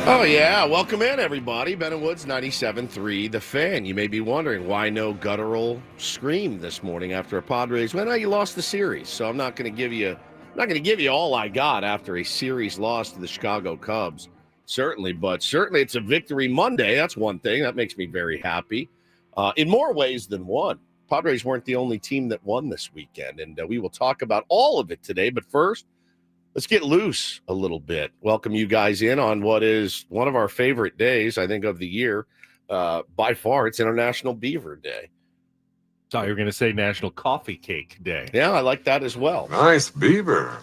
Oh, yeah. Welcome in, everybody. Ben and Woods, 97.3 The Fan. You may be wondering why no guttural scream this morning after a Padres win. You lost the series, so I'm not going to give you all I got after a series loss to the Chicago Cubs. Certainly, but certainly it's a victory Monday. That's one thing. That makes me very happy. In more ways than one. Padres weren't the only team that won this weekend, and we will talk about all of it today. But first, let's get loose a little bit. Welcome you guys in on what is one of our favorite days, I think, of the year. By far, it's International Beaver Day. Thought you were going to say National Coffee Cake Day. Yeah, I like that as well. Nice beaver.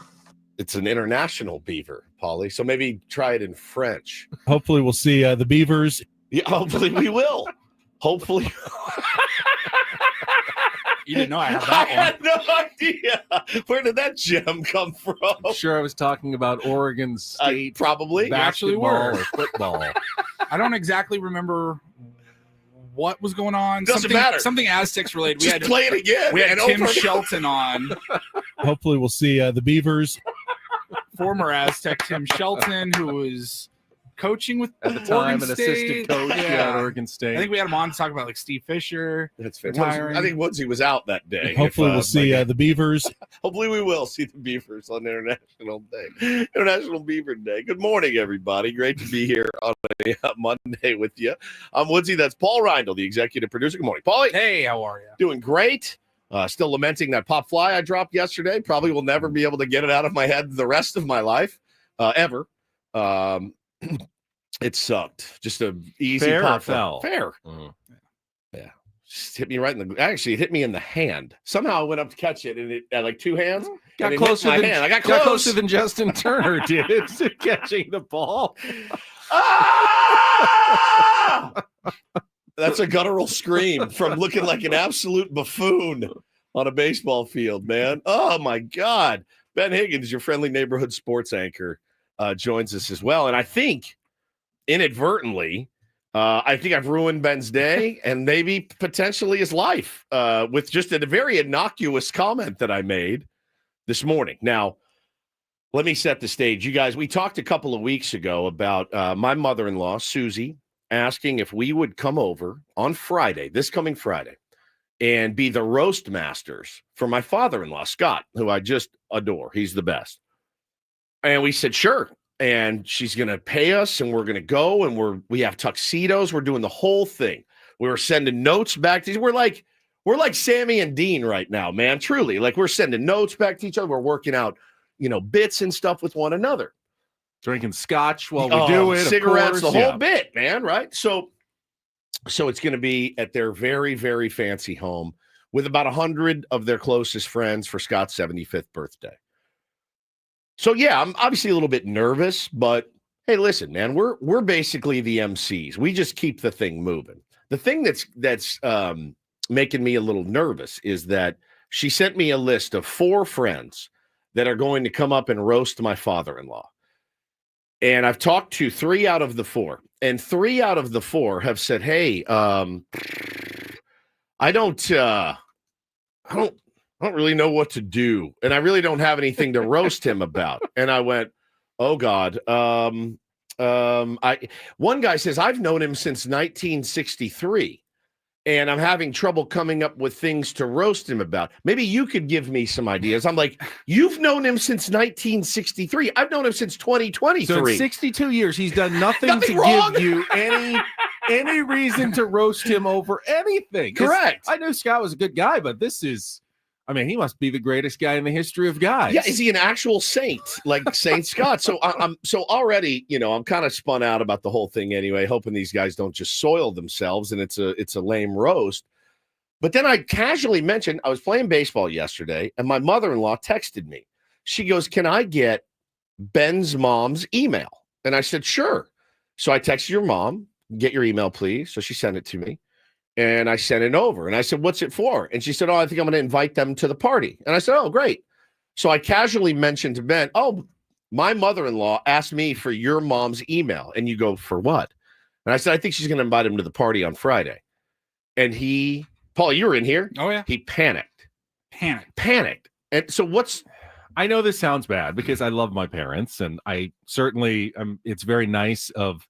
It's an international beaver, Paulie. So maybe try it in French. Hopefully we'll see the Beavers. Yeah, hopefully we will. Hopefully. You didn't know I had that one. I had no idea. Where did that gem come from? I'm sure I was talking about Oregon State probably. basketball were. or football. I don't exactly remember what was going on. Doesn't matter. Something Aztecs related. Just play it again. We had man. Tim Over. Shelton on, Hopefully we'll see the Beavers. former Aztec Tim Shelton, who was coaching with At the time, Oregon an State. assistant coach at Oregon State. I think we had him on to talk about like Steve Fisher. That's fair. Retiring. I think Woodsy was out that day. Hopefully we'll see the Beavers. Hopefully we will see the Beavers on International Day. International Beaver Day. Good morning, everybody. Great to be here on a Monday with you. I'm Woodsy. That's Paul Reindl, the executive producer. Good morning, Paulie. Hey, how are you? Doing great. Still lamenting that pop fly I dropped yesterday. Probably will never be able to get it out of my head the rest of my life, ever. It sucked. Just a easy Fair pop or fell? Fair. Yeah. Just hit me right in the. Actually, it hit me in the hand. Somehow I went up to catch it, and it had like two hands. Got and it hit closer my than hand. I got got close. closer than Justin Turner did to catching the ball. Ah! That's a guttural scream from looking like an absolute buffoon on a baseball field, man. Oh my God. Ben Higgins, your friendly neighborhood sports anchor, joins us as well. And I think inadvertently, I think I've ruined Ben's day and maybe potentially his life with just a very innocuous comment that I made this morning. Now, let me set the stage. You guys, we talked a couple of weeks ago about my mother-in-law, Susie, asking if we would come over on Friday, this coming Friday, and be the roast masters for my father-in-law, Scott, who I just adore. He's the best. And we said, sure. And she's going to pay us, and we're going to go, and we have tuxedos. We're doing the whole thing. We were sending notes back to we're like Sammy and Dean right now, man. Truly, like we're sending notes back to each other. We're working out, bits and stuff with one another. Drinking scotch while we do it. Cigarettes, of course. the whole bit, man. Right. So it's going to be at their very, very fancy home with about 100 of their closest friends for Scott's 75th birthday. So, yeah, I'm obviously a little bit nervous, but hey, listen, man, we're basically the MCs. We just keep the thing moving. The thing that's making me a little nervous is that she sent me a list of 4 friends that are going to come up and roast my father-in-law. And I've talked to 3 out of the 4, and 3 out of the 4 have said, hey, I don't really know what to do, and I really don't have anything to roast him about. And I went, oh God. One guy says, I've known him since 1963, and I'm having trouble coming up with things to roast him about. Maybe you could give me some ideas. I'm like, you've known him since 1963. I've known him since 2023. So in 62 years, he's done nothing Nothing to wrong. give you any reason to roast him over anything. Correct. I knew Scott was a good guy, but this is, he must be the greatest guy in the history of guys. Yeah, is he an actual saint like Saint Scott? So I'm already, I'm kind of spun out about the whole thing anyway, hoping these guys don't just soil themselves and it's a lame roast. But then I casually mentioned I was playing baseball yesterday, and my mother-in-law texted me. She goes, "Can I get Ben's mom's email?" And I said, "Sure." So I texted your mom, "Get your email, please." So she sent it to me. And I sent it over. And I said, "What's it for?" And she said, "Oh, I think I'm going to invite them to the party." And I said, "Oh, great." So I casually mentioned to Ben, "Oh, my mother-in-law asked me for your mom's email." And you go, "For what?" And I said, "I think she's going to invite him to the party on Friday." And Paul, you were in here. Oh, yeah. He panicked. Panicked. And so I know this sounds bad because I love my parents, and I certainly, it's very nice of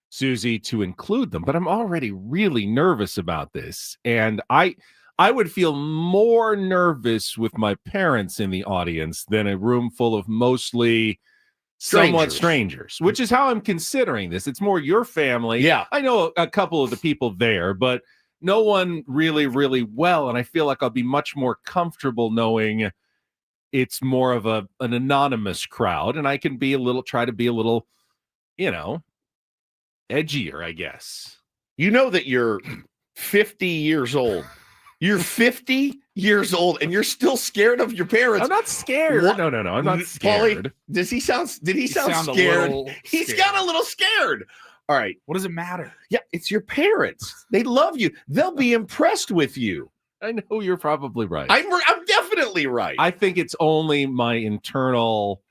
Susie to include them, but I'm already really nervous about this. And I would feel more nervous with my parents in the audience than a room full of mostly somewhat strangers, which is how I'm considering this. It's more your family. Yeah. I know a couple of the people there, but no one really, really well. And I feel like I'll be much more comfortable knowing it's more of an anonymous crowd, and I can try to be a little, edgier, I guess. You know that you're 50 years old. You're 50 years old, and you're still scared of your parents. I'm not scared. What? No, I'm not scared. Paulie, did he sound sound scared? He's scared. got a little scared. All right. What does it matter? Yeah, it's your parents. They love you. They'll be impressed with you. I know you're probably right. I'm definitely right. I think it's only my internal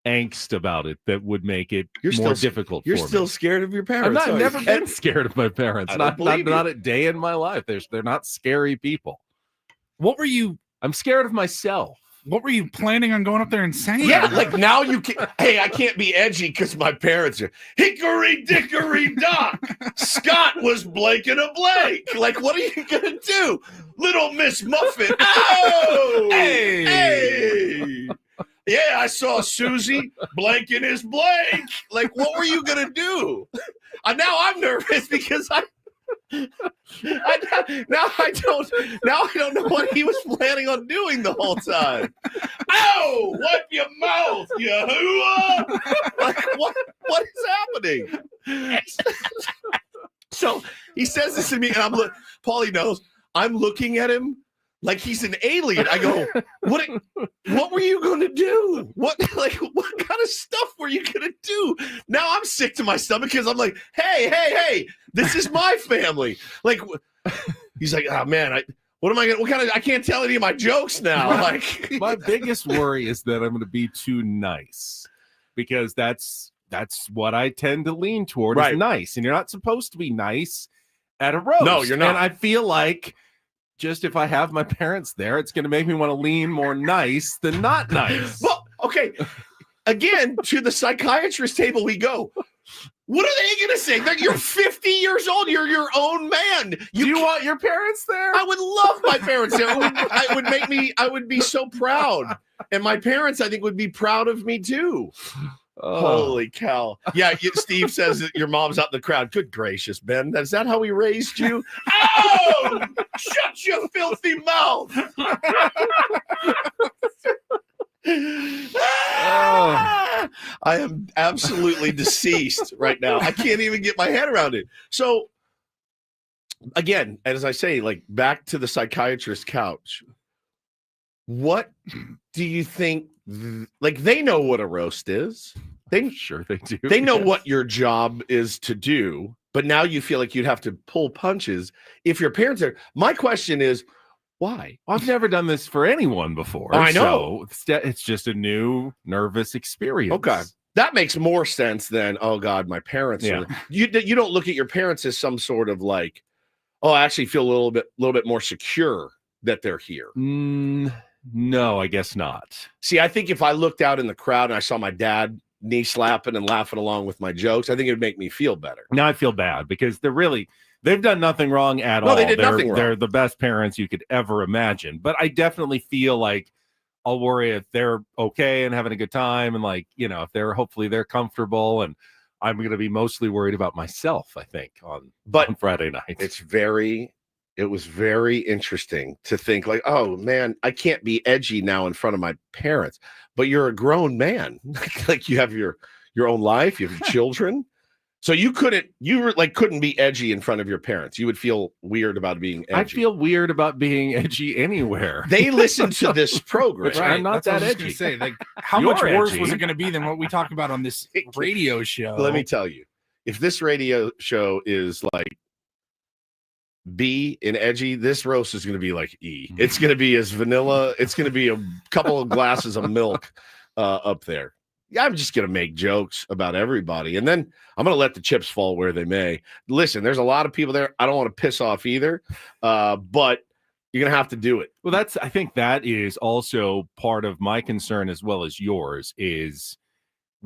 angst about it that would make it more difficult for me. You're still scared of your parents. I've never been scared of my parents. Not a day in my life. They're not scary people. I'm scared of myself. What were you planning on going up there and saying? Yeah, like now you can't. Hey, I can't be edgy because my parents are hickory dickory dock. Scott was blanking a blank. Like, what are you gonna do, Little Miss Muffin? Oh, hey. Yeah, I saw Susie blanking his blank. Like, what were you gonna do? Now I'm nervous because now I don't know what he was planning on doing the whole time. Oh, wipe your mouth, you hooah! Like, what is happening? So he says this to me, and Paulie knows I'm looking at him like he's an alien. I go, what were you going to do? What kind of stuff were you going to do? Now I'm sick to my stomach because I'm like, hey, this is my family. Like, he's like, oh man, I can't tell any of my jokes now. Like, my biggest worry is that I'm going to be too nice, because that's what I tend to lean toward, is nice. And you're not supposed to be nice at a roast. No, you're not. And I feel like just if I have my parents there, it's going to make me want to lean more nice than not nice. Well, okay. Again, to the psychiatrist table we go. What are they going to say? You're 50 years old. You're your own man. Do you want your parents there? I would love my parents there. I would be so proud. And my parents, I think, would be proud of me too. Oh. Holy cow. Yeah, Steve says that your mom's out in the crowd. Good gracious, Ben. Is that how we raised you? Oh, shut your filthy mouth. I am absolutely deceased right now. I can't even get my head around it. So, again, as I say, like, back to the psychiatrist's couch. What do you think? Like, they know what a roast is. Sure they do. They know what your job is to do, but now you feel like you'd have to pull punches if your parents are. My question is, why? I've never done this for anyone before. I know. So it's just a new nervous experience. Okay. That makes more sense than, oh God, my parents. Yeah. You don't look at your parents as some sort of like, oh, I actually feel a little bit more secure that they're here. No, I guess not. See, I think if I looked out in the crowd and I saw my dad knee slapping and laughing along with my jokes, I think it would make me feel better. Now I feel bad because they've done nothing wrong at all. No, they did nothing wrong. They're the best parents you could ever imagine. But I definitely feel like I'll worry if they're okay and having a good time, and like, if hopefully they're comfortable, and I'm going to be mostly worried about myself, I think, on Friday night. It was very interesting to think like, oh man, I can't be edgy now in front of my parents, but you're a grown man. Like, you have your own life, you have children. So you couldn't be edgy in front of your parents. You would feel weird about being edgy. I feel weird about being edgy anywhere. They listen to this program. Right. I'm not That's that what I was edgy. say. Like, how You're much worse edgy. was it going to be than what we talk about on this radio show? Let me tell you, if this radio show is like B in edgy, this roast is going to be like E. It's going to be as vanilla. It's going to be a couple of glasses of milk up there. Yeah, I'm just going to make jokes about everybody, and then I'm going to let the chips fall where they may. Listen, there's a lot of people there. I don't want to piss off either, but you're going to have to do it. Well, I think that is also part of my concern as well as yours, is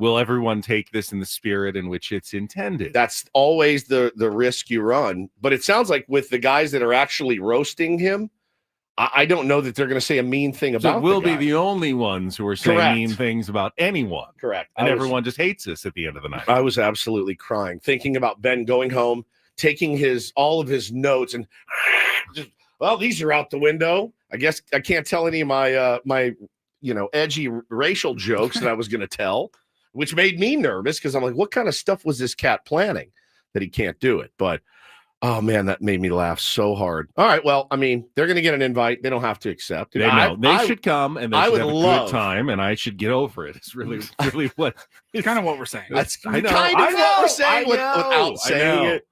will everyone take this in the spirit in which it's intended? That's always the risk you run. But it sounds like with the guys that are actually roasting him, I don't know that they're going to say a mean thing about So we'll the be guy. the only ones who are saying Correct. mean things about anyone. Correct. And everyone just hates us at the end of the night. I was absolutely crying, thinking about Ben going home, taking all of his notes, and just, well, these are out the window. I guess I can't tell any of my edgy racial jokes that I was going to tell, which made me nervous because I'm like, what kind of stuff was this cat planning that he can't do it? But oh man, that made me laugh so hard. All right, well, I mean, they're going to get an invite. They don't have to accept. They should come and they should have a good time, and I should get over it. It's really what It's kind of what we're saying. That's I know, kind of I what we're know, saying I know, without I saying know. it.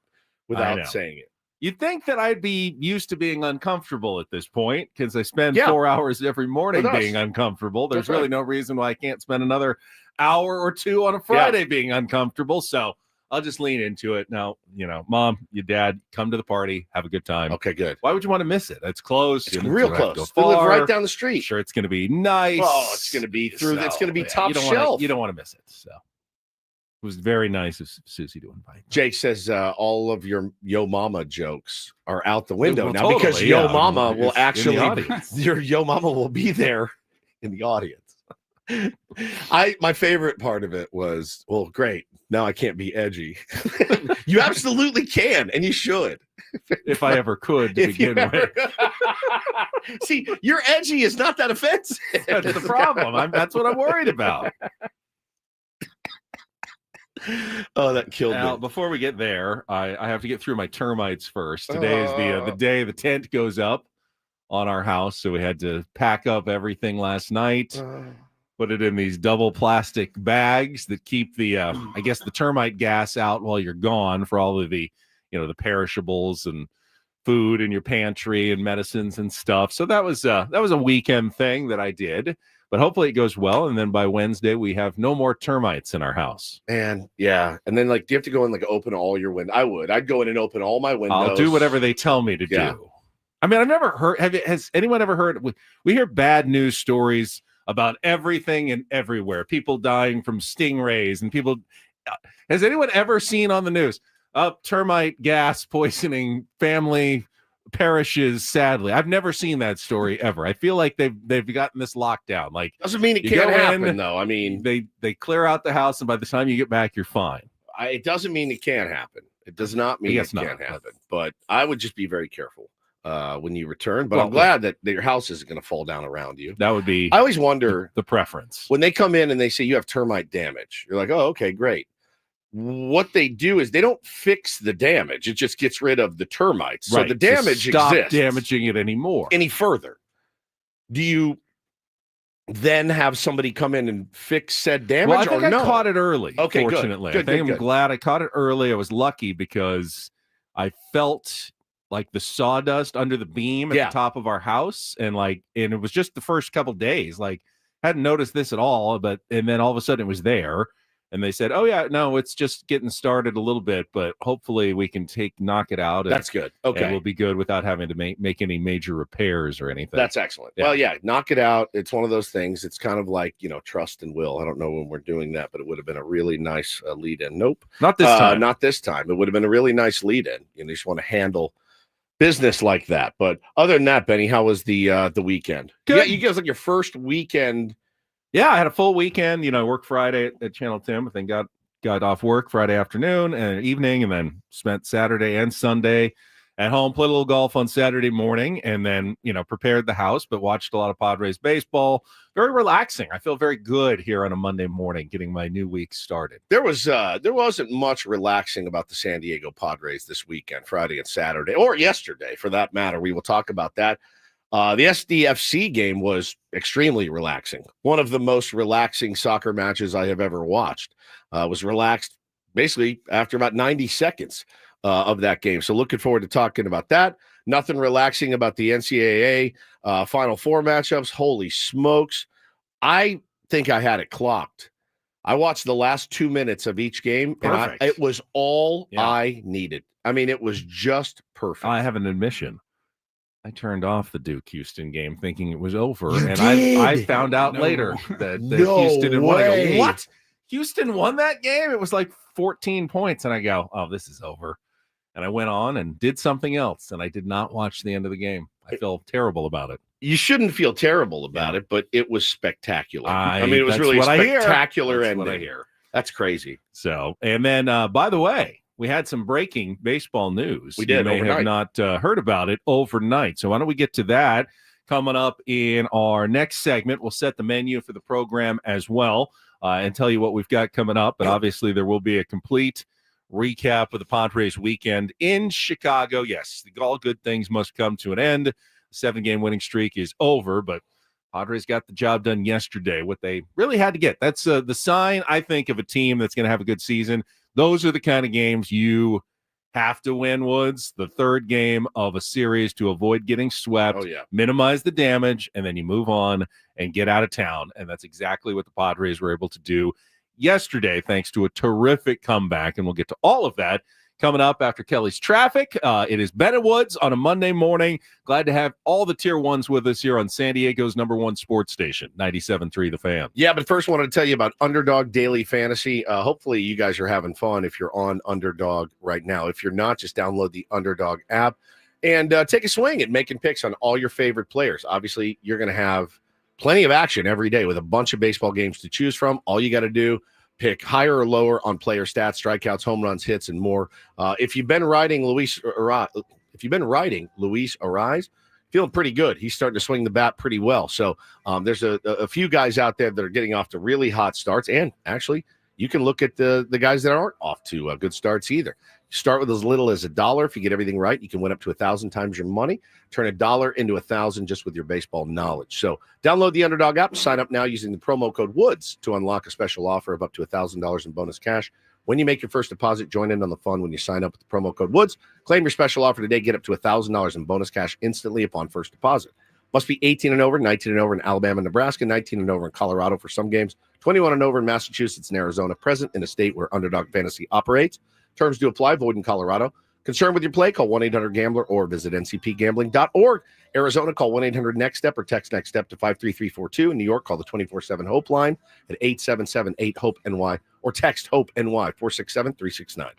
Without know. saying it. You'd think that I'd be used to being uncomfortable at this point because I spend Yeah. 4 hours every morning With us. being uncomfortable. There's That's really right. no reason why I can't spend another hour or two on a Friday being uncomfortable. So I'll just lean into it. Now, Mom, your dad, come to the party, have a good time. Okay, good. Why would you want to miss it? It's close. It's You don't real have to go close. They live far. right down the street. Sure, it's going to be nice. Oh, it's going to be it's going to be top you don't shelf. You don't want to miss it. So it was very nice of Susie to invite me. Jake says all of your Yo Mama jokes are out the window Well, now because totally, Yo yeah. Mama will It's in the actually audience. your Yo Mama will be there in the audience. My favorite part of it was, well, great. Now I can't be edgy. You absolutely can, and you should. If I ever could to If you begin with. See, your edgy is not that offensive. That's the problem. That's what I'm worried about. Oh, that killed Now, me. before we get there, I have to get through my termites first. Today is the day the tent goes up on our house, so we had to pack up everything last night, put it in these double plastic bags that keep the, I guess, the termite gas out while you're gone for all of the, the perishables and food in your pantry and medicines and stuff. So that was a weekend thing that I did. But hopefully it goes well, and then by Wednesday we have no more termites in our house. And yeah, and then do you have to go and open all your windows? I'd go in and open all my windows. I'll do whatever they tell me to do. I mean, I've never heard. Has anyone ever heard? We hear bad news stories about everything and everywhere. People dying from stingrays, and people. Has anyone ever seen on the news? Termite gas poisoning, family perishes sadly. I've never seen that story ever. I feel like they've gotten this lockdown. Like, doesn't mean it you can't go happen in, though. I mean, they clear out the house, and by the time you get back, you're fine. it doesn't mean it can't happen. It does not mean it can't happen. But I would just be very careful when you return. But I'm glad that your house isn't going to fall down around you. That would be. I always wonder the preference when they come in and they say you have termite damage. You're like, oh, okay, great. What they do is they don't fix the damage. It just gets rid of the termites. So the damage stop exists. damaging it anymore. Any further. Do you then have somebody come in and fix said damage? Well, I think I caught it early. Okay, good. Fortunately, Good, I think good, I'm good. glad I caught it early. I was lucky because I felt like the sawdust under the beam at the top of our house, and it was just the first couple days. Like, hadn't noticed this at all, and then all of a sudden it was there. And they said, "Oh yeah, no, it's just getting started a little bit, but hopefully we can knock it out. That's good. Okay, and we'll be good without having to make any major repairs or anything." That's excellent. Yeah. Well, knock it out. It's one of those things. It's kind of like trust and will. I don't know when we're doing that, but it would have been a really nice lead-in. Nope, not this time. Not this time. It would have been a really nice lead-in. You just want to handle business like that. But other than that, Benny, how was the weekend? Good. You guys your first weekend. Yeah, I had a full weekend. I worked Friday at Channel 10, but then got off work Friday afternoon and evening, and then spent Saturday and Sunday at home, played a little golf on Saturday morning, and then, prepared the house, but watched a lot of Padres baseball. Very relaxing. I feel very good here on a Monday morning, getting my new week started. There wasn't much relaxing about the San Diego Padres this weekend, Friday and Saturday, or yesterday for that matter. We will talk about that. The SDFC game was extremely relaxing. One of the most relaxing soccer matches I have ever watched. Was relaxed basically after about 90 seconds of that game. So looking forward to talking about that. Nothing relaxing about the NCAA Final Four matchups. Holy smokes. I think I had it clocked. I watched the last 2 minutes of each game, and it was all I needed. I mean, it was just perfect. I have an admission. I turned off the Duke Houston game thinking it was over, You and did? I found out later that Houston didn't want to go. What? Houston won that game. It was like 14 points. And I go, oh, this is over. And I went on and did something else. And I did not watch the end of the game. I feel terrible about it. You shouldn't feel terrible about it, but it was spectacular. I mean, it was that's really what I hear. spectacular That's ending. what I hear. That's crazy. So, and then, by the way, we had some breaking baseball news. We did. You may overnight. have not heard about it overnight. So why don't we get to that coming up in our next segment? We'll set the menu for the program as well and tell you what we've got coming up. But obviously, there will be a complete recap of the Padres weekend in Chicago. Yes, all good things must come to an end. The 7-game winning streak is over, but Padres got the job done yesterday, what they really had to get. That's the sign, I think, of a team that's going to have a good season. Those are the kind of games you have to win, Woods. The third game of a series to avoid getting swept, minimize the damage, and then you move on and get out of town. And that's exactly what the Padres were able to do yesterday, thanks to a terrific comeback. And we'll get to all of that coming up after Kelly's traffic. It is Ben and Woods on a Monday morning. Glad to have all the tier ones with us here on San Diego's #1 sports station, 97.3 The Fan. Yeah, but first I wanted to tell you about Underdog Daily Fantasy. Hopefully you guys are having fun if you're on Underdog right now. If you're not, just download the Underdog app and take a swing at making picks on all your favorite players. Obviously, you're going to have plenty of action every day with a bunch of baseball games to choose from. All you got to do, pick higher or lower on player stats, strikeouts, home runs, hits, and more. If you've been riding Luis Arise, feeling pretty good. He's starting to swing the bat pretty well. So there's a few guys out there that are getting off to really hot starts. And actually, you can look at the guys that aren't off to good starts either. You start with as little as $1. If you get everything right, you can win up to 1,000 times your money. Turn $1 into 1,000 just with your baseball knowledge. So download the Underdog app. Sign up now using the promo code WOODS to unlock a special offer of up to $1,000 in bonus cash. When you make your first deposit, join in on the fun when you sign up with the promo code WOODS. Claim your special offer today. Get up to $1,000 in bonus cash instantly upon first deposit. Must be 18 and over, 19 and over in Alabama, Nebraska, 19 and over in Colorado for some games, 21 and over in Massachusetts and Arizona, present in a state where Underdog Fantasy operates. Terms do apply, void in Colorado. Concerned with your play, call 1-800-GAMBLER or visit ncpgambling.org. Arizona, call 1-800-NEXT-STEP or text NEXT STEP to 53342. In New York, call the 24/7 Hope line at 877-8-HOPE-NY or text HOPE-NY 467-369.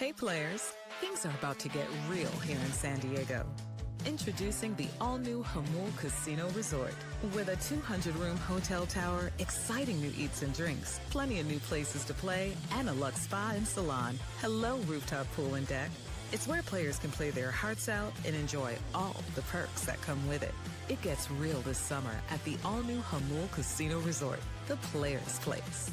Hey players, things are about to get real here in San Diego. Introducing the all-new Jamul Casino Resort. With a 200-room hotel tower, exciting new eats and drinks, plenty of new places to play, and a luxe spa and salon. Hello, rooftop pool and deck. It's where players can play their hearts out and enjoy all the perks that come with it. It gets real this summer at the all-new Jamul Casino Resort, the players' place.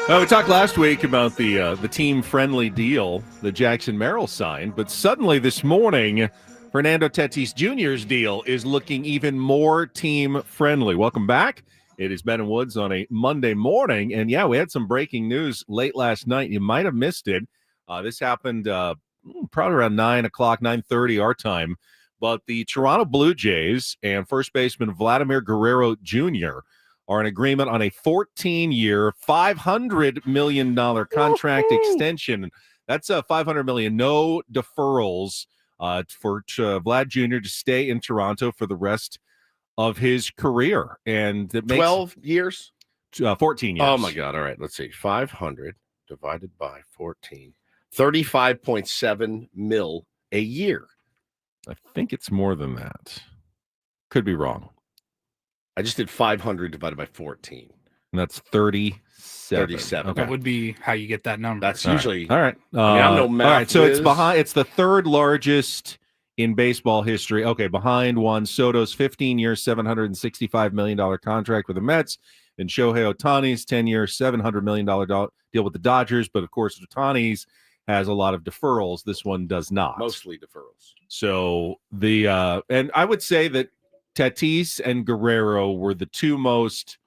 Well, we talked last week about the team-friendly deal that Jackson Merrill signed, but suddenly this morning, Fernando Tatis Jr.'s deal is looking even more team-friendly. Welcome back. It is Ben and Woods on a Monday morning, and yeah, we had some breaking news late last night. You might have missed it. This happened probably around 9 o'clock, 9:30 our time, but the Toronto Blue Jays and first baseman Vladimir Guerrero Jr. are in agreement on a 14-year, $500 million contract extension. That's a $500 million, no deferrals for Vlad Jr. to stay in Toronto for the rest of his career. And that makes 12 years? 14 years. Oh, my God. All right. Let's see. 500 divided by 14. 35.7 mil a year. I think it's more than that. Could be wrong. I just did 500 divided by 14. And that's 37. 37. Okay. That would be how you get that number. That's usually. All right. I mean, I'm no math all right. So whiz. it's the third largest in baseball history. Okay. Behind Juan Soto's 15-year, $765 million contract with the Mets and Shohei Ohtani's 10-year, $700 million deal with the Dodgers. But of course, Ohtani's has a lot of deferrals. This one does not. Mostly deferrals. So and I would say that Tatis and Guerrero were the two most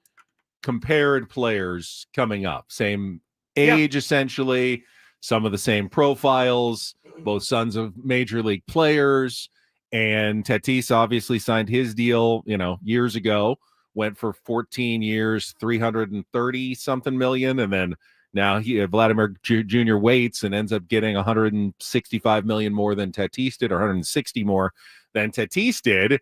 compared players coming up. Same age, essentially. Some of the same profiles. Both sons of major league players. And Tatis obviously signed his deal, years ago. Went for 14 years, 330-something million. And then now Vladimir Jr. waits and ends up getting 165 million more than Tatis did, or 160 more than Tatis did.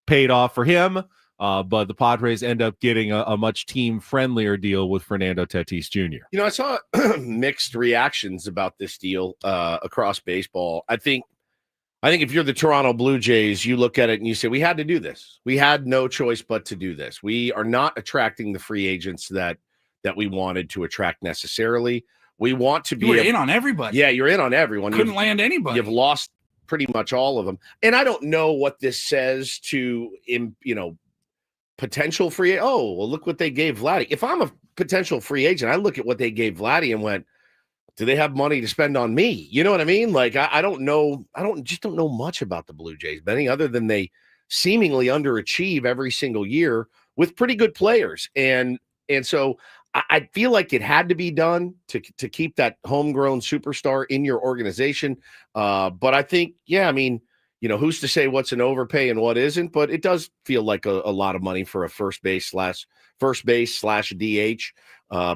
Paid off for him, but the Padres end up getting a much team-friendlier deal with Fernando Tatis Jr. I saw mixed reactions about this deal across baseball. I think if you're the Toronto Blue Jays, you look at it and you say, we had to do this. We had no choice but to do this. We are not attracting the free agents that we wanted to attract necessarily. We want to be You were in on everybody. Yeah, you're in on everyone. Couldn't land anybody. You've lost pretty much all of them. And I don't know what this says to, potential free. Oh, well, look what they gave Vladdy. If I'm a potential free agent, I look at what they gave Vladdy and went, do they have money to spend on me? You know what I mean? Like, I don't know. I don't know much about the Blue Jays, Benny, other than they seemingly underachieve every single year with pretty good players. And so I feel like it had to be done to keep that homegrown superstar in your organization. But I think, who's to say what's an overpay and what isn't? But it does feel like a lot of money for a first base slash DH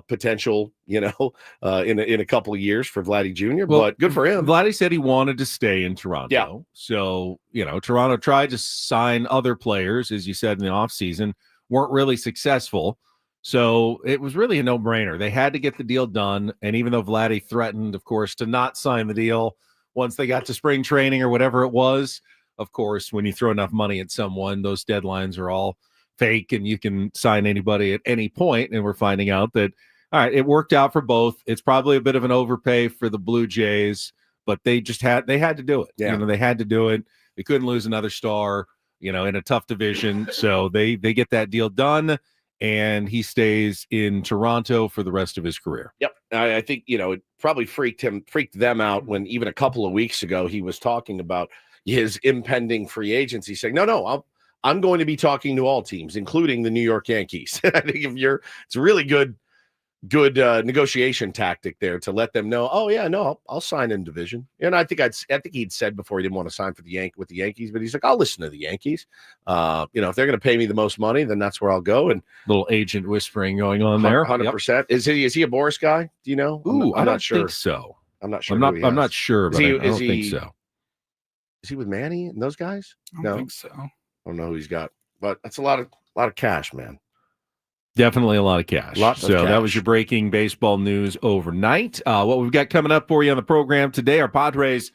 potential, in a couple of years for Vladdy Jr. Well, but good for him. Vladdy said he wanted to stay in Toronto. Yeah. So, Toronto tried to sign other players, as you said, in the offseason, weren't really successful. So it was really a no-brainer. They had to get the deal done. And even though Vladdy threatened, of course, to not sign the deal once they got to spring training or whatever it was, of course, when you throw enough money at someone, those deadlines are all fake and you can sign anybody at any point. And we're finding out that, all right, it worked out for both. It's probably a bit of an overpay for the Blue Jays, but they had to do it. Yeah. They had to do it. They couldn't lose another star, in a tough division. So they get that deal done. And he stays in Toronto for the rest of his career. Yep. I think, it probably freaked them out when even a couple of weeks ago he was talking about his impending free agency, saying, no, I'm going to be talking to all teams, including the New York Yankees. I think it's a really good negotiation tactic there to let them know, oh yeah, no, I'll sign in division. And I think he'd said before he didn't want to sign for with the Yankees, but he's like, I'll listen to the Yankees. If they're going to pay me the most money, then that's where I'll go. And little agent whispering going on there. 100%. Yep. Is he a Boris guy? Do you know? I'm not sure. Think so. I'm not sure. I'm not sure, but I don't think so. Is he with Manny and those guys? I don't think so. I don't know who he's got, but that's a lot of cash, man. Definitely a lot of cash. That was your breaking baseball news overnight. What we've got coming up for you on the program today, our Padres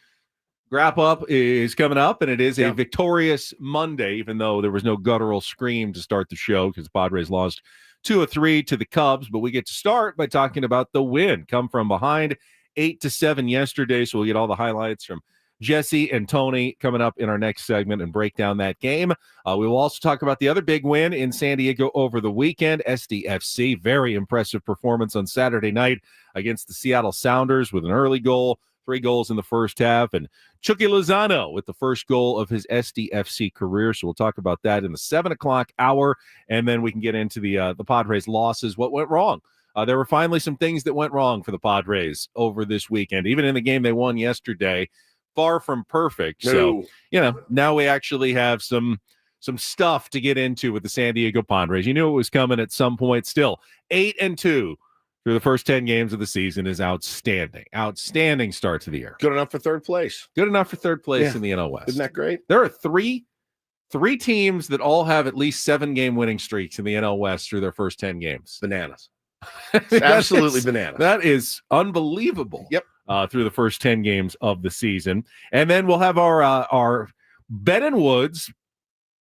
Wrap-Up is coming up, and it is a victorious Monday, even though there was no guttural scream to start the show because the Padres lost 2-3 to the Cubs. But we get to start by talking about the win. Come from behind 8-7 yesterday, so we'll get all the highlights from Jesse and Tony coming up in our next segment and break down that game. We will also talk about the other big win in San Diego over the weekend, SDFC. Very impressive performance on Saturday night against the Seattle Sounders with an early goal, 3 goals in the first half, and Chucky Lozano with the first goal of his SDFC career. So we'll talk about that in the 7 o'clock hour, and then we can get into the Padres losses, what went wrong. There were finally some things that went wrong for the Padres over this weekend, even in the game they won yesterday. Far from perfect. No. So, now we actually have some stuff to get into with the San Diego Padres. You knew it was coming at some point. Still, 8-2 through the first 10 games of the season is outstanding. Outstanding start to the year. Good enough for third place. Good enough for third place in the NL West. Isn't that great? There are three teams that all have at least 7-game winning streaks in the NL West through their first 10 games. Bananas. Absolutely bananas. That is unbelievable. Yep. Through the first 10 games of the season. And then we'll have our Ben and Woods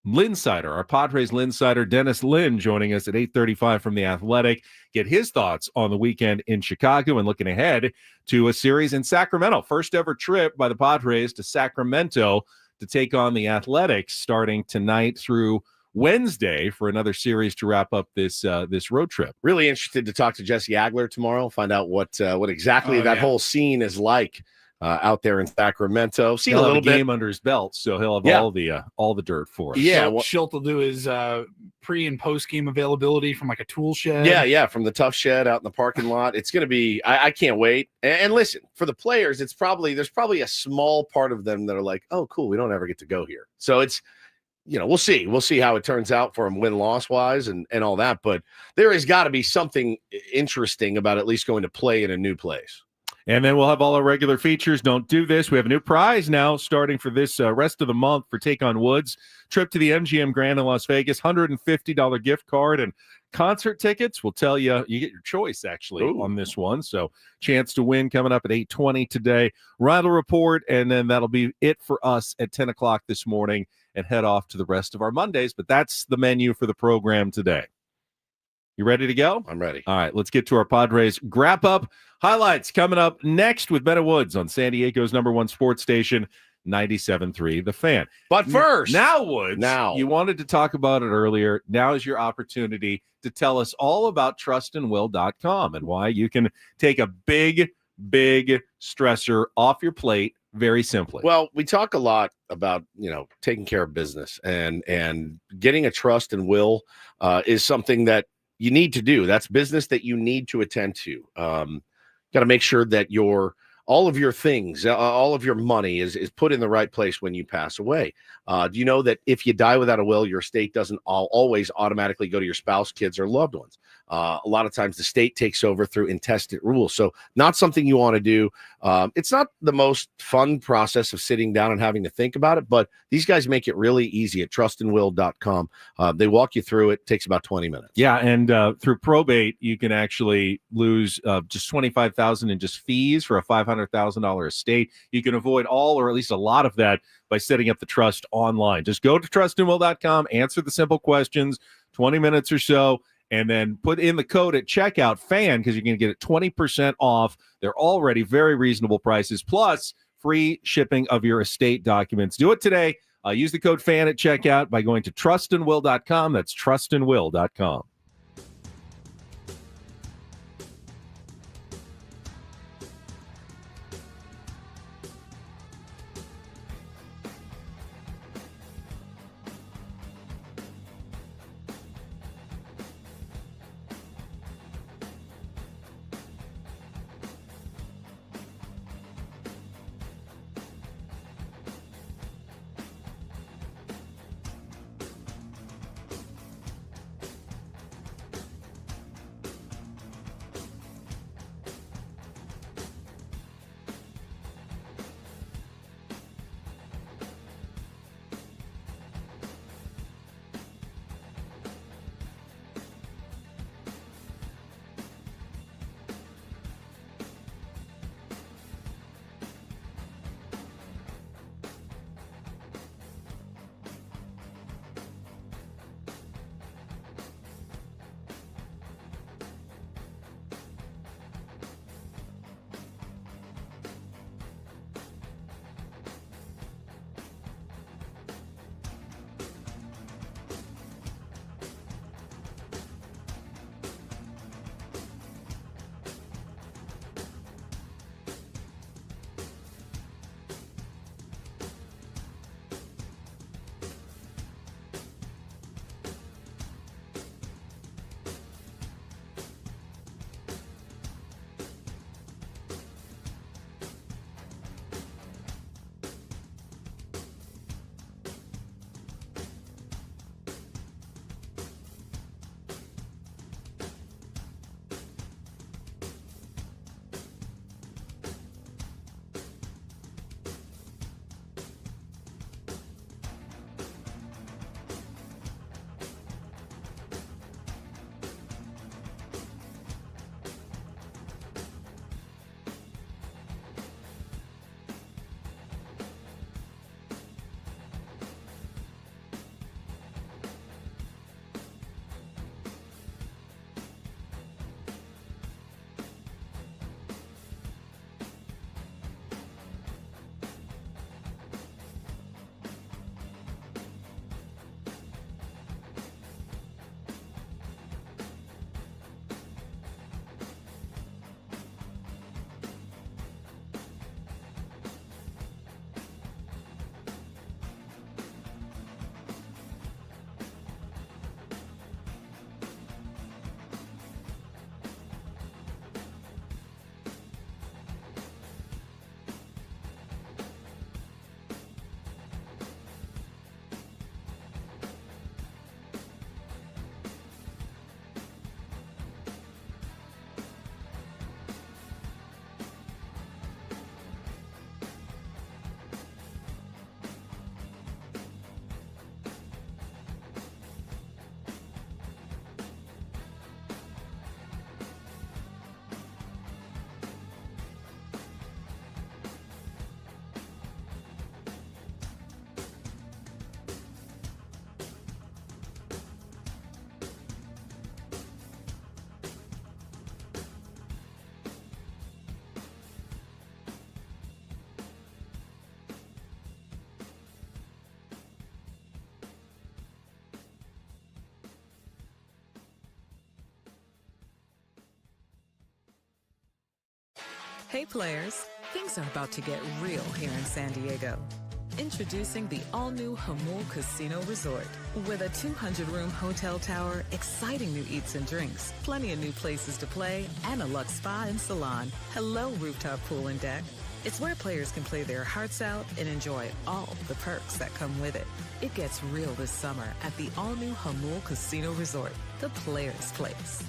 Linsider, our Padres Linsider, Dennis Lynn, joining us at 8:35 from The Athletic. Get his thoughts on the weekend in Chicago and looking ahead to a series in Sacramento. First ever trip by the Padres to Sacramento to take on the Athletics starting tonight through Wednesday for another series to wrap up this road trip. Really interested to talk to Jesse Agler tomorrow, find out what exactly that whole scene is like out there in Sacramento. See a little game under his belt, so he'll have all the dirt for us. Yeah, Schilt will do his pre and post game availability from like a tool shed. Yeah, from the tough shed out in the parking lot. It's going to be. I can't wait. And listen, for the players, there's probably a small part of them that are like, oh, cool, we don't ever get to go here. So it's. We'll see. We'll see how it turns out for him win-loss wise and all that. But there has got to be something interesting about at least going to play in a new place. And then we'll have all our regular features. Don't do this. We have a new prize now starting for this rest of the month for Take on Woods. Trip to the MGM Grand in Las Vegas, $150 gift card and concert tickets. We'll tell you get your choice actually on this one. So chance to win coming up at 8:20 today. Reindl Report, and then that'll be it for us at 10 o'clock this morning and head off to the rest of our Mondays. But that's the menu for the program today. You ready to go? I'm ready. All right, let's get to our Padres Wrap-Up. Highlights coming up next with Ben Woods on San Diego's #1 sports station, 97.3 The Fan. But first, Now, Woods, Now. you wanted to talk about it earlier. Now is your opportunity to tell us all about trustandwill.com and why you can take a big stressor off your plate very simply. Well, we talk a lot about, taking care of business and getting a trust and will is something that you need to do. That's business that you need to attend to. Got to make sure that all of your things, all of your money is put in the right place when you pass away. Do you know that if you die without a will, your estate doesn't always automatically go to your spouse, kids, or loved ones? A lot of times the state takes over through intestate rules. So not something you want to do. It's not the most fun process of sitting down and having to think about it, but these guys make it really easy at trustandwill.com. They walk you through it. It takes about 20 minutes. Yeah, and through probate, you can actually lose just $25,000 in just fees for a $500,000 estate. You can avoid all or at least a lot of that by setting up the trust online. Just go to trustandwill.com, answer the simple questions, 20 minutes or so, and then put in the code at checkout, FAN, because you're going to get it 20% off. They're already very reasonable prices, plus free shipping of your estate documents. Do it today. Use the code FAN at checkout by going to trustandwill.com. That's trustandwill.com. Hey players, things are about to get real here in San Diego. Introducing the all-new Hamul Casino Resort. With a 200-room hotel tower, exciting new eats and drinks, plenty of new places to play, and a luxe spa and salon. Hello, rooftop pool and deck. It's where players can play their hearts out and enjoy all the perks that come with it. It gets real this summer at the all-new Hamul Casino Resort, the players' place.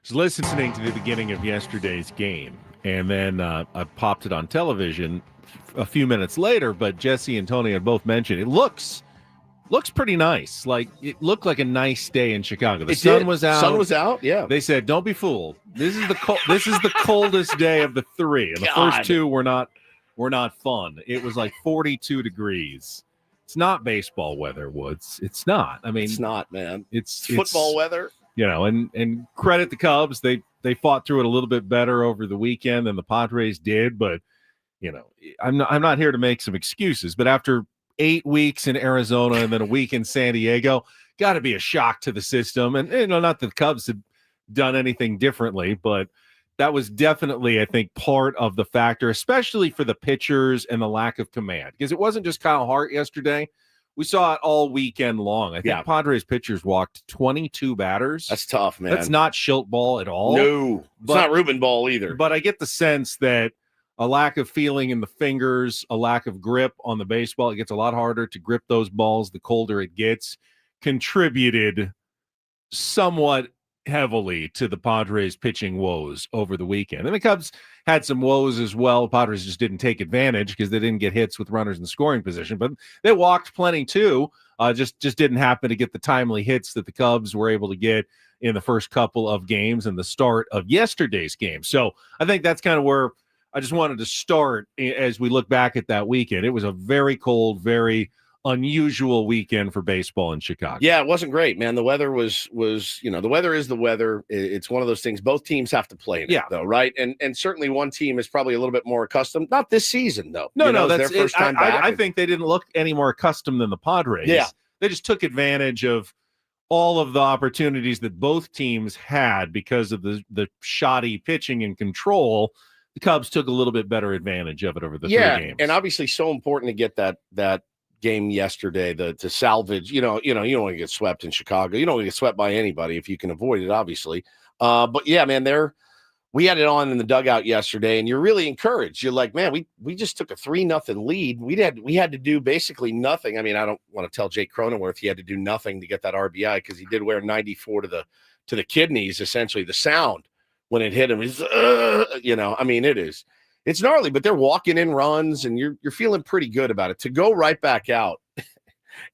Was listening to the beginning of yesterday's game, and then I popped it on television a few minutes later, but Jesse and Tony had both mentioned it looks pretty nice. Like, it looked like a nice day in Chicago. The sun was out. Sun was out, yeah. They said, don't be fooled. This is the coldest day of the three. And the first two were not fun. It was like 42 degrees. It's not baseball weather, Woods. It's not. I mean, it's not, man. It's football weather. You know, and credit the Cubs. They fought through it a little bit better over the weekend than the Padres did. But, you know, I'm not here to make some excuses. But after 8 weeks in Arizona and then a week in San Diego, got to be a shock to the system. And, you know, not that the Cubs had done anything differently, but that was definitely, I think, part of the factor, especially for the pitchers and the lack of command. Because it wasn't just Kyle Hart yesterday. We saw it all weekend long. I think Padres pitchers walked 22 batters. That's tough, man. That's not Schilt ball at all. No, it's not Ruben ball either. But I get the sense that a lack of feeling in the fingers, a lack of grip on the baseball, it gets a lot harder to grip those balls the colder it gets, contributed somewhat heavily to the Padres pitching woes over the weekend. And the Cubs had some woes as well. The Padres just didn't take advantage because they didn't get hits with runners in scoring position, but they walked plenty too. Just didn't happen to get the timely hits that the Cubs were able to get in the first couple of games and the start of yesterday's game. So I think that's kind of where I just wanted to start as we look back at that weekend. It was a very cold, very unusual weekend for baseball in Chicago. Yeah, it wasn't great, man. The weather was the weather is the weather. It's one of those things. Both teams have to play in it, though, right? And certainly one team is probably a little bit more accustomed. Not this season, though. No, that's their first time back. I think they didn't look any more accustomed than the Padres. Yeah. They just took advantage of all of the opportunities that both teams had because of the shoddy pitching and control. The Cubs took a little bit better advantage of it over the 3 games. And obviously so important to get that game yesterday, to salvage, you don't want to get swept in Chicago. You don't want to get swept by anybody if you can avoid it, obviously. But yeah, man, we had it on in the dugout yesterday, and you're really encouraged. You're like, man, we just took a 3-0 lead. We had to do basically nothing. I mean, I don't want to tell Jake Cronenworth he had to do nothing to get that RBI because he did wear 94 to the kidneys, essentially. The sound when it hit him is, I mean, it's gnarly, but they're walking in runs, and you're feeling pretty good about it. To go right back out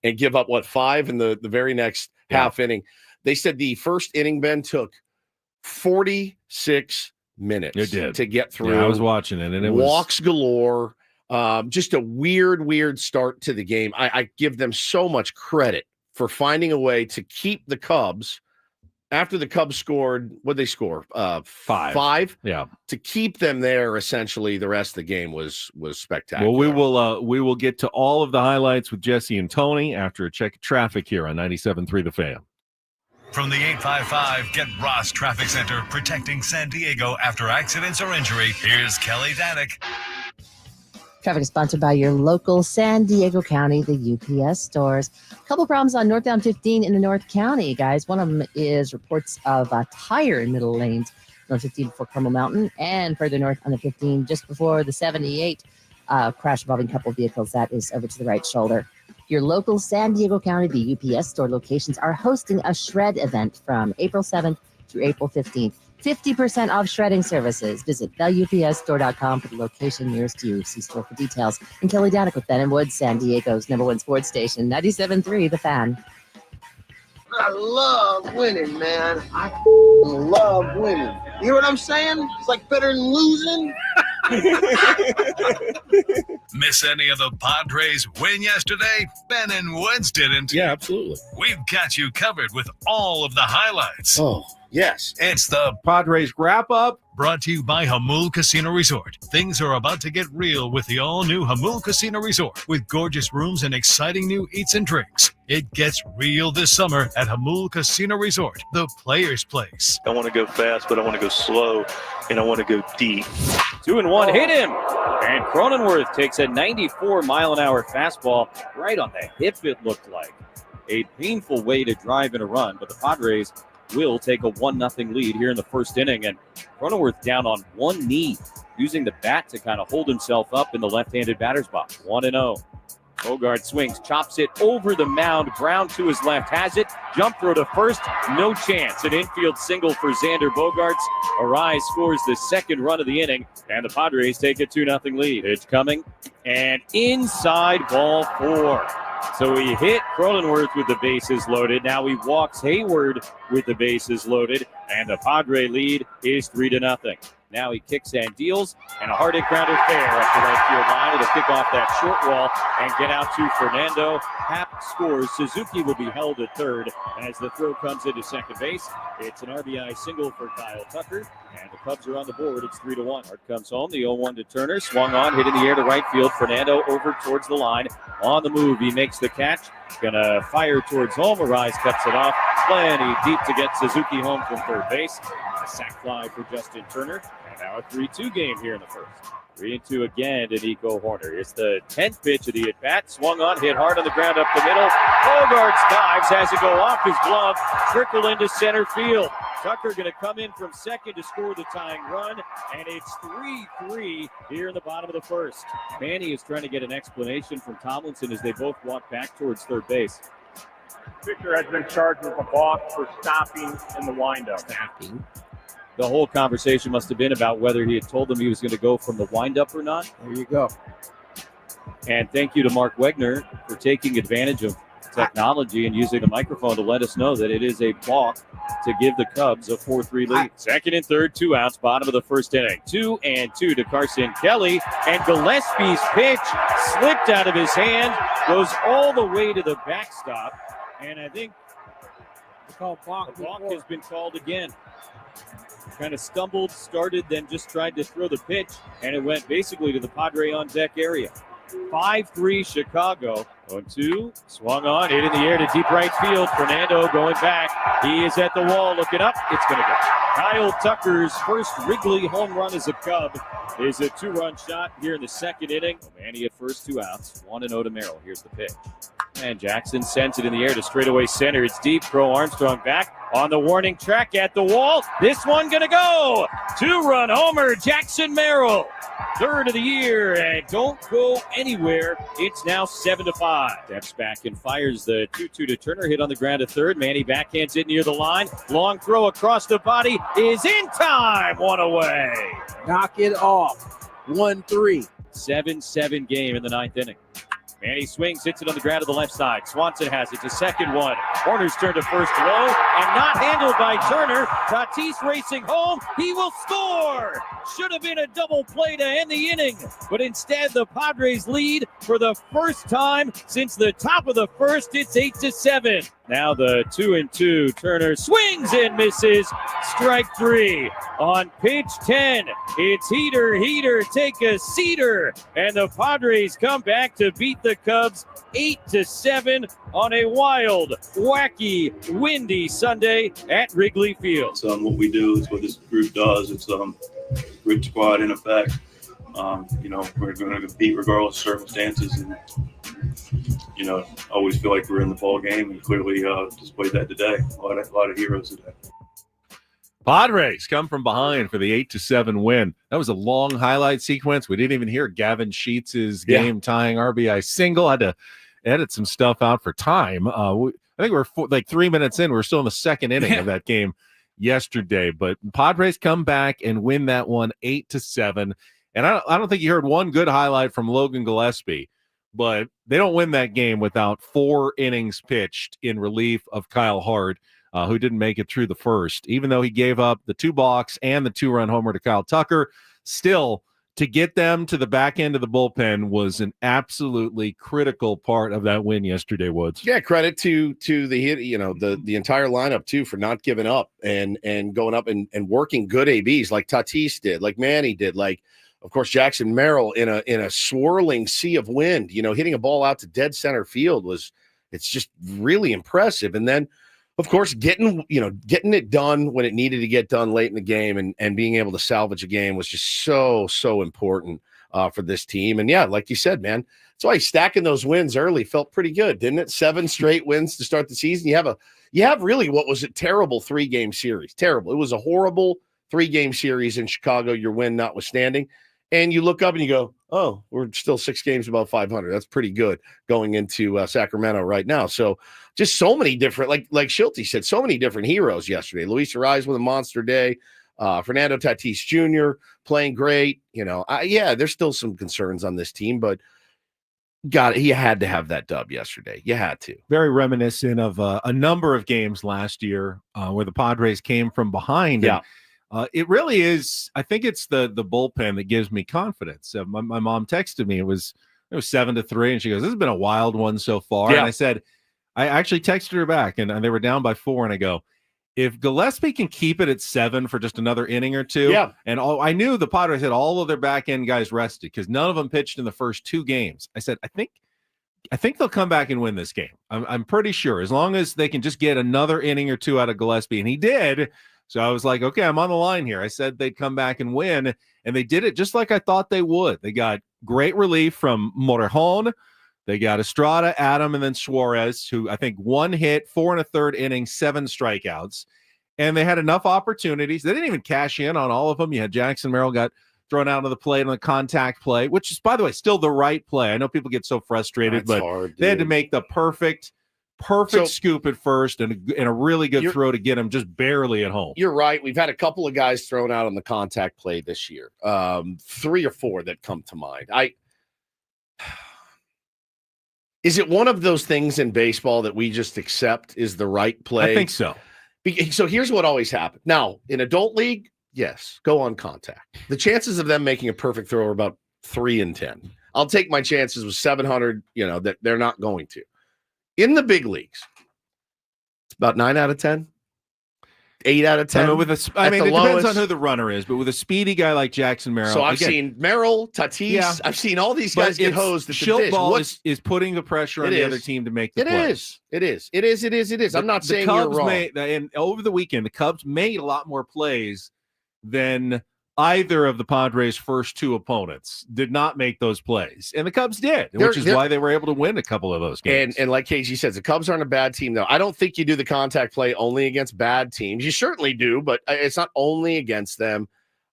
and give up, 5 in the very next half inning. They said the first inning, Ben, took 46 minutes to get through. Yeah, I was watching it, and it walks galore. Just a weird start to the game. I give them so much credit for finding a way to keep the Cubs. After the Cubs scored, what'd they score? 5. Yeah. To keep them there, essentially, the rest of the game was spectacular. Well, we will get to all of the highlights with Jesse and Tony after a check of traffic here on 97.3 The Fan. From the 855 Get Ross Traffic Center, protecting San Diego after accidents or injury, here's Kelly Danick. Traffic is sponsored by your local San Diego County, the UPS stores. A couple problems on northbound 15 in the North County, guys. One of them is reports of a tire in middle lanes, north 15 before Carmel Mountain, and further north on the 15 just before the 78 crash involving a couple vehicles. That is over to the right shoulder. Your local San Diego County, the UPS store locations are hosting a shred event from April 7th through April 15th. 50% off shredding services. Visit theupsstore.com for the location nearest you. See store for details. And Kelly Danick with Ben and Woods, San Diego's #1 sports station, 97.3 The Fan. I love winning, man. I love winning. You hear what I'm saying? It's like better than losing. Miss any of the Padres win yesterday? Ben and Woods didn't. Yeah, absolutely. We've got you covered with all of the highlights. Oh, yes. It's the Padres Wrap-Up. Brought to you by Hamul Casino Resort. Things are about to get real with the all-new Hamul Casino Resort. With gorgeous rooms and exciting new eats and drinks. It gets real this summer at Hamul Casino Resort, the player's place. I want to go fast, but I want to go slow, and I want to go deep. 2-1, hit him! And Cronenworth takes a 94-mile-an-hour fastball right on the hip, it looked like. A painful way to drive in a run, but the Padres will take a 1-0 lead here in the first inning, and Cronenworth down on one knee, using the bat to kind of hold himself up in the left-handed batter's box. 1-0. Bogart swings, chops it over the mound. Brown to his left has it. Jump throw to first, no chance. An infield single for Xander Bogaerts. Arise scores the second run of the inning, and the Padres take a 2-0 lead. It's coming, and inside ball 4. So he hit Cronenworth with the bases loaded. Now he walks Hayward with the bases loaded, and the Padre lead is 3-0. Now he kicks and deals, and a hard hit grounder fair up the right field line. It'll kick off that short wall and get out to Fernando. Happ scores. Suzuki will be held at third as the throw comes into second base. It's an RBI single for Kyle Tucker, and the Cubs are on the board. It's 3-1. Hart comes home. The 0-1 to Turner. Swung on, hit in the air to right field. Fernando over towards the line. On the move, he makes the catch. Gonna fire towards home. Arise cuts it off. Plenty deep to get Suzuki home from third base. A sac fly for Justin Turner. And now a 3-2 game here in the first. 3-2 again to Nico Horner. It's the 10th pitch of the at-bat. Swung on, hit hard on the ground up the middle. Bogaerts dives, has it go off his glove, trickle into center field. Tucker going to come in from second to score the tying run, and it's 3-3 here in the bottom of the first. Manny is trying to get an explanation from Tomlinson as they both walk back towards third base. Pitcher has been charged with a balk for stopping in the windup. Stopping. The whole conversation must have been about whether he had told them he was going to go from the windup or not. There you go. And thank you to Mark Wegner for taking advantage of technology and using the microphone to let us know that it is a balk to give the Cubs a 4-3 lead. Second and third, 2 outs, bottom of the first inning. 2-2 to Carson Kelly, and Gillespie's pitch slipped out of his hand, goes all the way to the backstop, and I think the balk has been called again. Kind of stumbled, started, then just tried to throw the pitch, and it went basically to the Padre on deck area. 5-3 Chicago. 0-2, swung on, hit in the air to deep right field. Fernando going back. He is at the wall, looking up. It's going to go. Kyle Tucker's first Wrigley home run as a Cub is a 2-run shot here in the second inning. Manny at first, 2 outs. 1-0 to Merrill. Here's the pitch. And Jackson sends it in the air to straightaway center. It's deep. Crow Armstrong back on the warning track at the wall. This one going to go. 2-run homer, Jackson Merrill. Third of the year, and don't go anywhere. It's now 7-5. Steps back and fires the 2-2 to Turner. Hit on the ground at third. Manny backhands it near the line. Long throw across the body is in time. 1 away. Knock it off. 1-3. 7-7 game in the 9th inning. Manny swings, hits it on the ground to the left side. Swanson has it to second one. Horner's turn to first low, and not handled by Turner. Tatis racing home. He will score. Should have been a double play to end the inning, but instead the Padres lead for the first time since the top of the first. It's 8-7. Now the 2-2. Turner swings and misses. Strike 3 on pitch 10. It's heater, take a seater, and the Padres come back to beat the Cubs 8-7 on a wild, wacky, windy Sunday at Wrigley Field. What we do is what this group does. It's group squad in effect. We're going to compete regardless of circumstances, and always feel like we're in the ball game, and clearly displayed that today. A lot of heroes today. Padres come from behind for the 8-7 win. That was a long highlight sequence. We didn't even hear Gavin Sheets' game-tying RBI single. Had to edit some stuff out for time. I think we're 3 minutes in. We're still in the second inning of that game. yesterday. But Padres come back and win that one 8-7. And I don't think you heard one good highlight from Logan Gillespie, but they don't win that game without 4 innings pitched in relief of Kyle Hart, who didn't make it through the first, even though he gave up the 2 balks and the 2-run homer to Kyle Tucker. Still, to get them to the back end of the bullpen was an absolutely critical part of that win yesterday, Woods. Yeah, credit to the entire lineup too for not giving up and going up and working good ABs like Tatis did, like Manny did, like of course Jackson Merrill in a swirling sea of wind, hitting a ball out to dead center field it's just really impressive. And then of course, getting it done when it needed to get done late in the game and being able to salvage a game was just so important for this team. And yeah, like you said, man, that's why stacking those wins early felt pretty good, didn't it? 7 straight wins to start the season. You have really what was a terrible 3-game series. Terrible. It was a horrible 3-game series in Chicago, your win notwithstanding. And you look up and you go, oh, we're still 6 games above 500. That's pretty good going into Sacramento right now. So just so many different, like Schulte said, so many different heroes yesterday. Luis Ariz with a monster day. Fernando Tatis Jr. playing great. There's still some concerns on this team, but you had to have that dub yesterday. You had to. Very reminiscent of a number of games last year where the Padres came from behind. Yeah. It really is. I think it's the bullpen that gives me confidence. My mom texted me. It was 7-3, and she goes, "This has been a wild one so far." Yeah. And I said, I actually texted her back, and they were down by 4, and I go, if Gillespie can keep it at 7 for just another inning or two, and I knew the Padres had all of their back end guys rested because none of them pitched in the first 2 games. I said, I think they'll come back and win this game. I'm pretty sure, as long as they can just get another inning or 2 out of Gillespie, and he did. So I was like, okay, I'm on the line here. I said they'd come back and win, and they did it just like I thought they would. They got great relief from Morejon. They got Estrada, Adam, and then Suarez, who I think 1 hit, 4 1/3 innings, 7 strikeouts. And they had enough opportunities. They didn't even cash in on all of them. You had Jackson Merrill got thrown out of the plate on the contact play, which is, by the way, still the right play. I know people get so frustrated, but hard, they had to make the perfect scoop at first and a really good throw to get him just barely at home. You're right. We've had a couple of guys thrown out on the contact play this year. 3 or 4 that come to mind. Is it one of those things in baseball that we just accept is the right play? I think so. So here's what always happened. Now, in adult league, yes, go on contact. The chances of them making a perfect throw are about 3 in 10. I'll take my chances with 700, that they're not going to. In the big leagues, it's about 9 out of 10, 8 out of 10. It depends on who the runner is, but with a speedy guy like Jackson Merrill. So I've seen Merrill, Tatis. Yeah, I've seen all these guys get hosed. Schilt ball is putting the pressure on the other team to make the play. It is. I'm not saying you're wrong. And over the weekend, the Cubs made a lot more plays than either of the Padres' first 2 opponents. Did not make those plays. And the Cubs did, which is why they were able to win a couple of those games. And like KG says, the Cubs aren't a bad team, though. I don't think you do the contact play only against bad teams. You certainly do, but it's not only against them.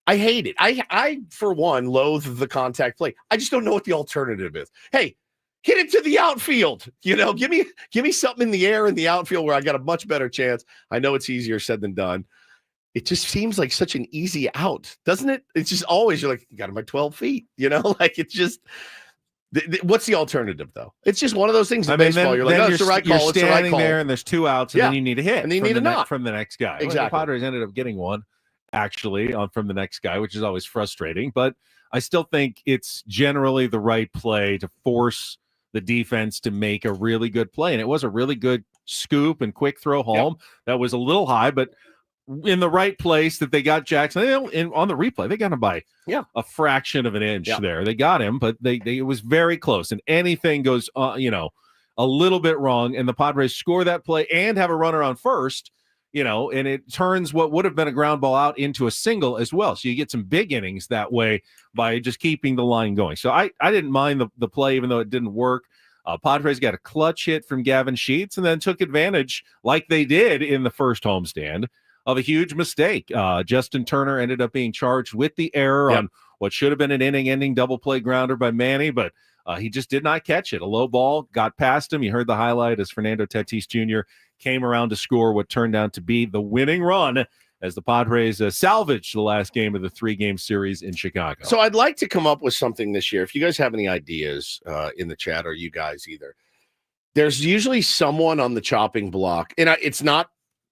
I hate it. I for one, loathe the contact play. I just don't know what the alternative is. Hey, hit it to the outfield. Give me something in the air in the outfield where I got a much better chance. I know it's easier said than done. It just seems like such an easy out, doesn't it? It's just always, you're like, you got him by 12 feet, it's just, what's the alternative though? It's just one of those things in baseball. You're like, oh, it's the right call. You're standing there and there's 2 outs and then you need a hit. And then you need a knock from the next guy. Exactly. Well, the Padres ended up getting one actually from the next guy, which is always frustrating, but I still think it's generally the right play to force the defense to make a really good play. And it was a really good scoop and quick throw home. That was a little high, but in the right place that they got Jackson. On the replay, they got him by a fraction of an inch there. They got him, but it was very close. And anything goes, a little bit wrong, and the Padres score that play and have a runner on first, and it turns what would have been a ground ball out into a single as well. So you get some big innings that way by just keeping the line going. So I didn't mind the play, even though it didn't work. Padres got a clutch hit from Gavin Sheets and then took advantage, like they did in the first homestand, of a huge mistake. Justin Turner ended up being charged with the error on what should have been an inning-ending double play grounder by Manny, but he just did not catch it. A low ball got past him. You heard the highlight as Fernando Tatis Jr. came around to score what turned out to be the winning run as the Padres salvaged the last game of the 3-game series in Chicago. So I'd like to come up with something this year. If you guys have any ideas in the chat, or you guys either, there's usually someone on the chopping block, and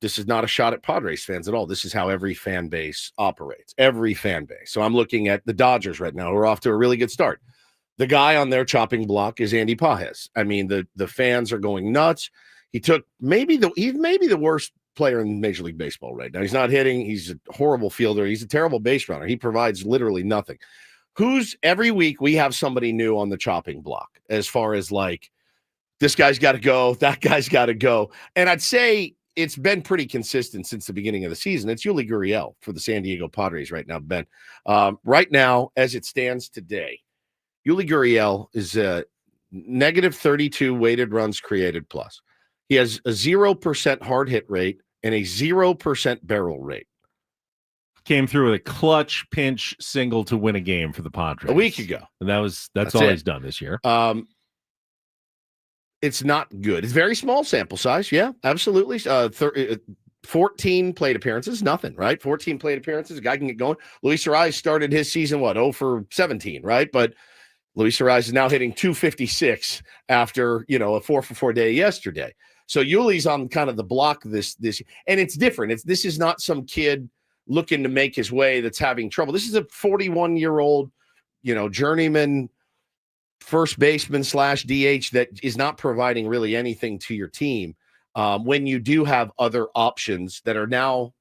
this is not a shot at Padres fans at all. This is how every fan base operates, every fan base. So I'm looking at the Dodgers right now, who are off to a really good start. The guy on their chopping block is Andy Pages. I mean, the fans are going nuts. He took maybe the worst player in Major League Baseball right now. He's not hitting. He's a horrible fielder. He's a terrible base runner. He provides literally nothing. Every week we have somebody new on the chopping block as far as like, this guy's got to go, that guy's got to go. And I'd say it's been pretty consistent since the beginning of the season. It's Yuli Gurriel for the San Diego Padres right now, Ben. Right now, as it stands today, Yuli Gurriel is a negative 32 weighted runs created plus. He has a 0% hard hit rate and a 0% barrel rate. Came through with a clutch pinch single to win a game for the Padres a week ago. And that's all he's done this year. It's not good. It's very small sample size. Yeah, absolutely. 14 plate appearances, nothing, right? 14 plate appearances, a guy can get going. Luis Ariz started his season, 0 for 17, right? But Luis Ariz is now hitting 256 after, a 4 for 4 day yesterday. So Yuli's on kind of the block this, and it's different. This is not some kid looking to make his way that's having trouble. This is a 41-year-old, journeyman first baseman / DH that is not providing really anything to your team. When you do have other options that are now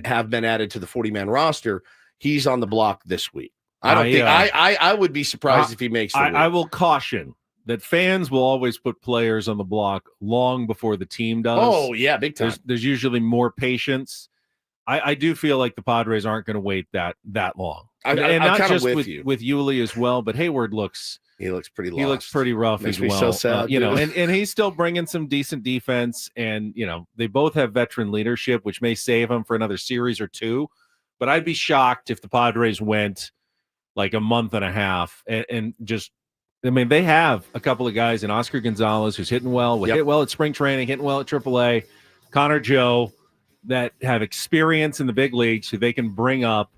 have been added to the 40-man roster, he's on the block this week. I would be surprised if he makes the league. I will caution that fans will always put players on the block long before the team does. Oh, yeah, big time. There's usually more patience. I do feel like the Padres aren't going to wait that long. And not just with Yuli as well, but Hayward looks pretty lost. He looks pretty rough Makes as me well. so sad, and he's still bringing some decent defense, and they both have veteran leadership, which may save him for another series or two. But I'd be shocked if the Padres went like a month and a half and just. I mean, they have a couple of guys in Oscar Gonzalez, who's hitting well, hit well at spring training, hitting well at AAA, Connor Joe, that have experience in the big leagues who they can bring up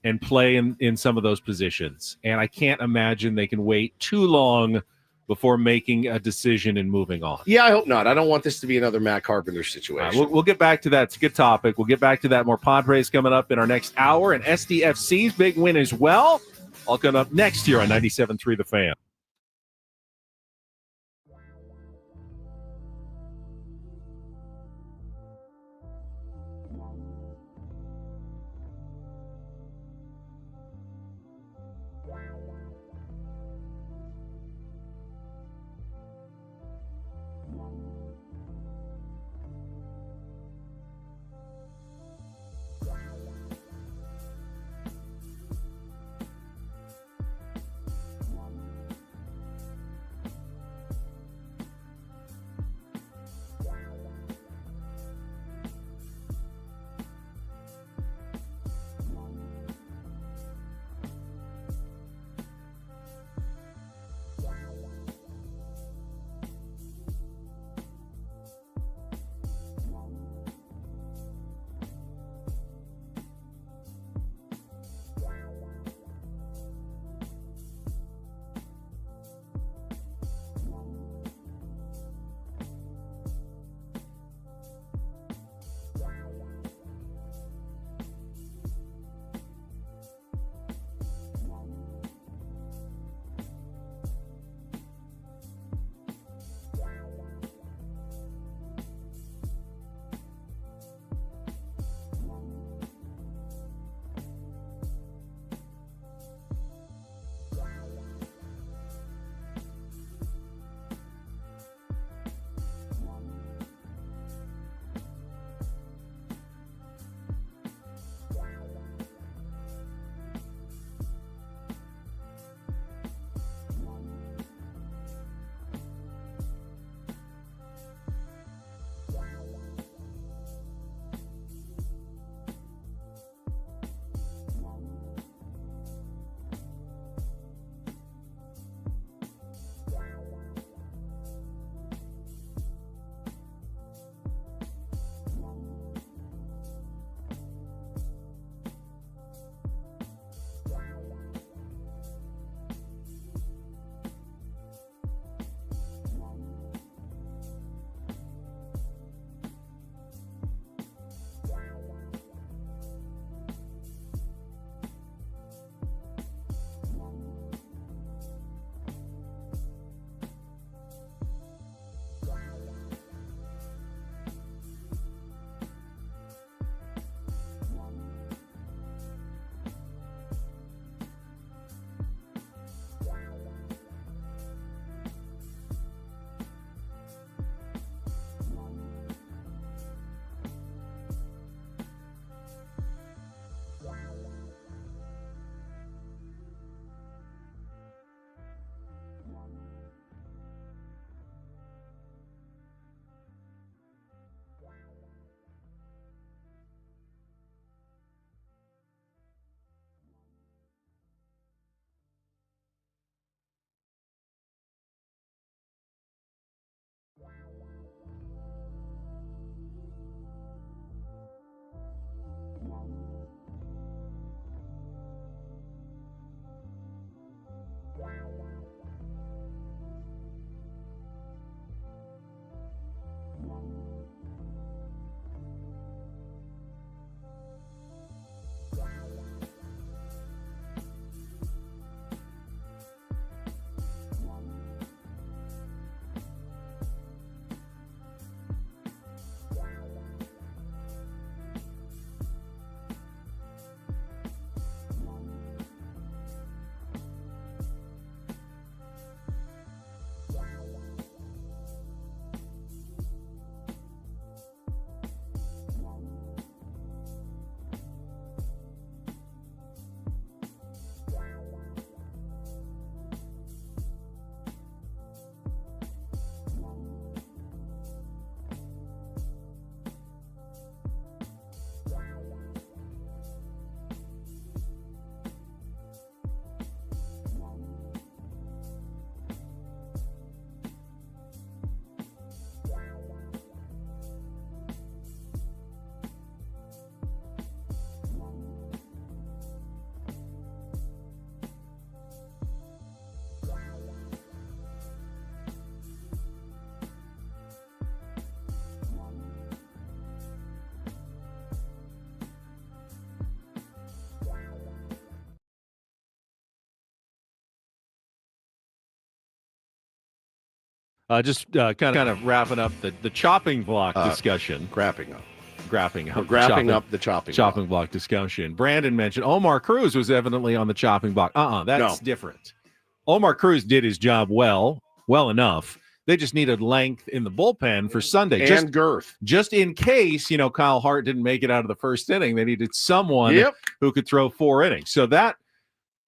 and play in some of those positions. And I can't imagine they can wait too long before making a decision and moving on. Yeah, I hope not. I don't want this to be another Matt Carpenter situation. We'll get back to that. It's a good topic. We'll get back to that. More Padres coming up in our next hour, and SDFC's big win as well. All coming up next year on 97.3 The Fan. Just kind of wrapping up the chopping block discussion. Grapping up. We're grapping up the chopping block discussion. Brandon mentioned Omar Cruz was evidently on the chopping block. That's different. Omar Cruz did his job well enough. They just needed length in the bullpen for Sunday. And girth. Just in case, Kyle Hart didn't make it out of the first inning. They needed someone who could throw 4 innings. So that,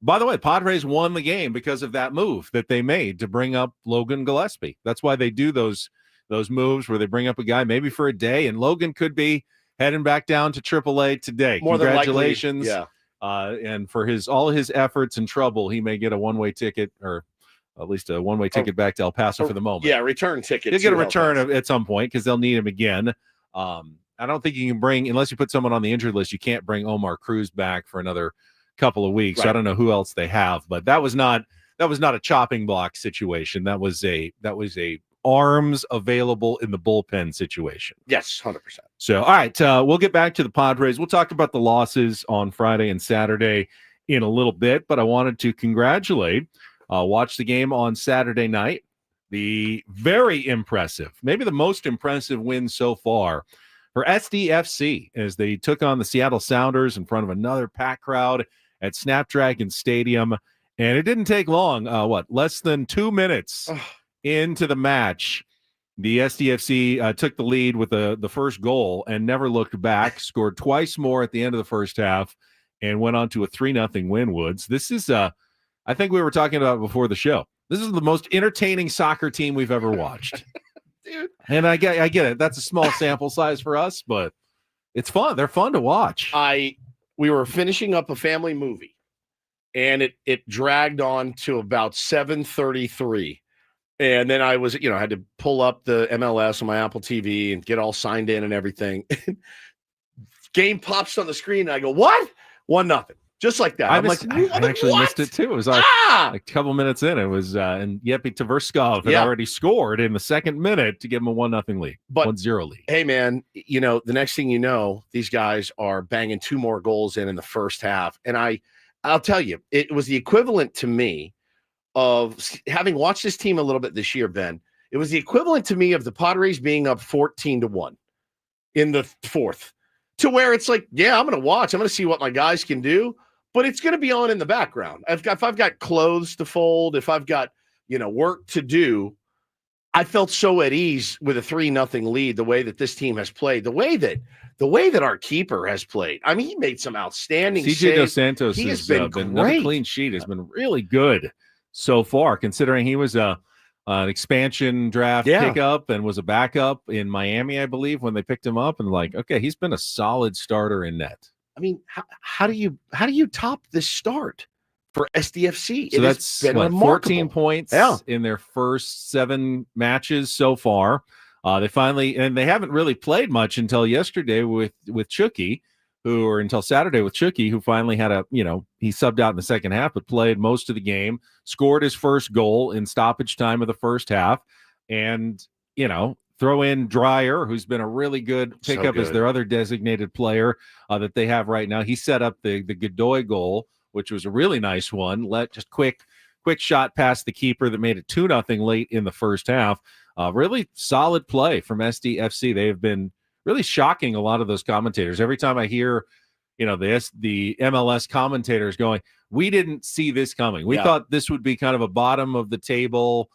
by the way, Padres won the game because of that move that they made to bring up Logan Gillespie. That's why they do those moves where they bring up a guy maybe for a day, and Logan could be heading back down to AAA today. More Congratulations. than likely, and for all his efforts and trouble, he may get a one-way ticket, or at least a one-way ticket back to El Paso for the moment. Yeah, return ticket. He'll get a return at some point because they'll need him again. I don't think you can bring, unless you put someone on the injured list, you can't bring Omar Cruz back for another couple of weeks. Right. I don't know who else they have, but that was not a chopping block situation. That was a arms available in the bullpen situation. Yes, 100%. So, all right, we'll get back to the Padres. We'll talk about the losses on Friday and Saturday in a little bit, but I wanted to congratulate, watch the game on Saturday night. The very impressive, maybe the most impressive win so far for SDFC as they took on the Seattle Sounders in front of another packed crowd at Snapdragon Stadium. And it didn't take long, less than 2 minutes into the match. The SDFC took the lead with the first goal and never looked back, scored twice more at the end of the first half, and went on to a 3-0 win, Woods. This is, I think we were talking about before the show, this is the most entertaining soccer team we've ever watched. Dude. And I get it. That's a small sample size for us, but it's fun. They're fun to watch. We were finishing up a family movie, and it dragged on to about 7:33. And then I was, had to pull up the MLS on my Apple TV and get all signed in and everything. Game pops on the screen, and I go, what? 1-0. Just like that. I actually missed it too. It was like a couple minutes in. It was, and Yepi Tverskov had already scored in the second minute to give him a 1-0 lead, 1-0 lead. Hey, man, the next thing you know, these guys are banging 2 more goals in the first half. And I'll tell you, it was the equivalent to me of having watched this team a little bit this year, Ben. It was the equivalent to me of the Padres being up 14-1 in the fourth, to where it's like, yeah, I'm going to watch. I'm going to see what my guys can do. But it's going to be on in the background. If I've got clothes to fold, if I've got, work to do, I felt so at ease with a 3-0 lead, the way that this team has played, the way that our keeper has played. I mean, he made some outstanding CJ saves. Dos Santos has been another clean sheet, has been really good so far, considering he was an expansion draft pickup and was a backup in Miami, I believe, when they picked him up. And okay, he's been a solid starter in net. I mean, how do you top this start for SDFC? So that's been 14 points in their first 7 matches so far. They haven't really played much until yesterday with Chucky, until Saturday with Chucky, who finally had he subbed out in the second half, but played most of the game, scored his first goal in stoppage time of the first half, and throw in Dreyer, who's been a really good pickup as their other designated player that they have right now. He set up the Godoy goal, which was a really nice one. Just quick shot past the keeper that made it 2-0 late in the first half. Really solid play from SDFC. They have been really shocking a lot of those commentators. Every time I hear, the MLS commentators going, we didn't see this coming. We thought this would be kind of a bottom of the table,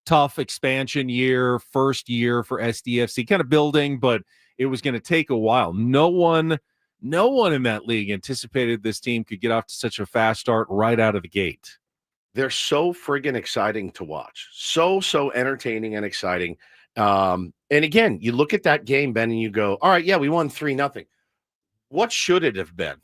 tough expansion year, first year for SDFC, kind of building, but it was going to take a while. No one in that league anticipated this team could get off to such a fast start right out of the gate. They're so friggin' exciting to watch. So entertaining and exciting. And again, you look at that game, Ben, and you go, all right, yeah, we won 3-0. What should it have been?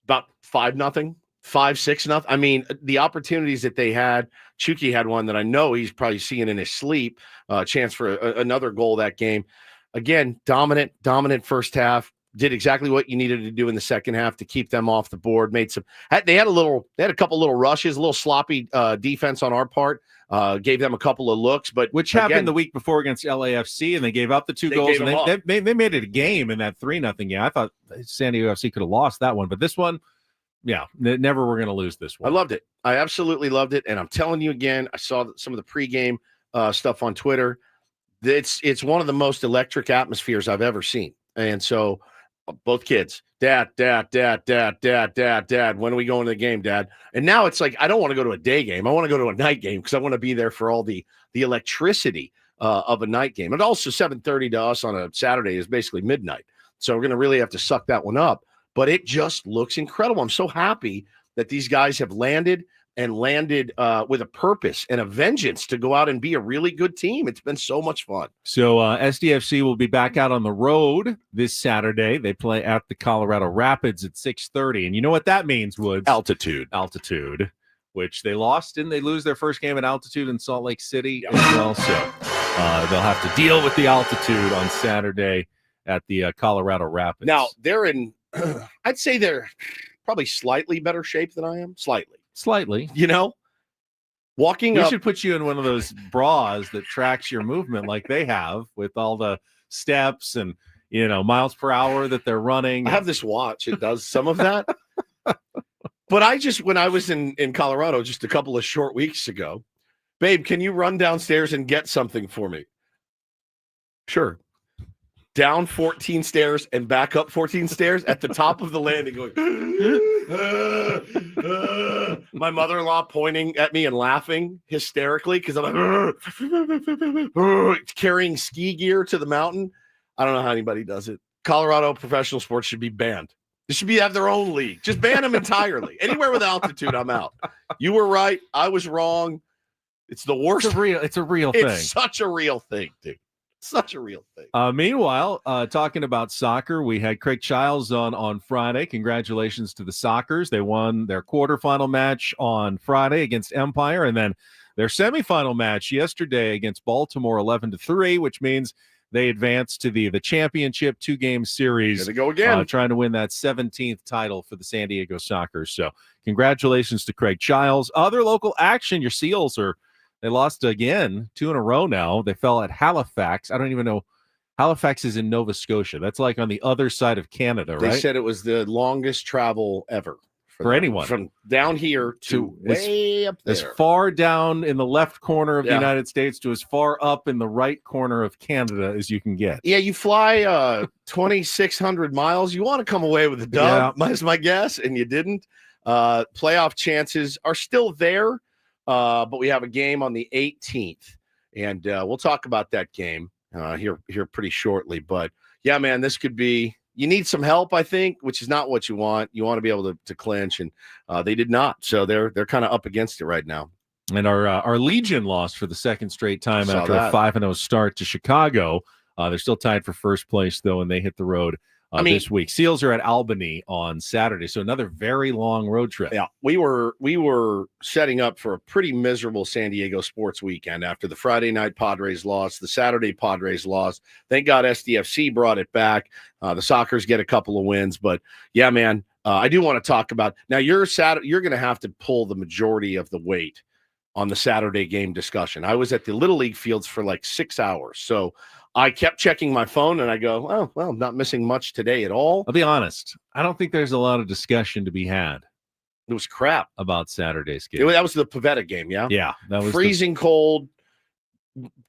About 5-0? 5-6-0. I mean, the opportunities that they had, Chucky had one that I know he's probably seeing in his sleep, chance for another goal that game. Again, dominant first half, did exactly what you needed to do in the second half to keep them off the board. They had a couple little rushes, a little sloppy defense on our part, gave them a couple of looks, which happened the week before against LAFC, and they gave up the 2 goals, and they made it a game in that 3-0 game. I thought San Diego FC could have lost that one, but this one, never were going to lose this one. I loved it. I absolutely loved it. And I'm telling you again, I saw some of the pregame stuff on Twitter. It's one of the most electric atmospheres I've ever seen. And so both kids, dad, when are we going to the game, Dad? And now it's like, I don't want to go to a day game. I want to go to a night game because I want to be there for all the electricity of a night game. And also 7:30 to us on a Saturday is basically midnight. So we're going to really have to suck that one up. But it just looks incredible. I'm so happy that these guys have landed with a purpose and a vengeance to go out and be a really good team. It's been so much fun. So SDFC will be back out on the road this Saturday. They play at the Colorado Rapids at 6:30. And you know what that means, Woods? Altitude, which they lost. Didn't they lose their first game at altitude in Salt Lake City as well? So they'll have to deal with the altitude on Saturday at the Colorado Rapids. Now, they're in, I'd say they're probably slightly better shape than I am. Slightly. You know, walking we up. should put you in one of those bras that tracks your movement like they have with all the steps and, miles per hour that they're running. I have this watch. It does some of that. But when I was in Colorado just a couple of short weeks ago, babe, can you run downstairs and get something for me? Sure. Down 14 stairs and back up 14 stairs at the top of the landing going, my mother-in-law pointing at me and laughing hysterically because I'm like, carrying ski gear to the mountain. I don't know how anybody does it. Colorado professional sports should be banned. They should have their own league. Just ban them entirely. Anywhere with altitude, I'm out. You were right. I was wrong. It's the worst. It's a real thing. It's such a real thing, dude. Such a real thing. Meanwhile, talking about soccer, we had Craig Childs on Friday. Congratulations to the Sockers. They won their quarterfinal match on Friday against Empire, and then their semifinal match yesterday against Baltimore 11-3, which means they advanced to the championship 2-game series. There they go again. Trying to win that 17th title for the San Diego Sockers. So congratulations to Craig Childs. Other local action, your Seals they lost again, 2 in a row now. They fell at Halifax. I don't even know. Halifax is in Nova Scotia. That's like on the other side of Canada, right? They said it was the longest travel ever. For anyone. From down here to way up there. As far down in the left corner of the United States to as far up in the right corner of Canada as you can get. Yeah, you fly 2,600 miles. You want to come away with a dub, is my guess, and you didn't. Playoff chances are still there. But we have a game on the 18th, and we'll talk about that game here pretty shortly. But yeah, man, this could be. You need some help, I think, which is not what you want. You want to be able to clinch, and they did not. So they're kind of up against it right now. And our Legion lost for the second straight time after a 5-0 start to Chicago. They're still tied for first place though, and they hit the road. This week. Seals are at Albany on Saturday, so another very long road trip. Yeah, we were setting up for a pretty miserable San Diego sports weekend after the Friday night Padres loss, the Saturday Padres loss. Thank God SDFC brought it back. The Sockers get a couple of wins, but yeah, man, I do want to talk about now. You're going to have to pull the majority of the weight on the Saturday game discussion. I was at the Little League fields for like 6 hours, so I kept checking my phone, and I go, oh, well, I'm not missing much today at all. I'll be honest. I don't think there's a lot of discussion to be had. It was crap about Saturday's game. That was the Pavetta game, yeah? Yeah. That was freezing cold,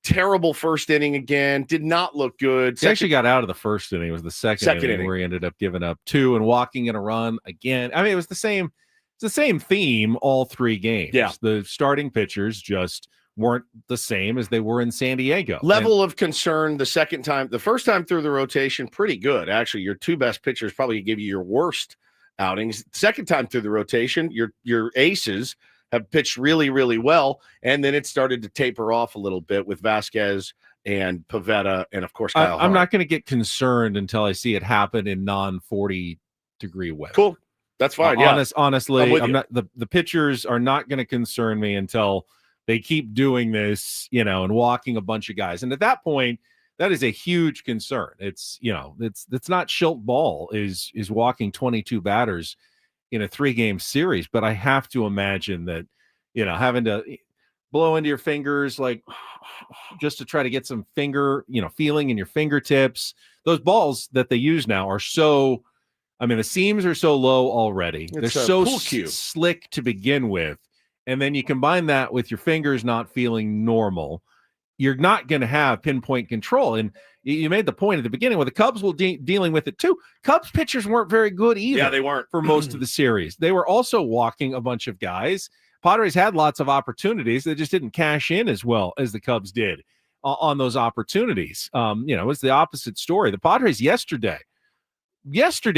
terrible first inning again. Did not look good. He actually got out of the first inning. It was the second inning where he ended up giving up 2 and walking in a run again. I mean, it was the same theme all 3 games. Yeah. The starting pitchers just weren't the same as they were in San Diego. Level of concern the first time through the rotation, pretty good. Actually, your 2 best pitchers probably give you your worst outings. Second time through the rotation, your aces have pitched really, really well, and then it started to taper off a little bit with Vasquez and Pavetta, and of course Kyle. I'm not going to get concerned until I see it happen in non-40-degree weather. Cool, that's fine. Honestly, I'm not. The pitchers are not going to concern me until they keep doing this, and walking a bunch of guys. And at that point, that is a huge concern. It's not Schilt ball is walking 22 batters in a 3-game series. But I have to imagine that, having to blow into your fingers, like just to try to get some feeling in your fingertips. Those balls that they use now are so, the seams are so low already. They're so slick to begin with. And then you combine that with your fingers not feeling normal. you're not going to have pinpoint control. And you made the point at the beginning where the Cubs were dealing with it too. Cubs pitchers weren't very good either. Yeah, they weren't for most of the series. They were also walking a bunch of guys. Padres had lots of opportunities. They just didn't cash in as well as the Cubs did on those opportunities. It's the opposite story. The Padres yesterday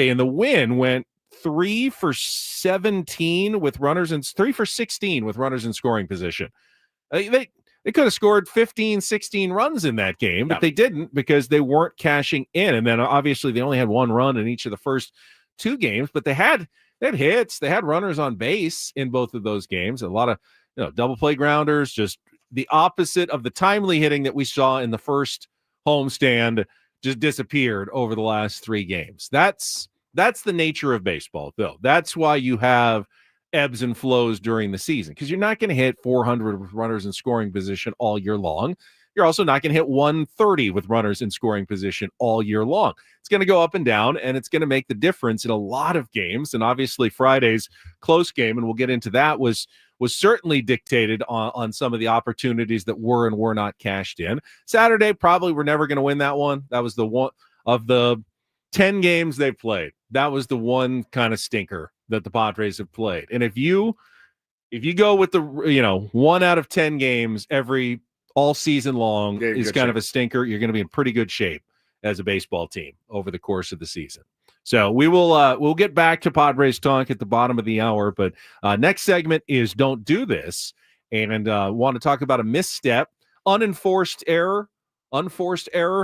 in the win went 3 for 17 with runners and 3 for 16 with runners in scoring position. They could have scored 15, 16 runs in that game, but they didn't because they weren't cashing in. And then obviously they only had 1 run in each of the first 2 games, but they had hits. They had runners on base in both of those games. A lot of double play grounders, just the opposite of the timely hitting that we saw in the first homestand just disappeared over the last 3 games. That's the nature of baseball, though. That's why you have ebbs and flows during the season, because you're not going to hit 400 with runners in scoring position all year long. You're also not going to hit 130 with runners in scoring position all year long. It's going to go up and down, and it's going to make the difference in a lot of games. And obviously Friday's close game, and we'll get into that, was certainly dictated on some of the opportunities that were and were not cashed in. Saturday, probably we're never going to win that one. That was the one of the 10 games they played. That was the one kind of stinker that the Padres have played. And if you go with the 1 out of 10 games all season long is kind of a stinker, you're going to be in pretty good shape as a baseball team over the course of the season. So we'll get back to Padres talk at the bottom of the hour, but next segment is Don't Do This, and want to talk about a misstep, unforced error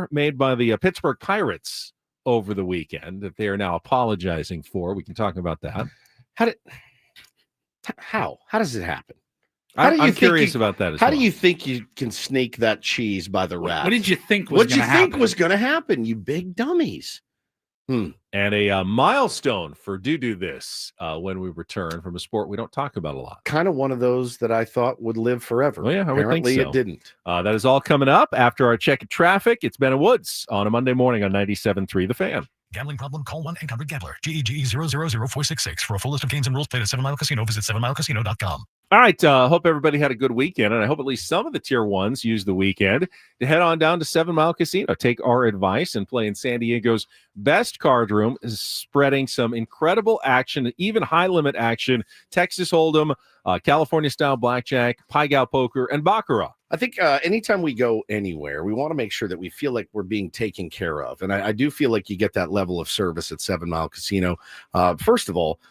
made by the Pittsburgh Pirates over the weekend that they are now apologizing for. We can talk about that. How does it happen? I'm curious about that How do you think you can sneak that cheese by the wrap? What did you think was going to happen? Was going to happen, you big dummies? And a milestone for Do This when we return from a sport we don't talk about a lot. Kind of one of those that I thought would live forever. Oh, yeah, I would think Apparently so. It didn't. That is all coming up after our check of traffic. It's Ben and Woods on a Monday morning on 97.3 The Fan. Gambling problem? Call 1-800-GAMBLER. GEGE 000-466. For a full list of games and rules, play at 7 Mile Casino. Visit 7milecasino.com. All right. Hope everybody had a good weekend, and I hope at least some of the tier ones used the weekend to head on down to 7 Mile Casino. Take our advice and play in San Diego's best card room, is spreading some incredible action, even high limit action, Texas Hold'em, California-style blackjack, Pai Gow poker, and Baccarat. I think anytime we go anywhere, we want to make sure that we feel like we're being taken care of. And I do feel like you get that level of service at 7 Mile Casino. First of all,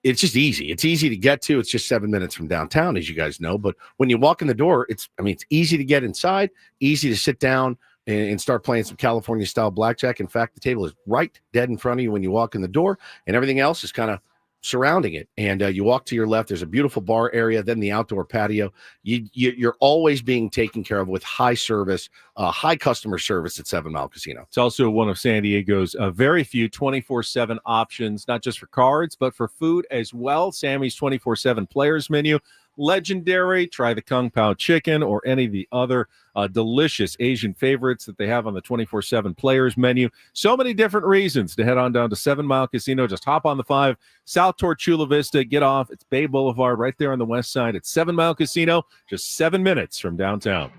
it's just easy. It's easy to get to. It's just 7 minutes from downtown, as you guys know. But when you walk in the door, it's easy to get inside, easy to sit down and start playing some California-style blackjack. In fact, the table is right dead in front of you when you walk in the door, and everything else is kind of surrounding it. And you walk to your left, there's a beautiful bar area, then the outdoor patio. You're always being taken care of with high service, high customer service at 7 Mile Casino. It's also one of San Diego's very few 24/7 options, not just for cards, but for food as well. Sammy's 24/7 players menu, legendary. Try the Kung Pao chicken or any of the other delicious Asian favorites that they have on the 24/7 players menu. So many different reasons to head on down to 7 Mile Casino. Just hop on the 5 south toward Chula Vista, get off. It's Bay Boulevard right there on the west side. It's 7 Mile Casino, just 7 minutes from downtown.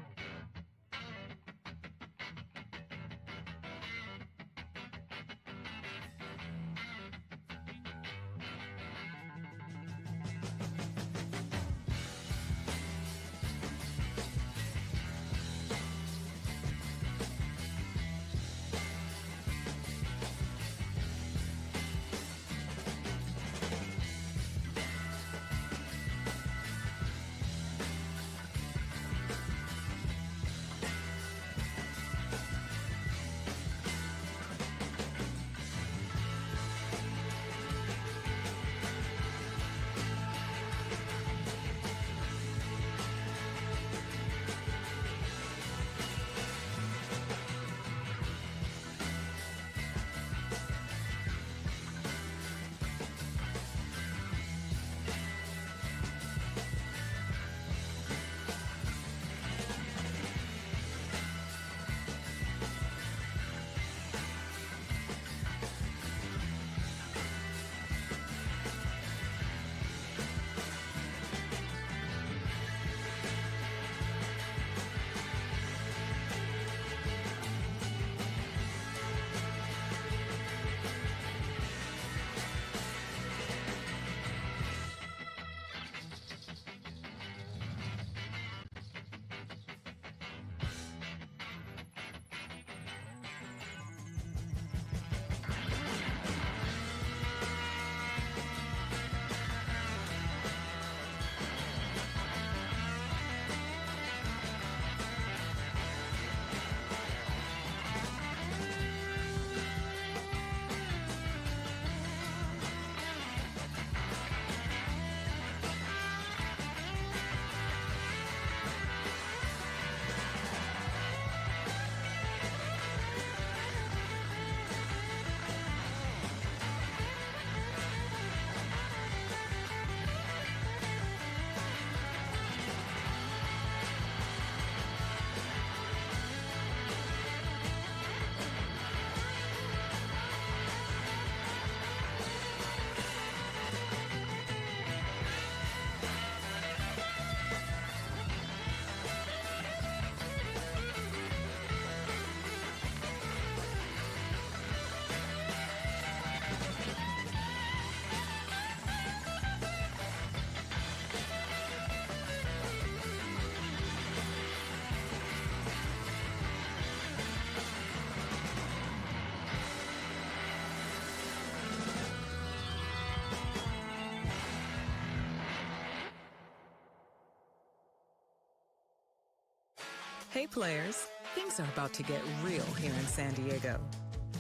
Hey players, things are about to get real here in San Diego.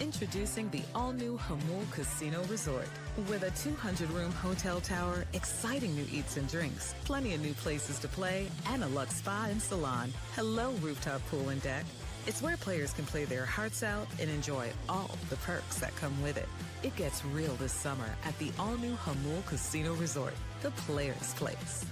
Introducing the all-new Hamul Casino Resort. With a 200-room hotel tower, exciting new eats and drinks, plenty of new places to play, and a luxe spa and salon. Hello, rooftop pool and deck. It's where players can play their hearts out and enjoy all the perks that come with it. It gets real this summer at the all-new Hamul Casino Resort, the players' place.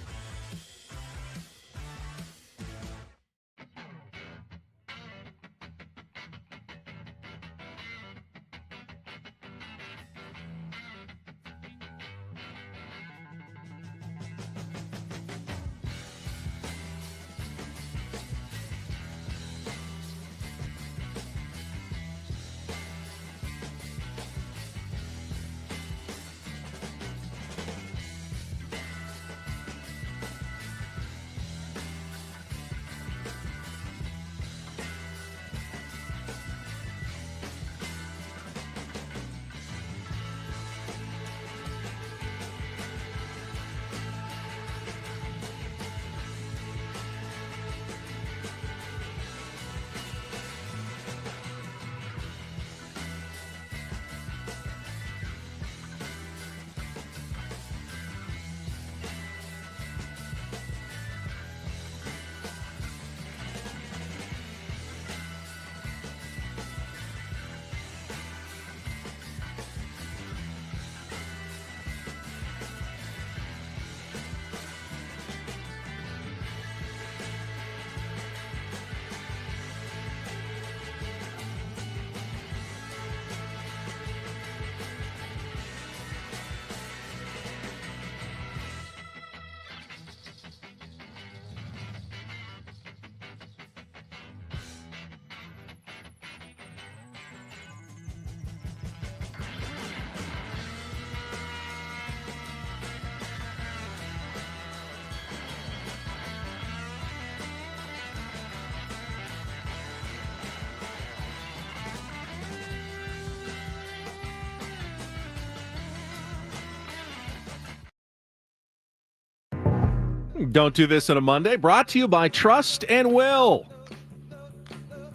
Don't do this on a Monday. Brought to you by Trust and Will.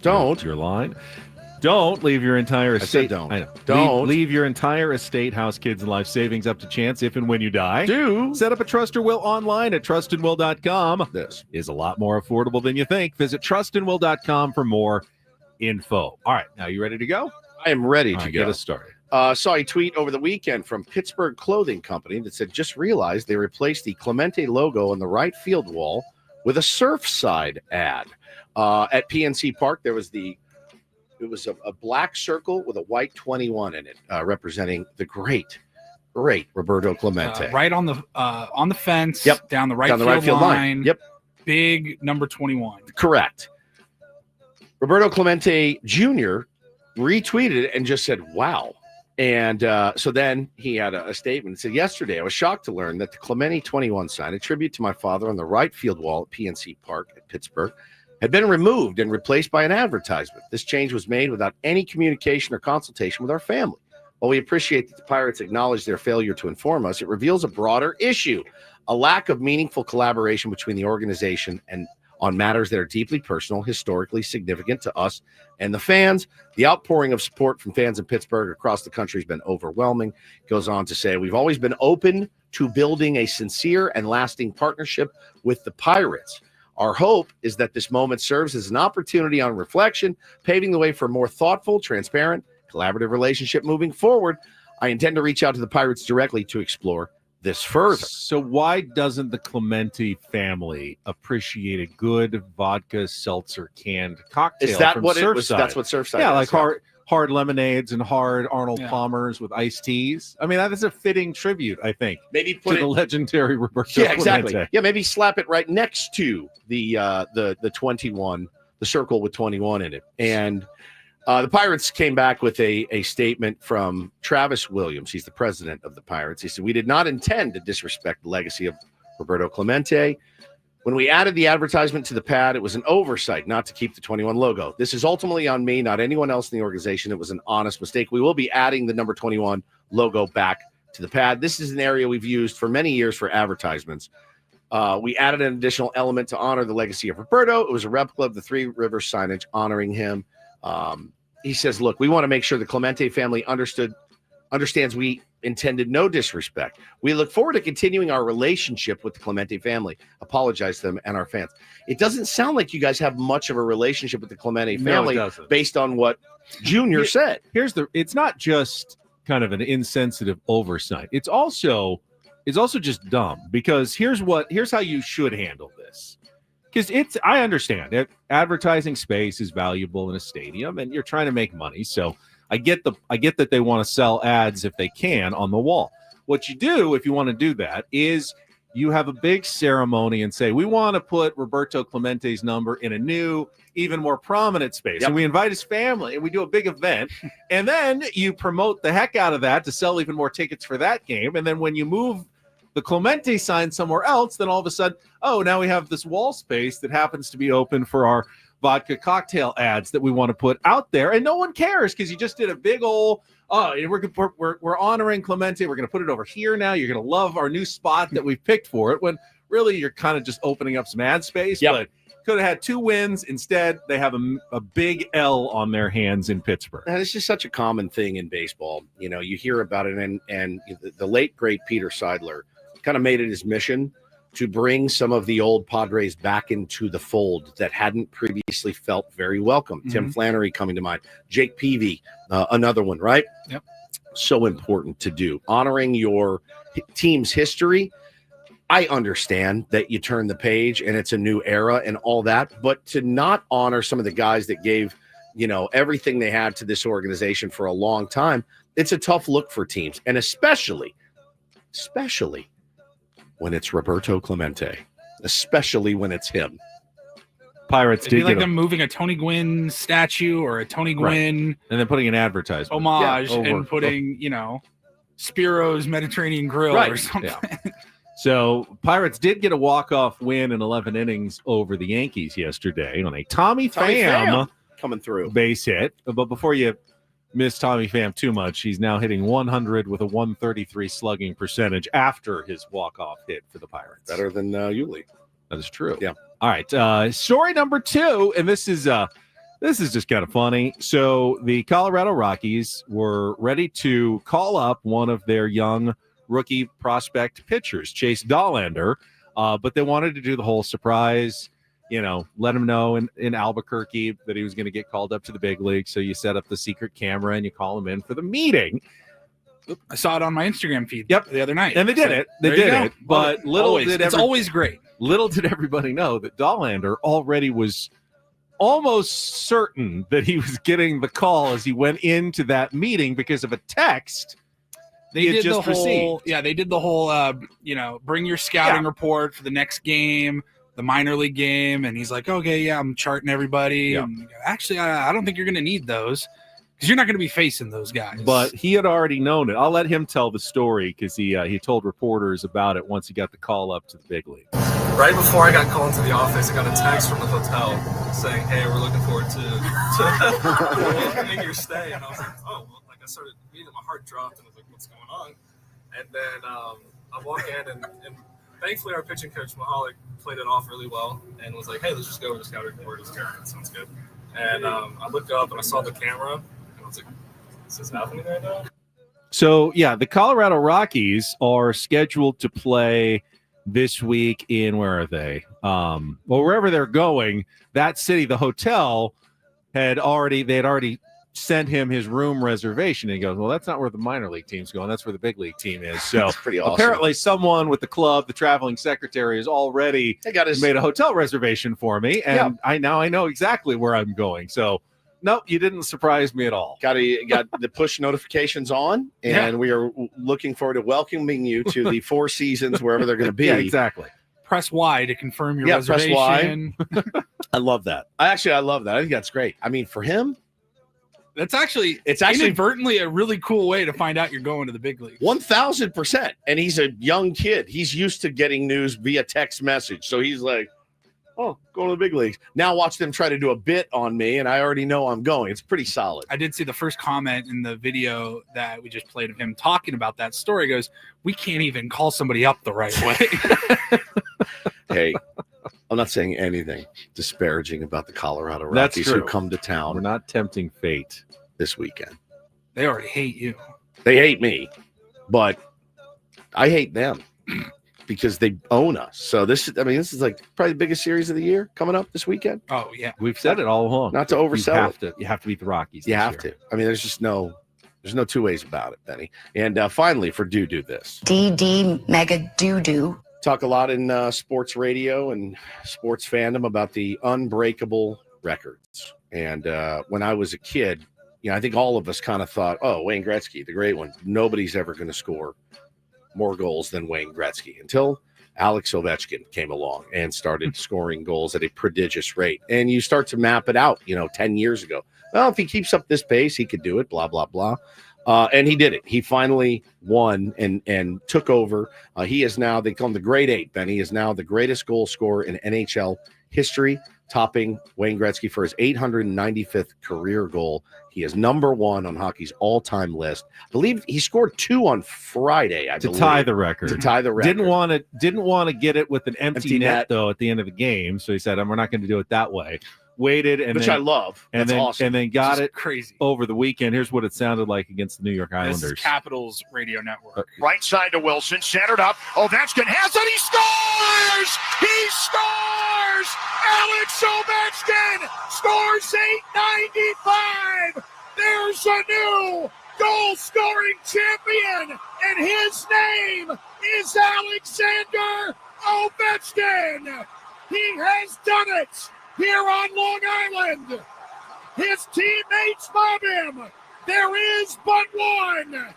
Don't. Your line. Don't leave your entire estate. I said don't. I know. Don't. Leave your entire estate, house, kids, and life savings up to chance if and when you die. Do. Set up a Trust or Will online at trustandwill.com. This is a lot more affordable than you think. Visit trustandwill.com for more info. All right. Now, you ready to go? I am ready All to right, go. Get us started. Saw a tweet over the weekend from Pittsburgh Clothing Company that said, just realized they replaced the Clemente logo on the right field wall with a Surfside ad. At PNC Park, it was a black circle with a white 21 in it, representing the great Roberto Clemente. Right on the fence. Yep. Down the right field line. Yep. Big number 21. Correct. Roberto Clemente Jr. retweeted it and just said, wow. And so then he had a statement that said, yesterday I was shocked to learn that the Clemente 21 sign, a tribute to my father on the right field wall at PNC Park at Pittsburgh, had been removed and replaced by an advertisement. This change was made without any communication or consultation with our family. While we appreciate that the Pirates acknowledge their failure to inform us, it reveals a broader issue, a lack of meaningful collaboration between the organization and on matters that are deeply personal, historically significant to us and the fans. The outpouring of support from fans in Pittsburgh across the country has been overwhelming. Goes on to say, we've always been open to building a sincere and lasting partnership with the Pirates. Our hope is that this moment serves as an opportunity on reflection, paving the way for a more thoughtful, transparent, collaborative relationship moving forward. I intend to reach out to the Pirates directly to explore this further. So why doesn't the Clemente family appreciate a good vodka seltzer canned cocktail? Is that from what Surfside? it was? That's what Surfside Yeah, is. like hard lemonades and hard Arnold Palmers with iced teas. I mean, that is a fitting tribute, I think. Maybe to put the legendary Roberto Yeah, exactly. Clemente. Yeah, maybe slap it right next to the 21, the circle with 21 in it. And the Pirates came back with a statement from Travis Williams. He's the president of the Pirates. He said, we did not intend to disrespect the legacy of Roberto Clemente. When we added the advertisement to the pad, it was an oversight not to keep the 21 logo. This is ultimately on me, not anyone else in the organization. It was an honest mistake. We will be adding the number 21 logo back to the pad. This is an area we've used for many years for advertisements. We added an additional element to honor the legacy of Roberto. It was a replica of the Three Rivers signage honoring him. He says, look, we want to make sure the Clemente family understands we intended no disrespect. We look forward to continuing our relationship with the Clemente family. Apologize to them and our fans. It doesn't sound like you guys have much of a relationship with the Clemente family based on what Junior said. It's not just kind of an insensitive oversight. It's also just dumb, because here's how you should handle this. Because I understand it. Advertising space is valuable in a stadium, and you're trying to make money. So I get that they want to sell ads if they can on the wall. What you do if you want to do that is you have a big ceremony and say, we want to put Roberto Clemente's number in a new, even more prominent space. Yep. And we invite his family and we do a big event. And then you promote the heck out of that to sell even more tickets for that game. And then when you move the Clemente sign somewhere else, then all of a sudden, oh, now we have this wall space that happens to be open for our vodka cocktail ads that we want to put out there, and no one cares because you just did a big old, we're honoring Clemente. We're going to put it over here now. You're going to love our new spot that we've picked for it, when really you're kind of just opening up some ad space. Yep. But could have had 2 wins. Instead, they have a big L on their hands in Pittsburgh. And it's just such a common thing in baseball. You know, you hear about it, and the late, great Peter Seidler kind of made it his mission to bring some of the old Padres back into the fold that hadn't previously felt very welcome. Mm-hmm. Tim Flannery coming to mind. Jake Peavy, another one, right? Yep. So important to do. Honoring your team's history. I understand that you turn the page and it's a new era and all that, but to not honor some of the guys that gave, everything they had to this organization for a long time, it's a tough look for teams. And especially when it's Roberto Clemente, especially when it's him. Pirates It'd be did like them moving a Tony Gwynn statue or a Tony Gwynn and then putting an advertisement homage and putting, Spiro's Mediterranean Grill or something. Yeah. So Pirates did get a walk-off win in 11 innings over the Yankees yesterday on a Tommy Pham coming through base hit. But before you miss Tommy Pham too much, he's now hitting 100 with a 133 slugging percentage after his walk-off hit for the Pirates. Better than Yuli. That is true. Yeah. All right. Story number 2, and this is just kind of funny. So the Colorado Rockies were ready to call up one of their young rookie prospect pitchers, Chase Dollander, but they wanted to do the whole surprise, let him know in Albuquerque that he was going to get called up to the big league. So you set up the secret camera and you call him in for the meeting. I saw it on my Instagram feed the other night. And they did it. They did it. But it's always great. Little did everybody know that Dollander already was almost certain that he was getting the call as he went into that meeting because of a text they had just received. Yeah, they did the whole, bring your scouting report for the next game, the minor league game. And he's like, okay, yeah, I'm charting everybody. Yeah. And actually, I don't think you're going to need those because you're not going to be facing those guys. But he had already known it. I'll let him tell the story because he told reporters about it once he got the call up to the big league. Right before I got called into the office, I got a text from the hotel saying, hey, we're looking forward to welcoming your stay. And I was like, oh, well, I started beating, my heart dropped, and I was like, what's going on? And then I walk in, and thankfully our pitching coach, Mahalik, played it off really well and was like, hey, let's just go over the scouting report. It's good. It sounds good. And I looked up, and I saw the camera, and I was like, is this happening right now? So, yeah, the Colorado Rockies are scheduled to play this week in, where are they? Wherever they're going, that city, the hotel they had already sent him his room reservation. And he goes, well, that's not where the minor league team's going. That's where the big league team is. So pretty awesome. Apparently someone with the club, the traveling secretary, has already made a hotel reservation for me. And I know exactly where I'm going. So nope, you didn't surprise me at all. Got the push notifications on, and we are looking forward to welcoming you to the Four Seasons, wherever they're going to be. Yeah, exactly. Press Y to confirm your reservation. Press Y. I love that. I love that. I think that's great. I mean, for him, it's actually inadvertently a really cool way to find out you're going to the big league. 1,000%. And he's a young kid. He's used to getting news via text message. So he's like, Oh, going to the big leagues. Now watch them try to do a bit on me, and I already know I'm going. It's pretty solid. I did see the first comment in the video that we just played of him talking about that story. He goes, we can't even call somebody up the right way. Hey, I'm not saying anything disparaging about the Colorado Rockies who come to town. We're not tempting fate this weekend. They already hate you. They hate me, but I hate them. Because they own us. So this is like probably the biggest series of the year coming up this weekend. Oh yeah, we've said it all along. Not to oversell You have to beat the Rockies. You have to. I mean, there's no two ways about it, Benny. And finally, for do this, DD Mega Doo-Doo. Talk a lot in sports radio and sports fandom about the unbreakable records. And when I was a kid, I think all of us kind of thought, oh, Wayne Gretzky, the great one. Nobody's ever going to score more goals than Wayne Gretzky until Alex Ovechkin came along and started scoring goals at a prodigious rate. And you start to map it out, 10 years ago. Well, if he keeps up this pace, he could do it, blah, blah, blah. And he did it. He finally won and took over. He is now, they call him the Great Eight, Ben. He is now the greatest goal scorer in NHL history, topping Wayne Gretzky for his 895th career goal. He is number one on hockey's all-time list. I believe he scored 2 on Friday. To tie the record. Didn't want to get it with an empty net though at the end of the game. So he said, "We're not going to do it that way." Waited and which I love. And That's awesome. And then got it crazy over the weekend. Here's what it sounded like against the New York Islanders. This is Capitals radio network. Right side to Wilson, centered up. Ovechkin has it. He scores! He scores! Alex Ovechkin scores 895. There's a new goal-scoring champion, and his name is Alexander Ovechkin. He has done it here on Long Island. His teammates love him. There is but one.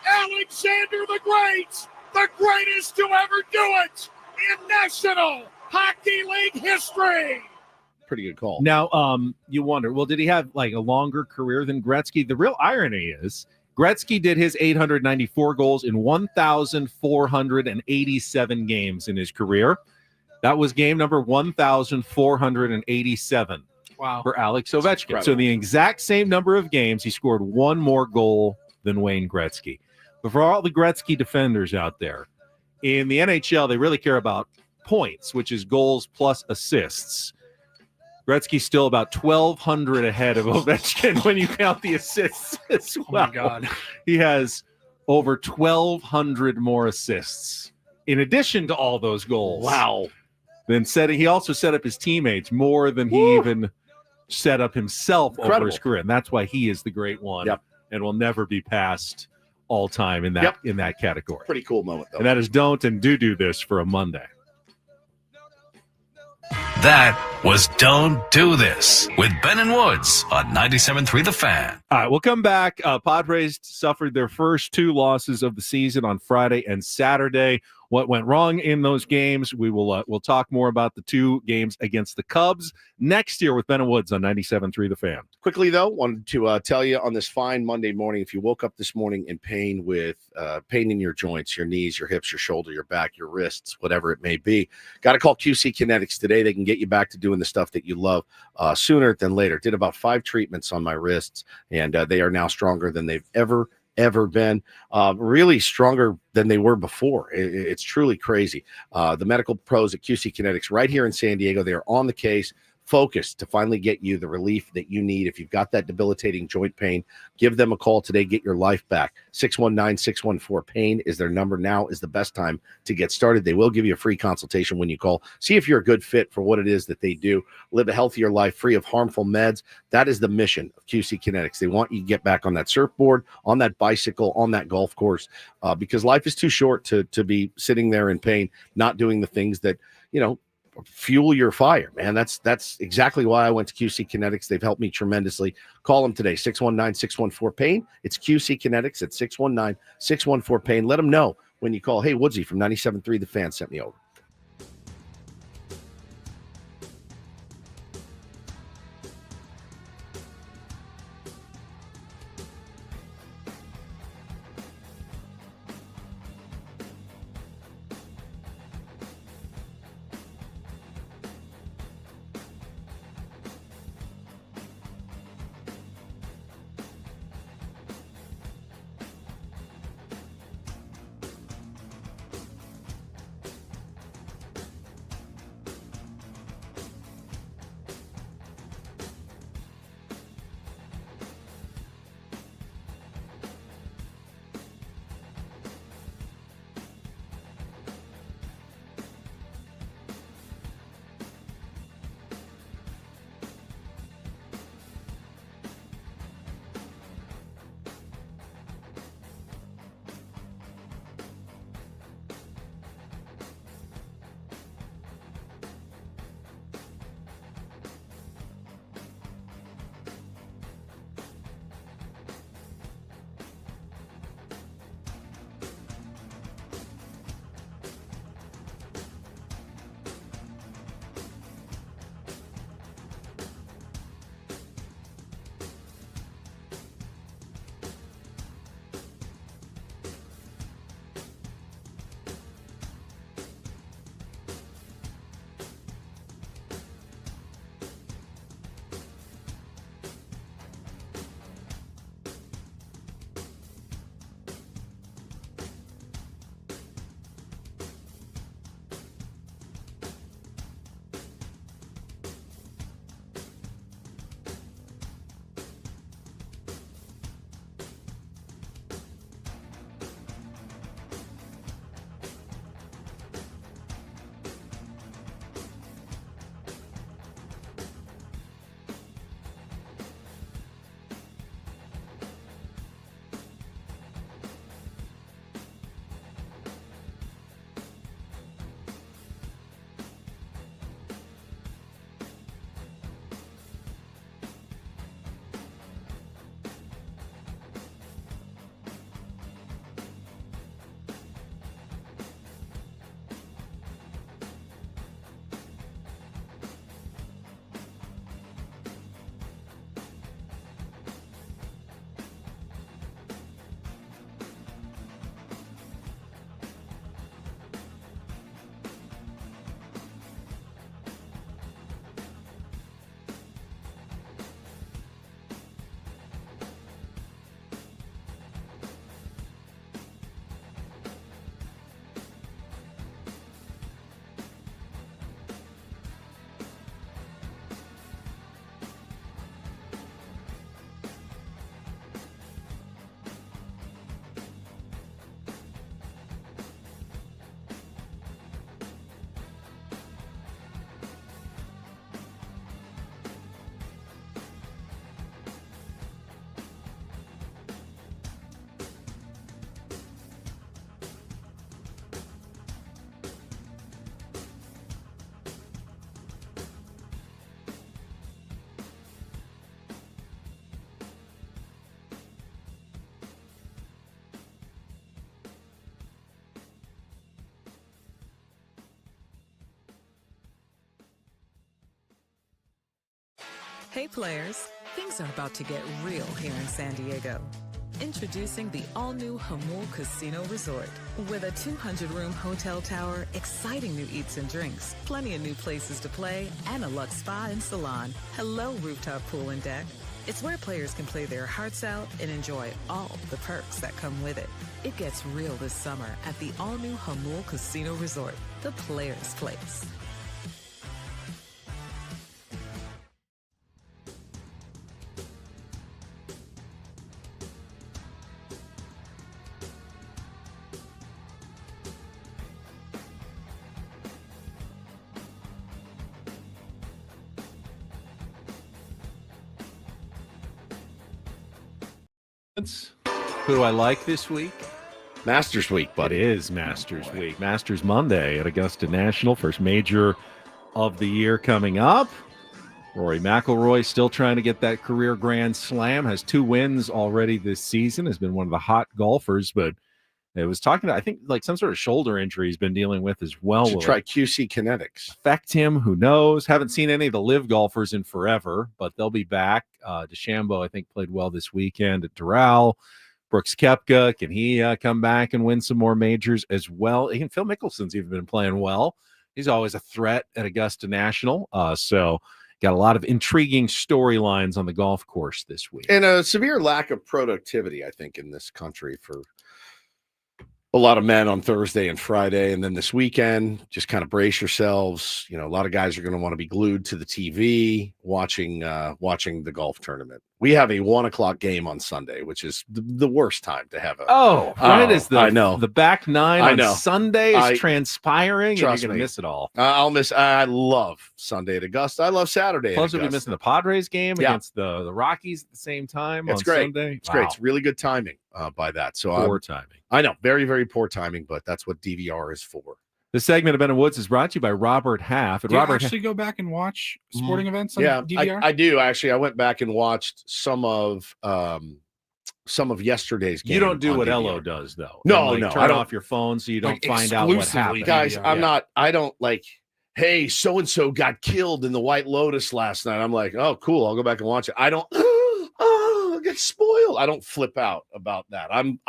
Alexander the Great, the greatest to ever do it in National Hockey League history. Pretty good call. Now, you wonder, well, did he have like a longer career than Gretzky? The real irony is Gretzky did his 894 goals in 1,487 games in his career. That was game number 1,487 for Alex Ovechkin. So the exact same number of games, he scored one more goal than Wayne Gretzky. But for all the Gretzky defenders out there, in the NHL, they really care about points, which is goals plus assists. Gretzky's still about 1,200 ahead of Ovechkin when you count the assists as well. Oh, my God. He has over 1,200 more assists in addition to all those goals. Wow. Then he also set up his teammates more than he even set up himself over his career. And that's why he is the great one and will never be passed all time in that category. Pretty cool moment, though. And that is don't and do this for a Monday. That was Don't Do This with Ben and Woods on 97.3 The Fan. All right, we'll come back. Padres suffered their first 2 losses of the season on Friday and Saturday. What went wrong in those games? We'll talk more about the 2 games against the Cubs next year with Ben and Woods on 97.3 The Fan. Quickly, though, wanted to tell you on this fine Monday morning, if you woke up this morning in pain with pain in your joints, your knees, your hips, your shoulder, your back, your wrists, whatever it may be, got to call QC Kinetics today. They can get you back to doing the stuff that you love sooner than later. Did about 5 treatments on my wrists, and they are now stronger than they've ever been, really stronger than they were before. It's truly crazy. The medical pros at QC Kinetics right here in San Diego, they are on the case, focused to finally get you the relief that you need. If you've got that debilitating joint pain, give them a call today. Get your life back. 619-614-PAIN is their number. Now is the best time to get started. They will give you a free consultation when you call. See if you're a good fit for what it is that they do. Live a healthier life free of harmful meds. That is the mission of QC Kinetics. They want you to get back on that surfboard, on that bicycle, on that golf course, because life is too short to be sitting there in pain, not doing the things that, fuel your fire, man. That's exactly why I went to QC Kinetics. They've helped me tremendously. Call them today, 619-614-PAIN. It's QC Kinetics at 619-614-PAIN. Let them know when you call. Hey, Woodsy from 97.3 The Fan sent me over. Hey players, things are about to get real here in San Diego. Introducing the all-new Hamul Casino Resort. With a 200-room hotel tower, exciting new eats and drinks, plenty of new places to play, and a luxe spa and salon. Hello, rooftop pool and deck. It's where players can play their hearts out and enjoy all the perks that come with it. It gets real this summer at the all-new Hamul Casino Resort, the players' place. Who do I like this week? Masters Week, buddy. It is Masters Week. Masters Monday at Augusta National. First major of the year coming up. Rory McIlroy still trying to get that career Grand Slam. Has 2 wins already this season. Has been one of the hot golfers, but it was talking to, I think, like some sort of shoulder injury he's been dealing with as well. Should try QC Kinetics. Affect him? Who knows? Haven't seen any of the live golfers in forever, but they'll be back. DeChambeau, I think, played well this weekend at Doral. Brooks Koepka, can he come back and win some more majors as well? Even Phil Mickelson's even been playing well. He's always a threat at Augusta National. So got a lot of intriguing storylines on the golf course this week. And a severe lack of productivity, I think, in this country for a lot of men on Thursday and Friday. And then this weekend, just kind of brace yourselves. You know, a lot of guys are going to want to be glued to the TV watching the golf tournament. We have a 1:00 game on Sunday, which is the worst time to have a. Right as I know the back nine I on know. Sunday is transpiring, and you're Trust going to me. miss it all. I'll miss. I love Sunday at Augusta. I love Saturday. Plus, at we'll be Augusta. missing the Padres game Yeah. against the Rockies at the same time It's on great. Sunday. It's great. It's really good timing by that. So Poor timing. I know, very, very poor timing, but that's what DVR is for. This segment of Ben and Woods is brought to you by Robert Half. And Do you Robert actually go back and watch sporting events on Yeah, DVR? I do actually. I went back and watched some of yesterday's game. You don't do on what DVR. Ello does, though. No, And, no, turn I don't. off your phone so you don't Like, find out what exclusively happened. Guys, DVR. I don't like, hey, so and so got killed in the White Lotus last night. I'm like, oh, cool. I'll go back and watch it. I don't. I get spoiled. I don't flip out about that. I'm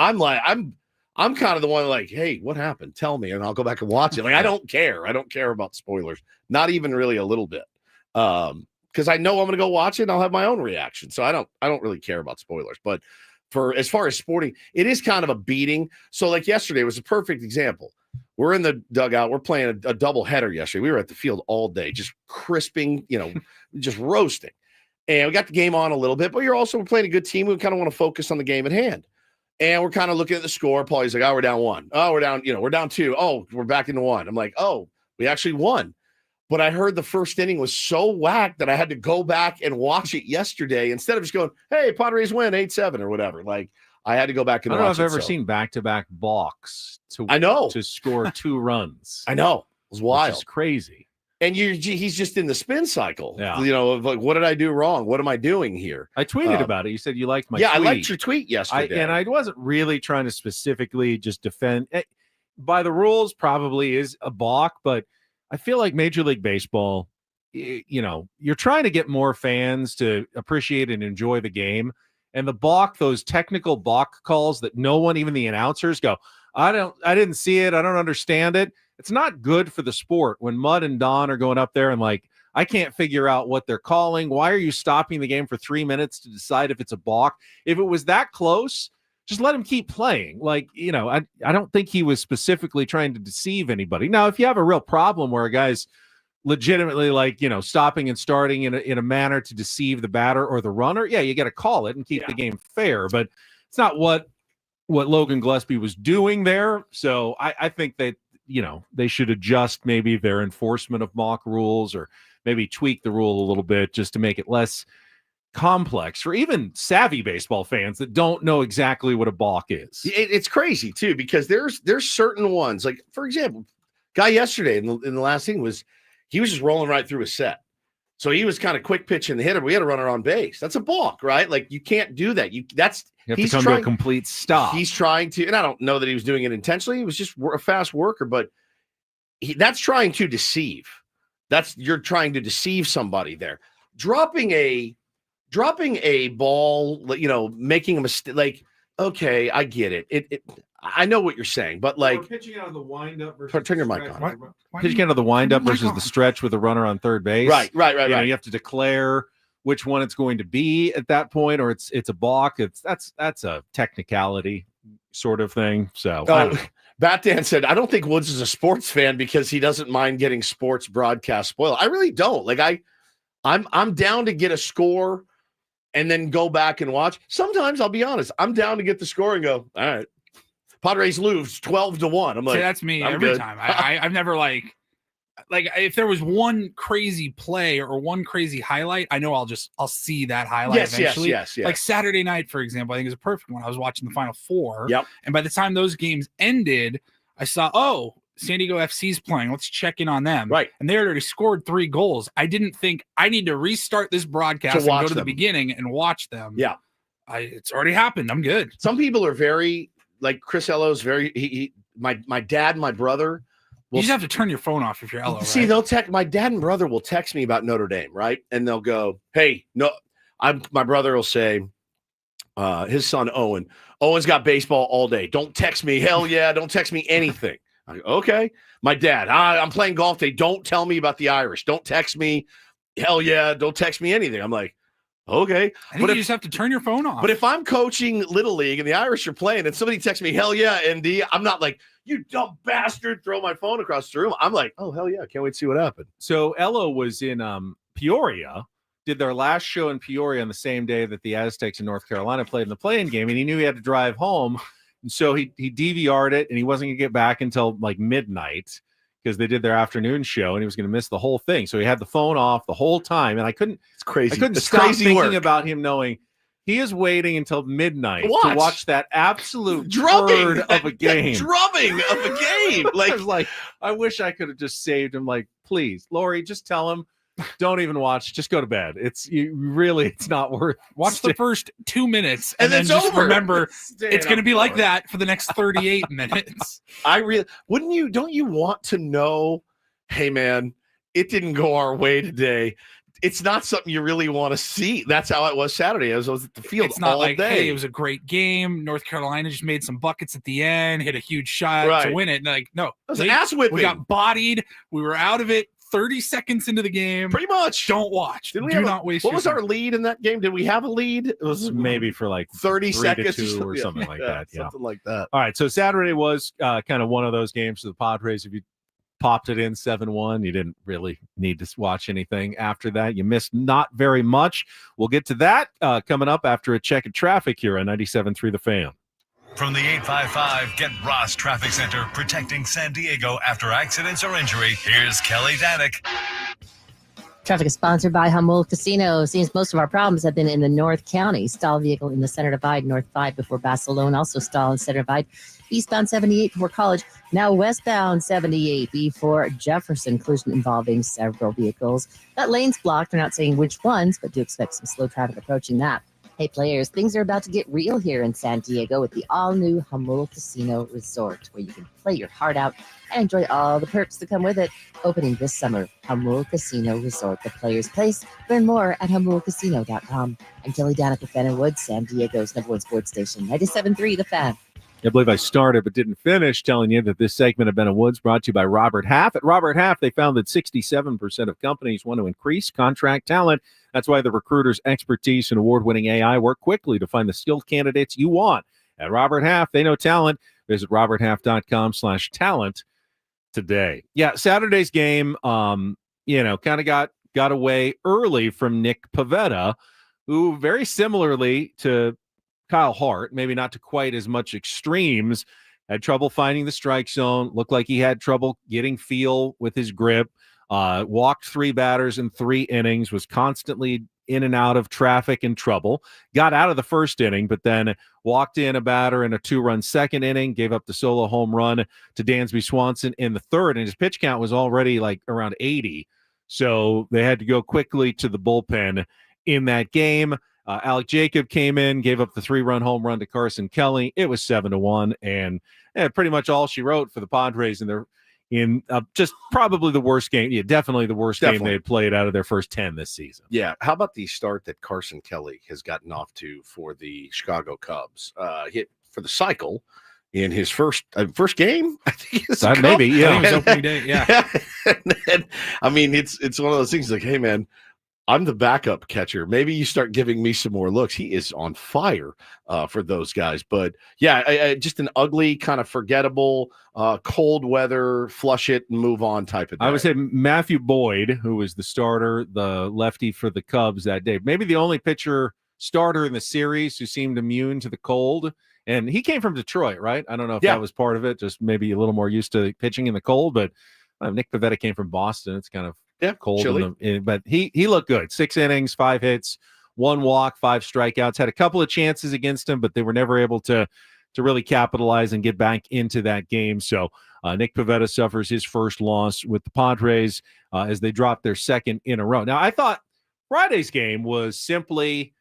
kind of the one like, hey, what happened? Tell me, and I'll go back and watch it. Like, I don't care. I don't care about spoilers. Not even really a little bit. Because I know I'm going to go watch it and I'll have my own reaction. So I don't really care about spoilers. But for as far as sporting, it is kind of a beating. So like yesterday was a perfect example. We're in the dugout. We're playing a double header yesterday. We were at the field all day, just crisping, just roasting. And we got the game on a little bit, but we're playing a good team. We kind of want to focus on the game at hand. And we're kind of looking at the score. Paulie's like, oh, we're down 1. Oh, we're down, we're down 2. Oh, we're back into 1. I'm like, oh, we actually won. But I heard the first inning was so whack that I had to go back and watch it yesterday instead of just going, hey, Padres win 8-7 or whatever. Like, I had to go back and I don't know watch if I've it. ever So seen back-to-back balks to score 2 runs. I know. It was wild. Which is crazy. And he's just in the spin cycle, Yeah. of like, what did I do wrong? What am I doing here? I tweeted about it. You said you liked my tweet. tweet. I liked your tweet yesterday. And I wasn't really trying to specifically just defend. By the rules, probably is a balk, but I feel like Major League Baseball, you're trying to get more fans to appreciate and enjoy the game. And the balk, those technical balk calls that no one, even the announcers, go, I didn't see it. I don't understand it. It's not good for the sport when Mud and Don are going up there and like, I can't figure out what they're calling. Why are you stopping the game for 3 minutes to decide if it's a balk? If it was that close, just let him keep playing. Like, I don't think he was specifically trying to deceive anybody. Now, if you have a real problem where a guy's legitimately like, stopping and starting in a manner to deceive the batter or the runner, yeah, you got to call it and keep the game fair. But it's not what Logan Gillespie was doing there. So I think that, they should adjust maybe their enforcement of mock rules or maybe tweak the rule a little bit just to make it less complex for even savvy baseball fans that don't know exactly what a balk is. It's crazy too, because there's certain ones, like for example, guy yesterday in the last thing he was just rolling right through a set. So he was kind of quick pitching the hitter, but we had a runner on base. That's a balk, right? Like you can't do that. You have to come to a complete stop. He's trying to, and I don't know that he was doing it intentionally. He was just a fast worker, but that's trying to deceive. You're trying to deceive somebody there. dropping a ball, making a mistake. Like, okay, I get it. I know what you're saying, but like pitching out of the windup versus turn your mic on. Pitching out of the windup versus the stretch with a runner on third base. Right. You have to declare which one it's going to be at that point, or it's a balk. That's a technicality sort of thing. So Bat Dan said, I don't think Woods is a sports fan because he doesn't mind getting sports broadcast spoiled. I really don't. Like I'm down to get a score and then go back and watch. Sometimes I'll be honest, I'm down to get the score and go, all right, Padres lose 12-1. I'm like, see, that's me I'm every good. time. I've never like if there was one crazy play or one crazy highlight, I know I'll see that highlight eventually. Yes. Like Saturday night, for example, I think is a perfect one. I was watching the Final Four. Yep. And by the time those games ended, I saw, San Diego FC's playing. Let's check in on them. Right. And they already scored 3 goals. I didn't think I need to restart this broadcast and go to the beginning and watch them. Yeah. It's already happened. I'm good. Some people are very, like Chris Ello's very, my dad and my brother. You just have to turn your phone off if you're Ello, See, right? they'll text, my dad and brother will text me about Notre Dame, right? And they'll go, hey, no, my brother will say, his son, Owen's got baseball all day. Don't text me. Hell yeah. Don't text me anything. I go, okay. My dad, I'm playing golf today. Don't tell me about the Irish. Don't text me. Hell yeah. Don't text me anything. I'm like, okay. I think you just have to turn your phone off. But if I'm coaching Little League and the Irish are playing and somebody texts me, hell yeah, ND, I'm not like, you dumb bastard, throw my phone across the room. I'm like, oh, hell yeah. Can't wait to see what happened. So Ello was in Peoria, did their last show in Peoria on the same day that the Aztecs in North Carolina played in the play-in game, and he knew he had to drive home. And so he DVR'd it, and he wasn't going to get back until like midnight because they did their afternoon show, and he was going to miss the whole thing. So he had the phone off the whole time, and I couldn't stop thinking about him knowing he is waiting until midnight to watch that absolute drubbing of a game. Drubbing of a game. I was like, I wish I could have just saved him. Like, please, Lori, just tell him, don't even watch. Just go to bed. It's not worth. Watch the first 2 minutes and then just remember it's going to be like that for the next 38 minutes. Don't you want to know, hey man, it didn't go our way today. It's not something you really want to see. That's how it was Saturday. I was at the field it's not all like, day. Hey, it was a great game. North Carolina just made some buckets at the end, hit a huge shot to win it. And like, no, it was an ass whipping. We got bodied. We were out of it 30 seconds into the game. Pretty much. Don't watch. Do not waste What your was time. our lead in that game? Did we have a lead? It was maybe for like 30 seconds or something like that. Yeah. Something like that. All right. So Saturday was kind of one of those games for the Padres. If you popped it in 7-1, you didn't really need to watch anything after that. You missed not very much. We'll get to that coming up after a check of traffic here on 97.3 The Fan. From the 855 Get Ross Traffic Center, protecting San Diego after accidents or injury, here's Kelly Danick. Traffic is sponsored by Hummel Casino. Seems most of our problems have been in the North County. Stall vehicle in the Center Divide, North 5 before Barcelona. Also stall in Center Divide. Eastbound 78 before College. Now westbound 78 before Jefferson. Collision involving several vehicles. That lane's blocked. They're not saying which ones, but do expect some slow traffic approaching that. Hey, players, things are about to get real here in San Diego with the all-new Hummel Casino Resort, where you can play your heart out and enjoy all the perks that come with it. Opening this summer, Hummel Casino Resort, the player's place. Learn more at HummelCasino.com. I'm Kelly Danick with Ben & Woods, San Diego's #1 sports station, 97.3 The Fan. I believe I started but didn't finish telling you that this segment of Ben & Woods brought to you by Robert Half. At Robert Half, they found that 67% of companies want to increase contract talent. That's why the recruiter's expertise and award-winning AI work quickly to find the skilled candidates you want. At Robert Half, they know talent. Visit roberthalf.com/talent today. Yeah, Saturday's game, kind of got away early from Nick Pivetta, who very similarly to Kyle Hart, maybe not to quite as much extremes, had trouble finding the strike zone, looked like he had trouble getting feel with his grip, walked 3 batters in 3 innings, was constantly in and out of traffic and trouble, got out of the first inning, but then walked in a batter in a 2-run second inning, gave up the solo home run to Dansby Swanson in the third, and his pitch count was already like around 80. So they had to go quickly to the bullpen in that game. Alec Jacob came in, gave up the 3-run home run to Carson Kelly. It was 7-1, and pretty much all she wrote for the Padres in their in just probably the worst game. Yeah, definitely the worst game they had played out of their first 10 this season. Yeah. How about the start that Carson Kelly has gotten off to for the Chicago Cubs? Hit for the cycle in his first game. I think it's maybe. Yeah. It was opening day. Yeah. And, I mean, it's one of those things like, hey, man, I'm the backup catcher. Maybe you start giving me some more looks. He is on fire for those guys. But, yeah, just an ugly, kind of forgettable, cold weather, flush it and move on type of day. I would say Matthew Boyd, who was the starter, the lefty for the Cubs that day, maybe the only pitcher starter in the series who seemed immune to the cold. And he came from Detroit, right? I don't know if that was part of it, just maybe a little more used to pitching in the cold. But Nick Pivetta came from Boston. It's kind of cold, but he looked good. 6 innings, 5 hits, 1 walk, 5 strikeouts. Had a couple of chances against him, but they were never able to really capitalize and get back into that game. So Nick Pivetta suffers his first loss with the Padres as they dropped their second in a row. Now, I thought Friday's game was simply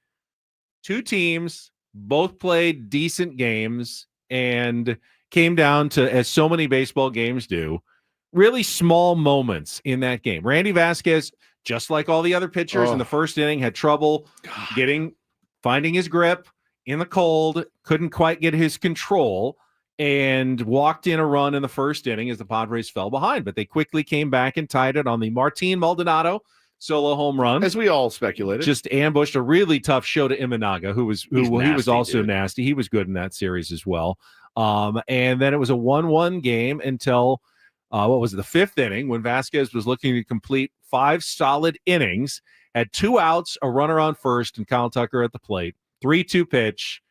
2 teams, both played decent games, and came down to, as so many baseball games do, really small moments in that game. Randy Vasquez, just like all the other pitchers in the first inning, had trouble finding his grip in the cold, couldn't quite get his control, and walked in a run in the first inning as the Padres fell behind. But they quickly came back and tied it on the Martin Maldonado solo home run. As we all speculated. Just ambushed a really tough show to Imanaga, who he was also nasty. He was good in that series as well. And then it was a 1-1 game until what was it, the 5th inning, when Vasquez was looking to complete 5 solid innings, had 2 outs, a runner on first, and Kyle Tucker at the plate. 3-2 pitch,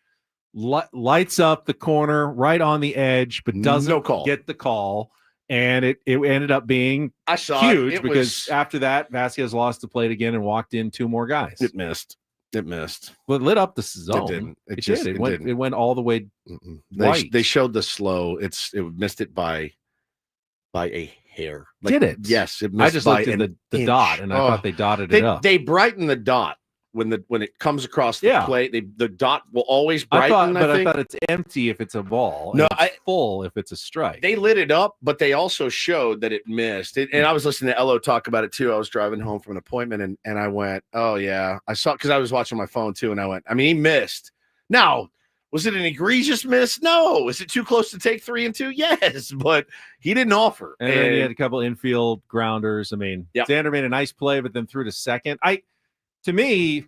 lights up the corner right on the edge, but doesn't get the call. And it ended up being huge because after that, Vasquez lost the plate again and walked in 2 more guys. It missed. Well, it lit up the zone. It didn't. It went all the way white. They showed the slow. It missed it by a hair. Did it? Yes. It missed I just looked at the dot, and I thought they dotted it up. They brighten the dot when it comes across the plate. The dot will always brighten. I thought it's empty if it's a ball. No, it's full if it's a strike. They lit it up, but they also showed that it missed. And I was listening to Elo talk about it too. I was driving home from an appointment, and I went, "Oh yeah." I saw, because I was watching my phone too, and I went, "I mean, he missed." Now, was it an egregious miss? No. Is it too close to take 3 and 2? Yes, but he didn't offer. And then he had a couple infield grounders. I mean, Xander made a nice play, but then threw to second. To me,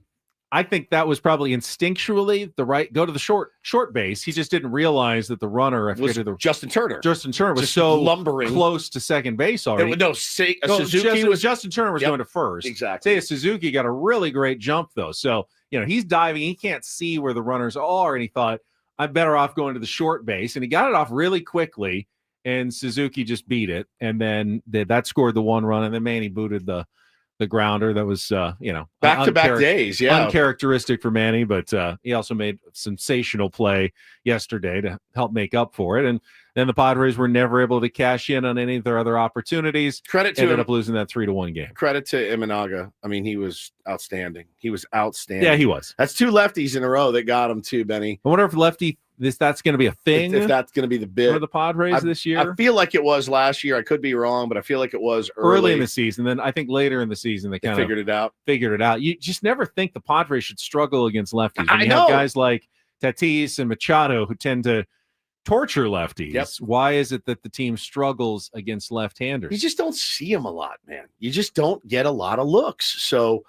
I think that was probably instinctually the right go to the short base. He just didn't realize that the runner was Justin Turner. Justin Turner was just so lumbering close to second base already. Justin Turner was going to first. Exactly. Seiya Suzuki got a really great jump though. So he's diving. He can't see where the runners are, and he thought, I'm better off going to the short base, and he got it off really quickly. And Suzuki just beat it, and then that scored the 1 run, and then Manny booted the grounder. That was back-to-back days, uncharacteristic for Manny, but he also made a sensational play yesterday to help make up for it. And then the Padres were never able to cash in on any of their other opportunities. Ended up losing that 3-1 game. Credit to Imanaga. I mean, he was outstanding. Yeah, he was. That's 2 lefties in a row that got him too, Benny. I wonder if that's going to be a thing. If that's going to be the bid for the Padres this year. I feel like it was last year. I could be wrong, but I feel like it was early in the season. Then I think later in the season they kind of figured it out. You just never think the Padres should struggle against lefties. When you have guys like Tatis and Machado who tend to torture lefties. Yep. Why is it that the team struggles against left-handers? You just don't see them a lot, man. You just don't get a lot of looks. So,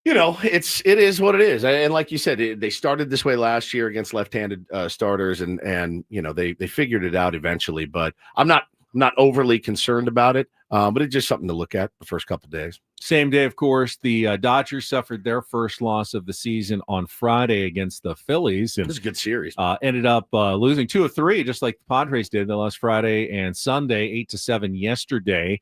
it is what it is. And like you said, they started this way last year against left-handed starters, and they figured it out eventually. But I'm not overly concerned about it. But it's just something to look at the first couple of days. Same day, of course, the Dodgers suffered their first loss of the season on Friday against the Phillies. And this is a good series. Ended up losing 2 of 3, just like the Padres did. They lost Friday and Sunday, 8-7 yesterday.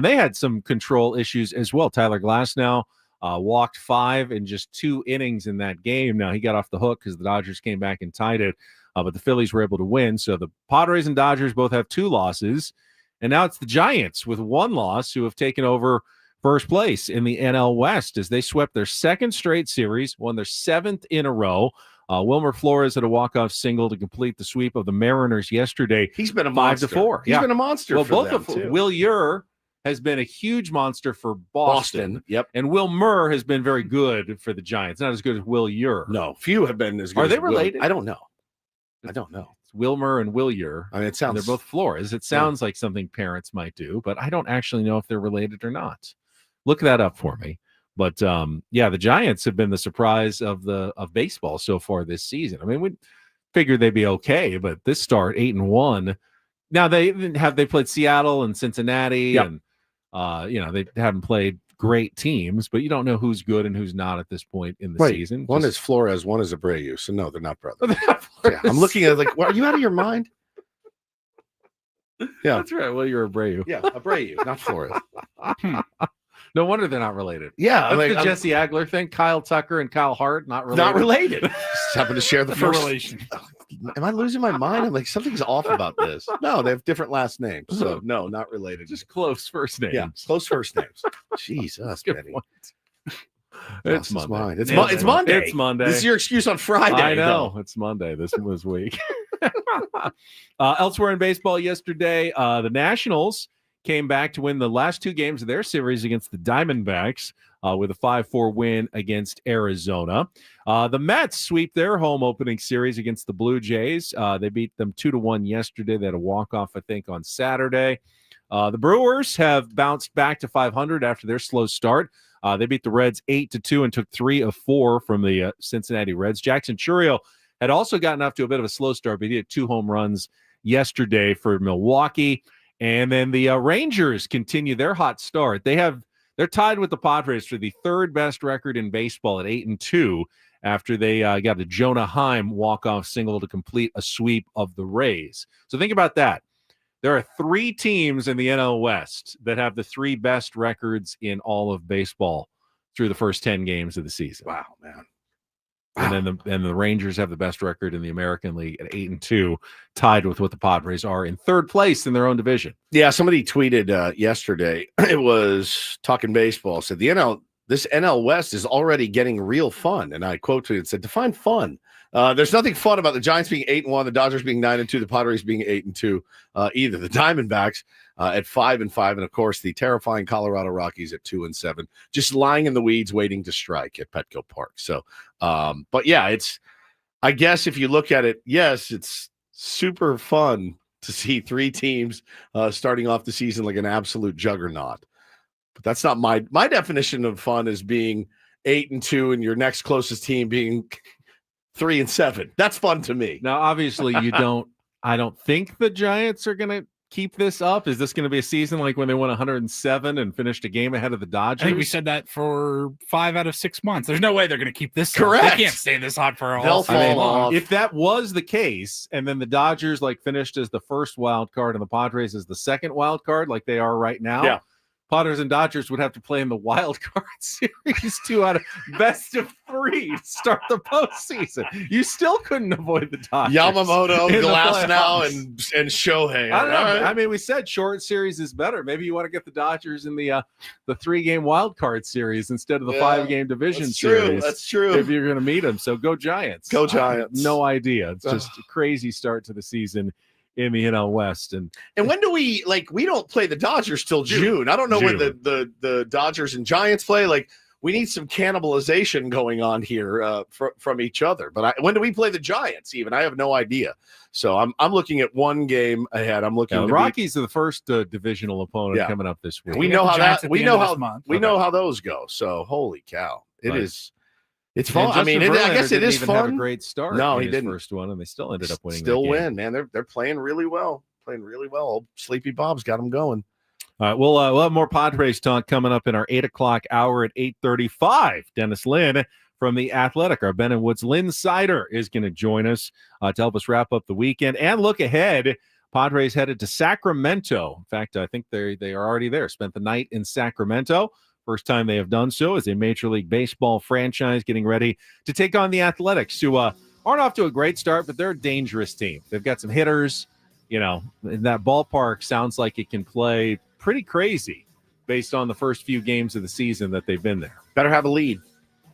They had some control issues as well. Tyler Glasnow walked 5 in just 2 innings in that game. Now, he got off the hook because the Dodgers came back and tied it, but the Phillies were able to win. So the Padres and Dodgers both have 2 losses. And now it's the Giants with 1 loss who have taken over first place in the NL West as they swept their 2nd straight series, won their 7th in a row. Wilmer Flores had a walk-off single to complete the sweep of the Mariners yesterday. He's been a monster. 5-4. He's been a monster. Well, for both them, of too. Will Ure has been a huge monster for Boston. Yep. And Will Murr has been very good for the Giants. Not as good as Will Ure. No, few have been as good. Are they as Will. related? I don't know. It's Wilmer and Will Ure. I mean, it sounds. They're both Flores. It sounds like something parents might do, but I don't actually know if they're related or not. Look that up for me. But the Giants have been the surprise of baseball so far this season. I mean, we figured they'd be okay, but this start 8-1. Now they played Seattle and Cincinnati, and they haven't played great teams, but you don't know who's good and who's not at this point in the season. One is Flores, one is Abreu. So no, they're not brothers. Yeah, I'm looking at it like, are you out of your mind? Yeah, that's right. Well, you're Abreu. Yeah, Abreu, not Flores. No wonder they're not related. Yeah, that's the Jesse Agler thing. Kyle Tucker and Kyle Hart not related. Not related. Just happen to share the No first relation. Am I losing my mind? I'm like, something's off about this. No, they have different last names. So no, not related. Just close first names. Yeah, close first names. Jesus, Benny. It's Monday. It's Monday. It's Monday. This is your excuse on Friday. I know. It's Monday this week. Elsewhere in baseball yesterday, the Nationals came back to win the last two games of their series against the Diamondbacks with a 5-4 win against Arizona. The Mets sweep their home opening series against the Blue Jays. They beat them 2-1 yesterday. They had a walk-off, I think, on Saturday. The Brewers have bounced back to 500 after their slow start. They beat the Reds 8-2 and took 3 of 4 from the Cincinnati Reds. Jackson Chourio had also gotten off to a bit of a slow start, but he had 2 home runs yesterday for Milwaukee. And then the Rangers continue their hot start. They're tied with the Padres for the third best record in baseball at 8-2 after they got a Jonah Heim walk-off single to complete a sweep of the Rays. So think about that. There are 3 teams in the NL West that have the 3 best records in all of baseball through the first 10 games of the season. Wow, man. And then the Rangers have the best record in the American League at 8-2, tied with what the Padres are in third place in their own division. Yeah, somebody tweeted yesterday. It was Talking Baseball. Said this NL West is already getting real fun, and I quote tweeted, said, "Define fun." There's nothing fun about the Giants being 8-1, the Dodgers being 9-2, the Padres being 8-2. Either the Diamondbacks at 5-5, and of course the terrifying Colorado Rockies at 2-7, just lying in the weeds, waiting to strike at Petco Park. So, but yeah, I guess if you look at it, yes, it's super fun to see 3 teams starting off the season like an absolute juggernaut. But that's not my definition of fun is being 8-2 and your next closest team being 3-7. That's fun to me. Now, obviously, I don't think the Giants are going to keep this up. Is this going to be a season like when they won 107 and finished a game ahead of the Dodgers? I think we said that for 5 out of 6 months. There's no way they're going to keep this. Correct. They can't stay this hot for They'll fall off. If that was the case, and then the Dodgers finished as the first wild card and the Padres as the second wild card, like they are right now. Yeah. Padres and Dodgers would have to play in the wild card series 2 out of best of 3 to start the postseason. You still couldn't avoid the Dodgers. Yamamoto, in the Glasnow, playoffs. and Shohei. I don't know. Right. I mean, we said short series is better. Maybe you want to get the Dodgers in the 3-game wild card series instead of the 5-game division series. That's true. If you're going to meet them, so go Giants. Go Giants. No idea. It's just a crazy start to the season in the NL West. And when do we don't play the Dodgers till June. I don't know when the Dodgers and Giants play. We need some cannibalization going on here from each other. But when do we play the Giants even? I have no idea. So I'm looking at 1 game ahead. I'm looking the Rockies are the first divisional opponent coming up this week. We know how those go. So holy cow. It's fun. I mean, I guess it is fun. Have a great start. No, in he his didn't. First one, and they still ended up winning. Still win, man. They're playing really well. Old Sleepy Bob's got them going. All right, we'll have more Padres talk coming up in our 8 o'clock hour at 8:35. Dennis Lynn from The Athletic, our Ben and Woods Lynn Sider, is going to join us to help us wrap up the weekend and look ahead. Padres headed to Sacramento. In fact, I think they are already there. Spent the night in Sacramento. First time they have done so as a Major League Baseball franchise getting ready to take on the Athletics, who aren't off to a great start, but they're a dangerous team. They've got some hitters. In that ballpark sounds like it can play pretty crazy based on the first few games of the season that they've been there. Better have a lead,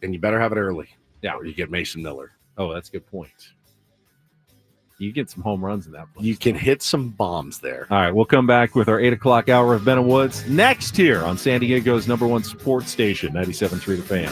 and you better have it early. Yeah. Or you get Mason Miller. Oh, that's a good point. You get some home runs in that place. You can hit some bombs there. All right, we'll come back with our 8 o'clock hour of Ben and Woods next here on San Diego's #1 sports station, 97.3 The Fan.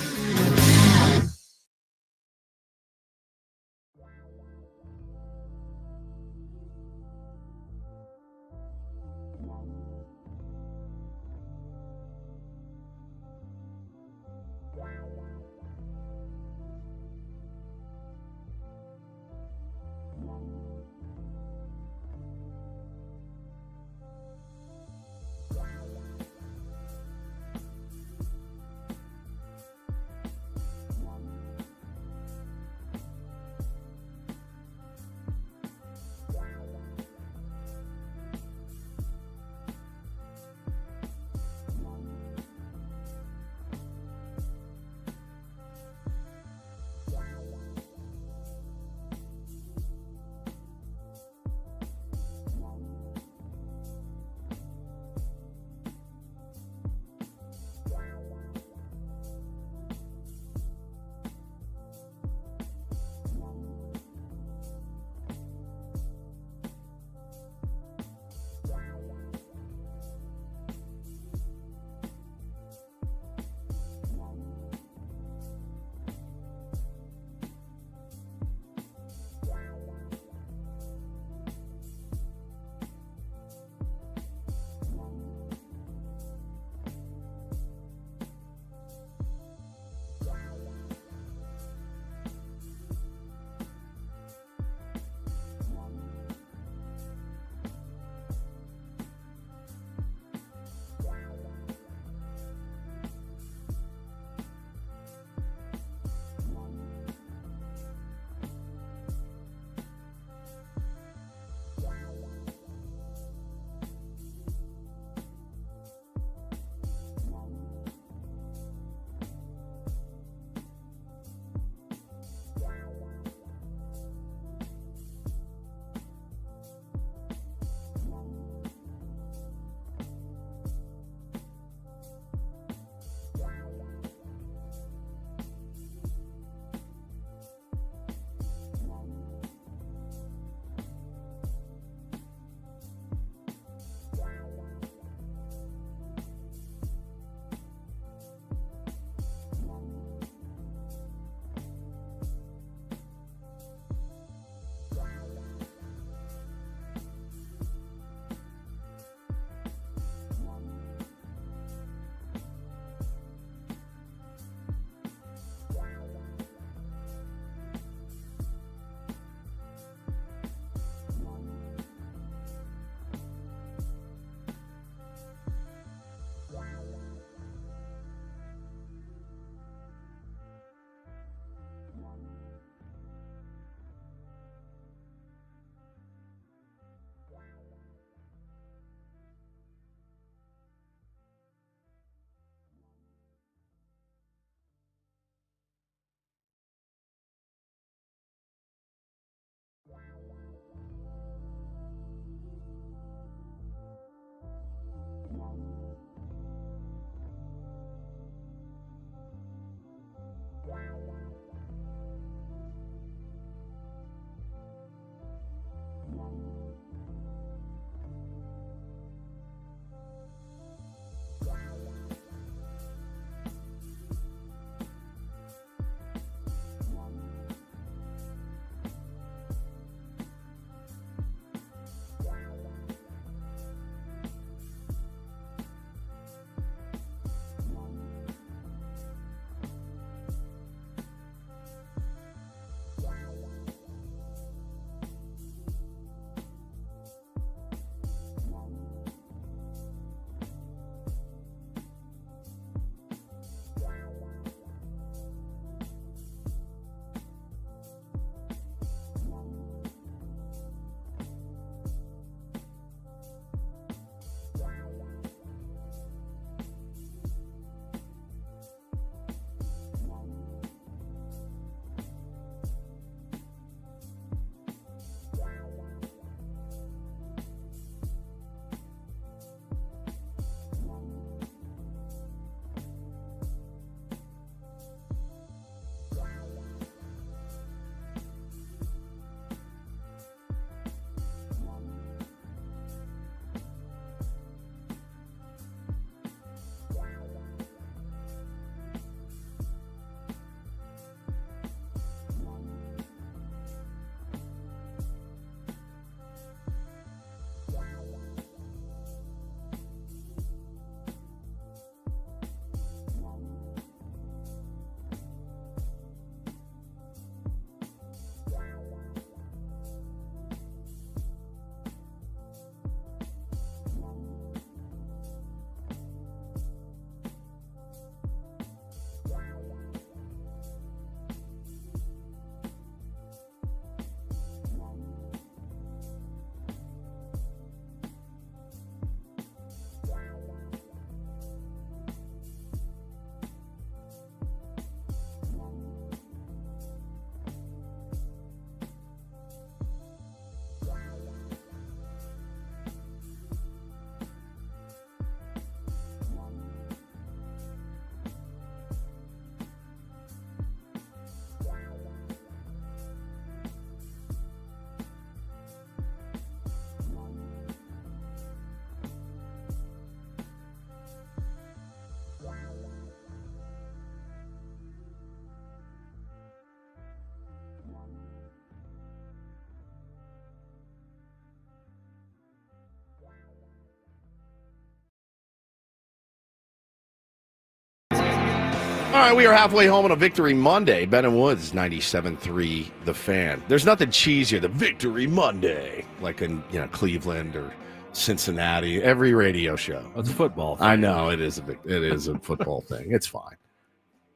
right, we are halfway home on a Victory Monday. Ben and Woods, 97.3 The Fan. There's nothing cheesier than Victory Monday, like in Cleveland or Cincinnati. Every radio show. It's a football thing. I know it is a football thing. It's fine.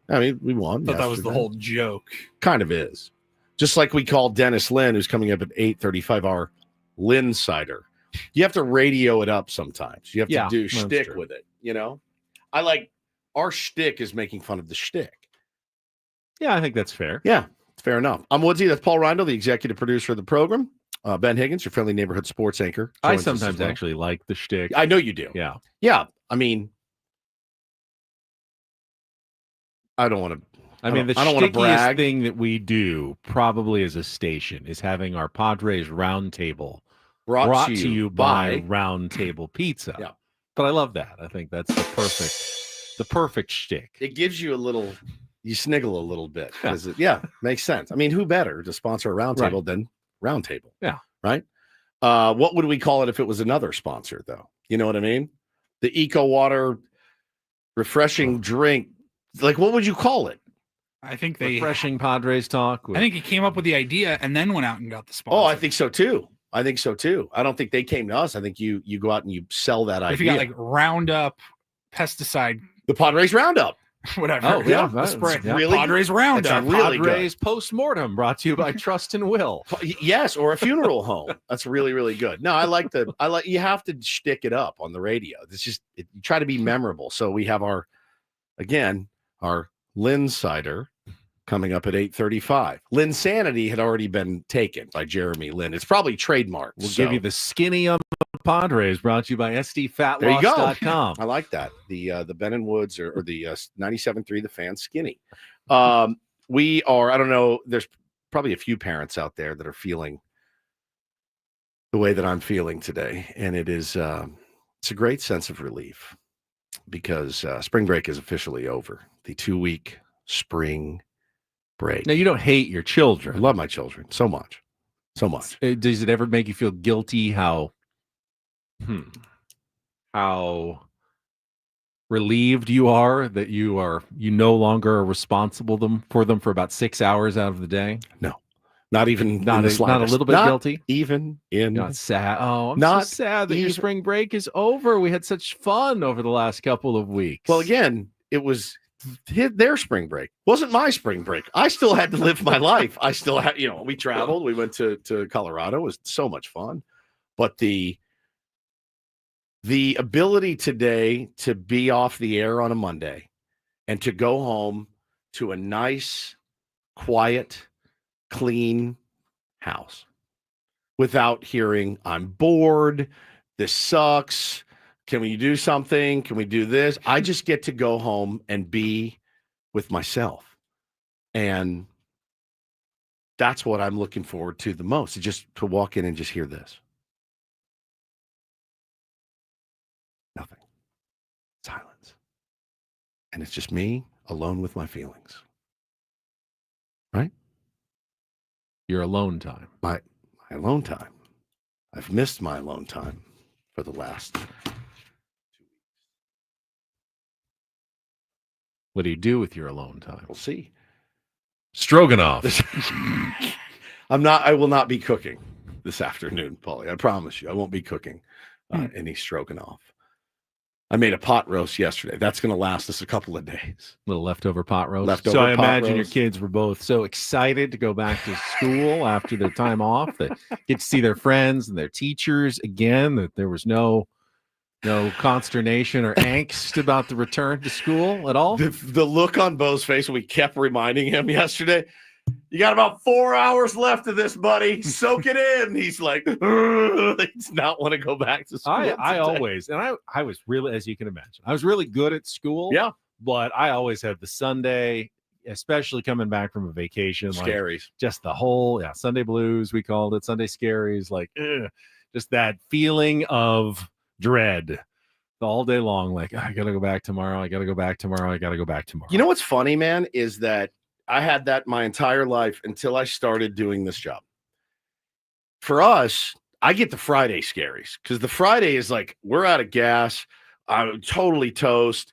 I mean, we won. I thought that was the whole joke. Kind of is. Just like we called Dennis Lynn, who's coming up at 8:35, our Lynn Cider. You have to radio it up sometimes. You have to do shtick with it. I like our shtick is making fun of the shtick. Yeah, I think that's fair. Yeah, fair enough. I'm Woodsy. That's Paul Reindl, the executive producer of the program. Ben Higgins, your friendly neighborhood sports anchor. I sometimes actually like the shtick. I know you do. Yeah. Yeah. I mean, I don't want to. I mean, the stickiest thing that we do probably as a station is having our Padres Roundtable brought to you by Roundtable Pizza. Yeah. But I love that. I think that's the perfect shtick. It gives you you sniggle a little bit. Makes sense. I mean, who better to sponsor a Roundtable than Roundtable? Yeah. Right? What would we call it if it was another sponsor, though? You know what I mean? The Eco Water refreshing drink. Like, what would you call it? I think refreshing Padres talk. I think he came up with the idea and then went out and got the sponsor. Oh, I think so too. I don't think they came to us. I think you go out and you sell that idea. If you got like Roundup pesticide, the Padres Roundup, whatever. Oh yeah, the spray. Really Padres Roundup. Really Padres Postmortem, brought to you by Trust and Will. Yes, or a funeral home. That's really, really good. No, I like you have to shtick it up on the radio. It's just you try to be memorable. So we have our Lynn Cider coming up at 8:35. Lynn Sanity had already been taken by Jeremy Lynn. It's probably trademarked. We'll give you the skinny on the Padres, brought to you by SDFatloss.com. There you go. I like that. The Ben and Woods or the 97.3 The Fan skinny. We are, I don't know, there's probably a few parents out there that are feeling the way that I'm feeling today. And it's a great sense of relief because spring break is officially over. The 2-week spring break. Now, you don't hate your children. I love my children so much. So much. Does it ever make you feel guilty how relieved you are that you no longer are responsible for them for about 6 hours out of the day? No. Not even not a little bit guilty? Even in not sad. Oh, I'm so sad that your spring break is over. We had such fun over the last couple of weeks. Well, again, it was their spring break. Wasn't my spring break. I still had to live my life. I still had, we traveled. We went to Colorado. It was so much fun. But the ability today to be off the air on a Monday and to go home to a nice, quiet, clean house without hearing, I'm bored, this sucks, can we do something, can we do this? I just get to go home and be with myself. And that's what I'm looking forward to the most, just to walk in and just hear this. Nothing. Silence. And it's just me alone with my feelings. Right? Your alone time. My alone time. I've missed my alone time for the last 2 weeks. What do you do with your alone time? We'll see. Stroganoff. I will not be cooking this afternoon, Paulie. I promise you. I won't be cooking any stroganoff. I made a pot roast yesterday. That's going to last us a couple of days. Little leftover pot roast. So I imagine your kids were both so excited to go back to school after their time off, that get to see their friends and their teachers again, that there was no consternation or angst about the return to school at all. The look on Bo's face, we kept reminding him yesterday, you got about 4 hours left of this, buddy. Soak it in. He's like, he does not want to go back to school. I always, and I was really, as you can imagine, I was really good at school. Yeah. But I always had the Sunday, especially coming back from a vacation. Scaries. Like just the whole, Sunday blues, we called it, Sunday scaries. Like, just that feeling of dread all day long. Like, I got to go back tomorrow. I got to go back tomorrow. I got to go back tomorrow. You know what's funny, man, is that I had that my entire life until I started doing this job. For us, I get the Friday scaries because the Friday is like, we're out of gas. I'm totally toast.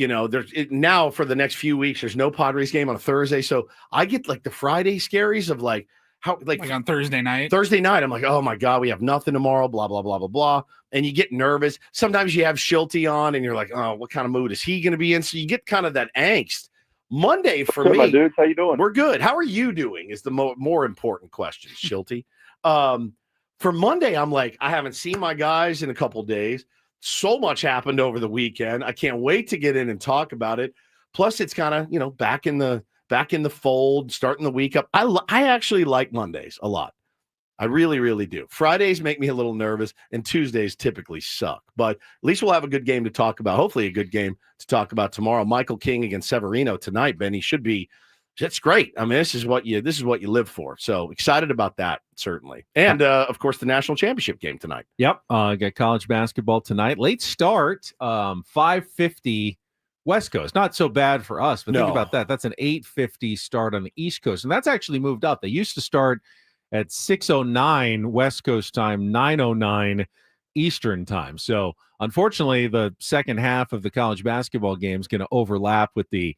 now for the next few weeks, there's no Padres game on a Thursday. So I get like the Friday scaries of like on Thursday night. I'm like, oh my God, we have nothing tomorrow, blah, blah, blah, blah, blah. And you get nervous. Sometimes you have Schulte on and you're like, oh, what kind of mood is he going to be in? So you get kind of that angst. Monday for me, my dudes, how you doing? We're good. How are you doing is the more important question, Schulte. For Monday, I'm like, I haven't seen my guys in a couple days. So much happened over the weekend. I can't wait to get in and talk about it. Plus, it's kind of, back in the fold, starting the week up. I actually like Mondays a lot. I really, really do. Fridays make me a little nervous, and Tuesdays typically suck. But at least we'll have a good game to talk about. Hopefully a good game to talk about tomorrow. Michael King against Severino tonight, Ben. He should be – that's great. I mean, this is what you live for. So excited about that, certainly. And, of course, the national championship game tonight. Yep. Got college basketball tonight. Late start, 5:50 West Coast. Not so bad for us, but think about that. That's an 8:50 start on the East Coast, and that's actually moved up. They used to start at 6:09 West Coast time, 9:09 Eastern time. So, unfortunately, the second half of the college basketball game is going to overlap with the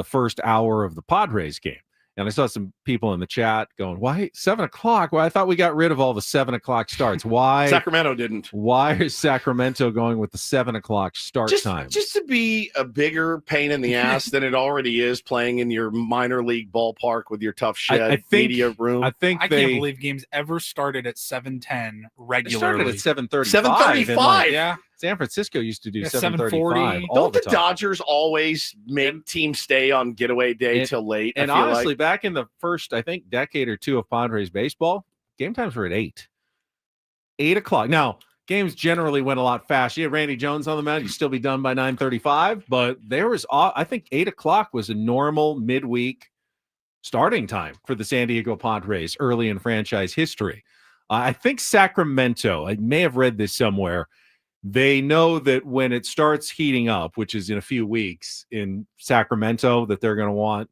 first hour of the Padres game. And I saw some people in the chat going, why 7 o'clock? Well, I thought we got rid of all the 7 o'clock starts. Why? Sacramento didn't. Why is Sacramento going with the 7 o'clock start time? Just to be a bigger pain in the ass than it already is playing in your minor league ballpark with your tough shed media room. I can't believe games ever started at 7:10 regularly. It started at 7:35. 7:35. Yeah. San Francisco used to do 7:40. Don't the Dodgers always make teams stay on getaway day till late? And honestly, back in the first, I think, decade or two of Padres baseball, game times were at 8. 8 o'clock. Now, games generally went a lot faster. You had Randy Jones on the mound, you'd still be done by 9:35. But there was, I think, 8 o'clock was a normal midweek starting time for the San Diego Padres early in franchise history. I think Sacramento, I may have read this somewhere, they know that when it starts heating up, which is in a few weeks in Sacramento, that they're going to want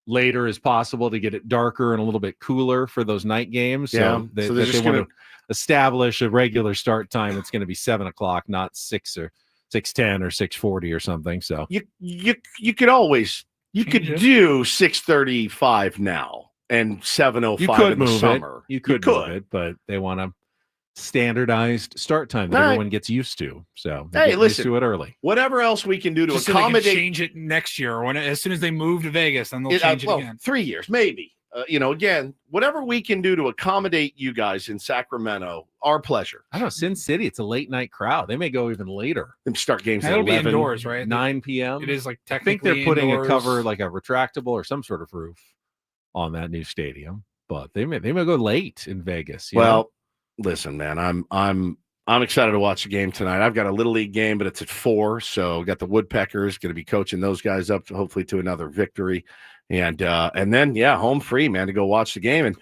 later as possible to get it darker and a little bit cooler for those night games. Yeah. So they want to establish a regular start time that's going to be 7 o'clock, not 6 or 6:10 or 6:40 or something. So you could always do 6:35 now and 7:05 in the summer. You could move it, but they want to standardized start time that everyone gets used to. So hey, listen, used to it early. Whatever else we can do to just accommodate, so change it next year, or as soon as they move to Vegas, then they'll change it again. 3 years, maybe. Again, whatever we can do to accommodate you guys in Sacramento, our pleasure. I don't know. Sin City, it's a late night crowd. They may go even later. Them start games at It'll 11, be indoors, right? 9 p.m. It is like I think technically they're putting indoors. a cover, like a retractable or some sort of roof on that new stadium. But they may go late in Vegas. You know? Listen, man, I'm excited to watch the game tonight. I've got a little league game, but it's at 4. So got the Woodpeckers, going to be coaching those guys up hopefully to another victory. And then, home free, man, to go watch the game. And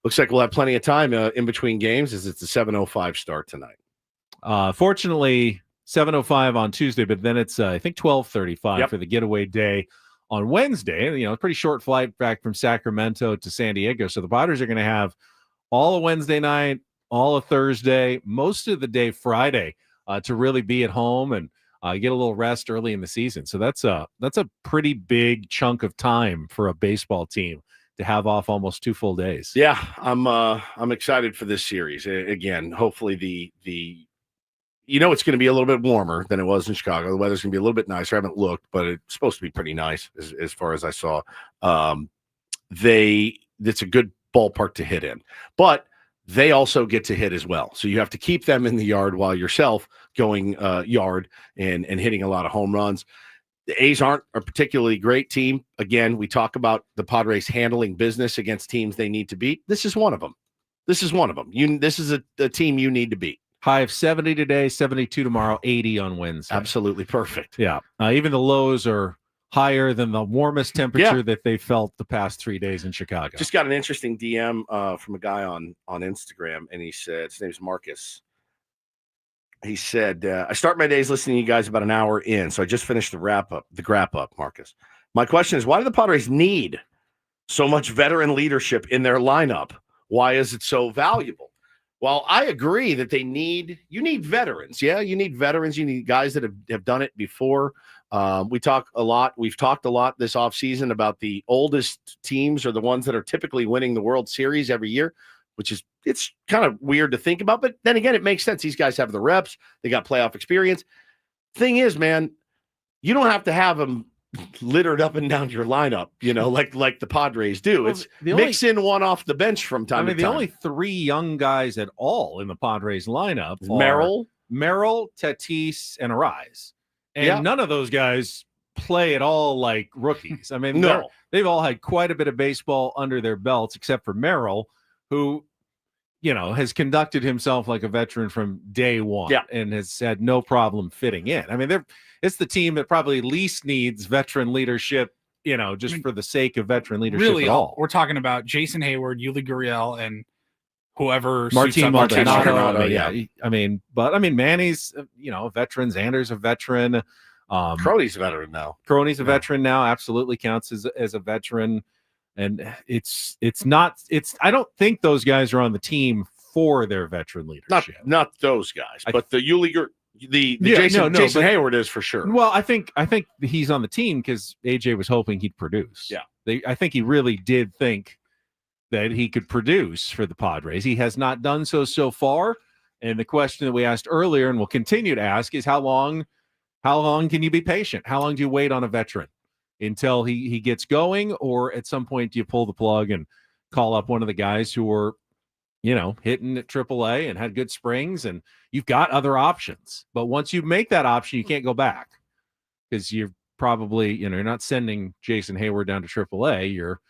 looks like we'll have plenty of time in between games as it's a 7:05 start tonight. Fortunately, 7:05 on Tuesday, but then it's, I think, 12:35 for the getaway day on Wednesday. And, pretty short flight back from Sacramento to San Diego. So the Padres are going to have all of Wednesday night, all of Thursday, most of the day Friday to really be at home and get a little rest early in the season. So that's a pretty big chunk of time for a baseball team to have off almost 2 full days. Yeah, I'm excited for this series. Again, hopefully the it's going to be a little bit warmer than it was in Chicago. The weather's going to be a little bit nicer. I haven't looked, but it's supposed to be pretty nice as far as I saw. It's a good ballpark to hit in, but they also get to hit as well. So you have to keep them in the yard while yourself going yard and hitting a lot of home runs. The A's aren't a particularly great team. Again, we talk about the Padres handling business against teams they need to beat. This is one of them. This is a team you need to beat. High of 70 today, 72 tomorrow, 80 on Wednesday. Absolutely perfect. Yeah. Even the lows are higher than the warmest temperature that they felt the past 3 days in Chicago. Just got an interesting DM from a guy on Instagram, and he said, his name's Marcus. He said, I start my days listening to you guys about an hour in, so I just finished the wrap-up, Marcus. My question is, why do the Padres need so much veteran leadership in their lineup? Why is it so valuable? Well, I agree that you need veterans. Yeah, you need veterans. You need guys that have done it before. We've talked a lot this offseason about the oldest teams are the ones that are typically winning the World Series every year, it's kind of weird to think about. But then again, it makes sense. These guys have the reps. They got playoff experience. Thing is, man, you don't have to have them littered up and down your lineup, like the Padres do. It's mix in one off the bench from time to time. The only three young guys at all in the Padres lineup are Merrill, Tatis, and Arise. And none of those guys play at all like rookies. I mean, they've all had quite a bit of baseball under their belts, except for Merrill, who, has conducted himself like a veteran from day one and has had no problem fitting in. I mean, it's the team that probably least needs veteran leadership, just for the sake of veteran leadership really, at all. We're talking about Jason Hayward, Yuli Gurriel, and whoever Martin Maldonado. Yeah. I mean, Manny's, a veteran. Xander's a veteran. Crony's a veteran now. A veteran now. Absolutely counts as a veteran. And I don't think those guys are on the team for their veteran leadership. Not those guys, but the Yuli, Jason Hayward is for sure. Well, I think he's on the team because AJ was hoping he'd produce. Yeah. I think he really did think that he could produce for the Padres. He has not done so far. And the question that we asked earlier and we'll continue to ask is how long can you be patient? How long do you wait on a veteran until he gets going, or at some point do you pull the plug and call up one of the guys who were, hitting at AAA and had good springs, and you've got other options. But once you make that option, you can't go back because you're probably, you're not sending Jason Hayward down to AAA. You're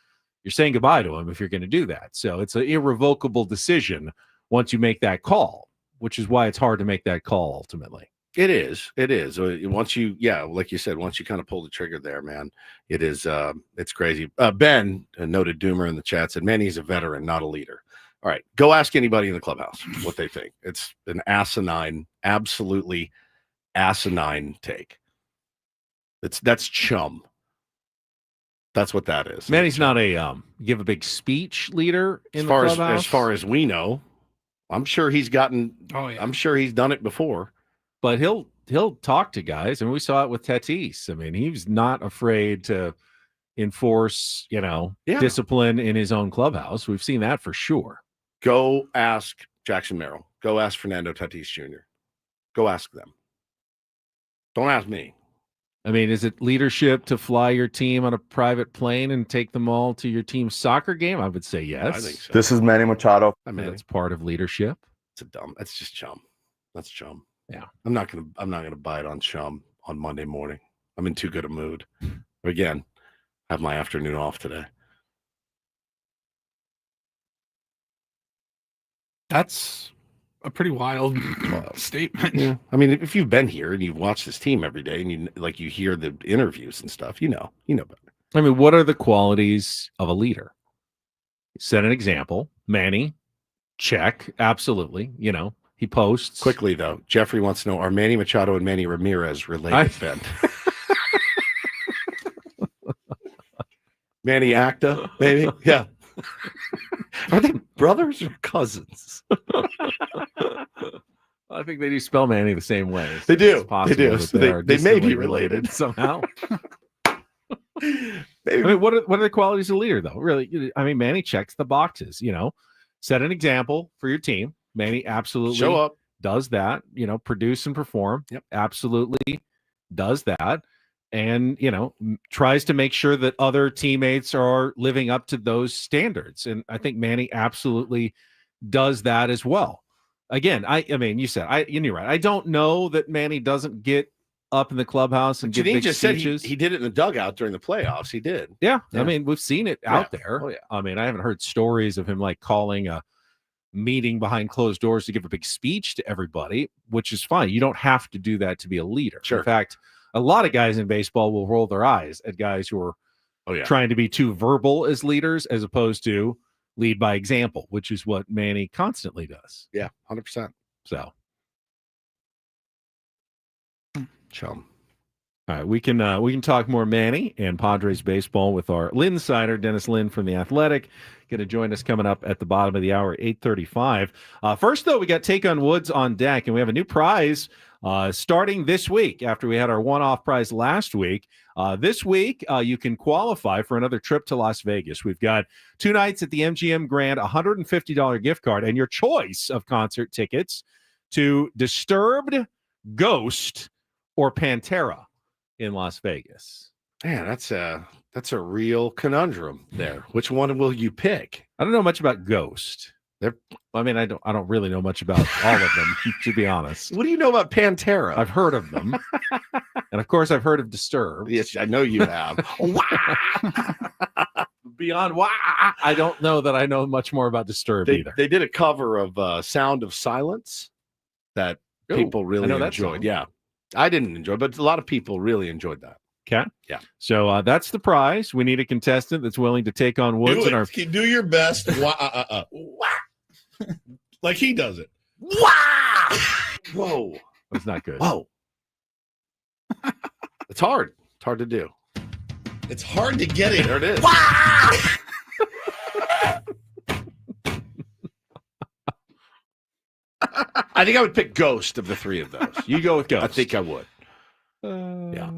saying goodbye to him if you're going to do that. So it's an irrevocable decision once you make that call, which is why it's hard to make that call ultimately. It is. Once you, like you said, once you kind of pull the trigger there, man, it is, it's crazy. Ben, a noted doomer in the chat, said, man, he's a veteran, not a leader. All right. Go ask anybody in the clubhouse what they think. It's an absolutely asinine take. That's chum. That's what that is. Manny's not a give a big speech leader in the clubhouse. As far as we know, I'm sure he's gotten. Oh yeah. I'm sure he's done it before. But he'll talk to guys, and we saw it with Tatis. I mean, he's not afraid to enforce, discipline in his own clubhouse. We've seen that for sure. Go ask Jackson Merrill. Go ask Fernando Tatis Jr. Go ask them. Don't ask me. I mean, is it leadership to fly your team on a private plane and take them all to your team's soccer game? I would say yes. I think so. This is Manny Machado. I mean, that's part of leadership. That's just chum. That's chum. Yeah. I'm not gonna bite on chum on Monday morning. I'm in too good a mood. Again, I have my afternoon off today. That's a pretty wild statement. Yeah. I mean, if you've been here and you've watched this team every day and you hear the interviews and stuff, you know better. I mean, what are the qualities of a leader? Set an example. Manny, check. Absolutely. He posts. Quickly, though, Jeffrey wants to know, are Manny Machado and Manny Ramirez related, Ben? Manny Acta, maybe? Yeah. Are they brothers or cousins? I think they do spell Manny the same way. So they do. They do. So they may be related somehow. Maybe. I mean, what are the qualities of a leader, though? Really, I mean, Manny checks the boxes. Set an example for your team. Manny absolutely show up, does that. Produce and perform. Yep, absolutely does that, and tries to make sure that other teammates are living up to those standards. And I think Manny absolutely does that as well. Again, I mean, you said you're right. I don't know that Manny doesn't get up in the clubhouse and give big just speeches. Said he did it in the dugout during the playoffs. He did. Yeah. I mean, we've seen it out there. Oh, yeah. I mean, I haven't heard stories of him like calling a meeting behind closed doors to give a big speech to everybody, which is fine. You don't have to do that to be a leader. Sure. In fact, a lot of guys in baseball will roll their eyes at guys who are trying to be too verbal as leaders as opposed to lead by example, which is what Manny constantly does. Yeah, 100%. So. Chum. All right, we can talk more Manny and Padres baseball with our Linsider, Dennis Lynn from The Athletic. Going to join us coming up at the bottom of the hour, 8:35. First, though, we got Take on Woods on deck, and we have a new prize starting this week after we had our one-off prize last week. This week, you can qualify for another trip to Las Vegas. We've got 2 nights at the MGM Grand, $150 gift card, and your choice of concert tickets to Disturbed, Ghost, or Pantera in Las Vegas. Man, that's a real conundrum there. Which one will you pick? I don't know much about Ghost. I don't really know much about all of them, to be honest. What do you know about Pantera? I've heard of them. And of course, I've heard of Disturbed. Yes, I know you have. Beyond I don't know that I know much more about Disturbed either. They did a cover of Sound of Silence that people really enjoyed. Yeah. I didn't enjoy it, but a lot of people really enjoyed that. Okay. Yeah. So that's the prize. We need a contestant that's willing to take on Woods. Do your best. Like he does it. Whoa. That's not good. Whoa. It's hard. It's hard to do. It's hard to get it. There it is. I think I would pick Ghost of the three of those. You go with Ghost. I think I would. Yeah.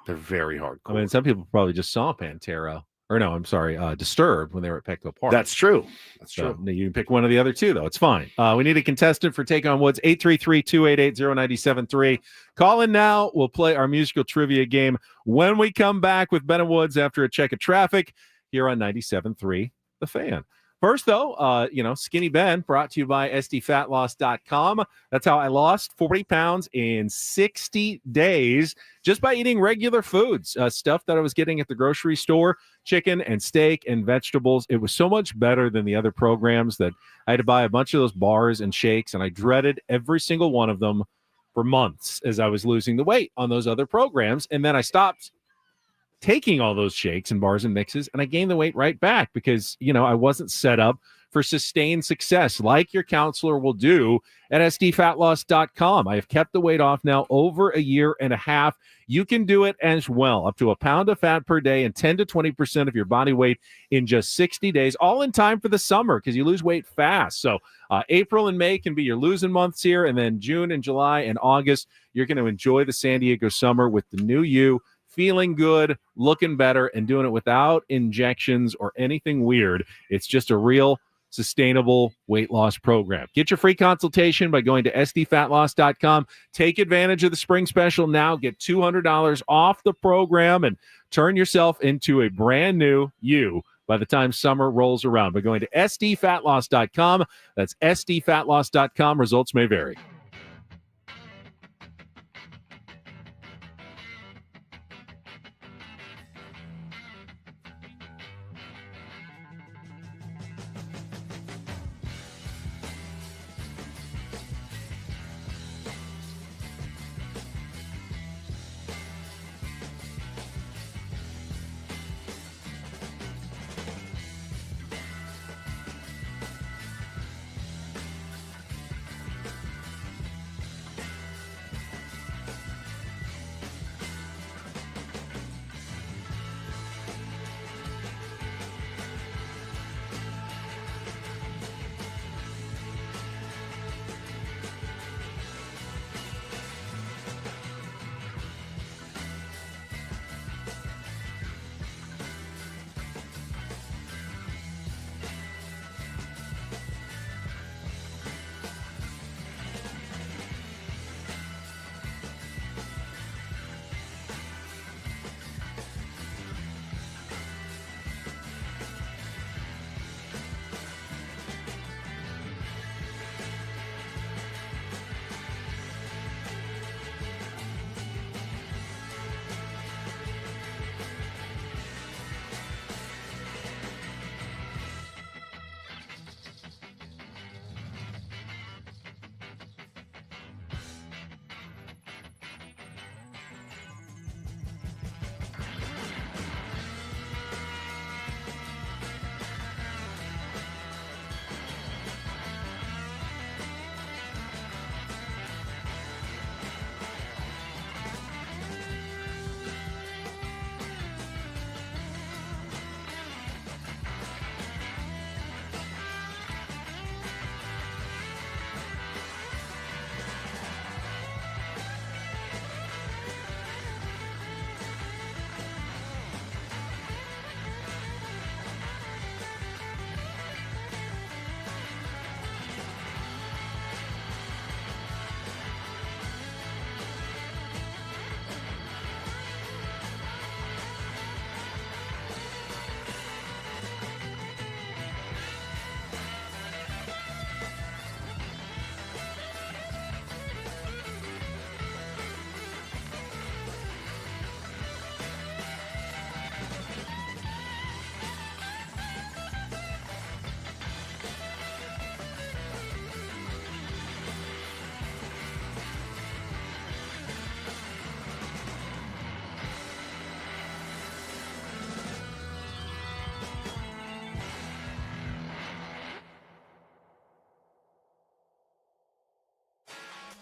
They're very hardcore. I mean, some people probably just saw Pantera. Or no, I'm sorry, Disturbed when they were at Petco Park. That's true. So you can pick one of the other two, though. It's fine. We need a contestant for Take on Woods, 833-288-0973. Call in now. We'll play our musical trivia game when we come back with Ben and Woods after a check of traffic here on 97.3 The Fan. First, though, Skinny Ben brought to you by SDFatLoss.com. That's how I lost 40 pounds in 60 days just by eating regular foods, stuff that I was getting at the grocery store, chicken and steak and vegetables. It was so much better than the other programs that I had to buy a bunch of those bars and shakes, and I dreaded every single one of them for months as I was losing the weight on those other programs. And then I stopped taking all those shakes and bars and mixes, and I gained the weight right back because, I wasn't set up for sustained success like your counselor will do at SDFatLoss.com. I have kept the weight off now over a year and a half. You can do it as well, up to a pound of fat per day and 10 to 20% of your body weight in just 60 days, all in time for the summer because you lose weight fast. So April and May can be your losing months here, and then June and July and August, you're going to enjoy the San Diego summer with the new you, feeling good, looking better, and doing it without injections or anything weird. It's just a real sustainable weight loss program. Get your free consultation by going to SDFatLoss.com. Take advantage of the spring special now. Get $200 off the program and turn yourself into a brand new you by the time summer rolls around by going to SDFatLoss.com. That's SDFatLoss.com. Results may vary.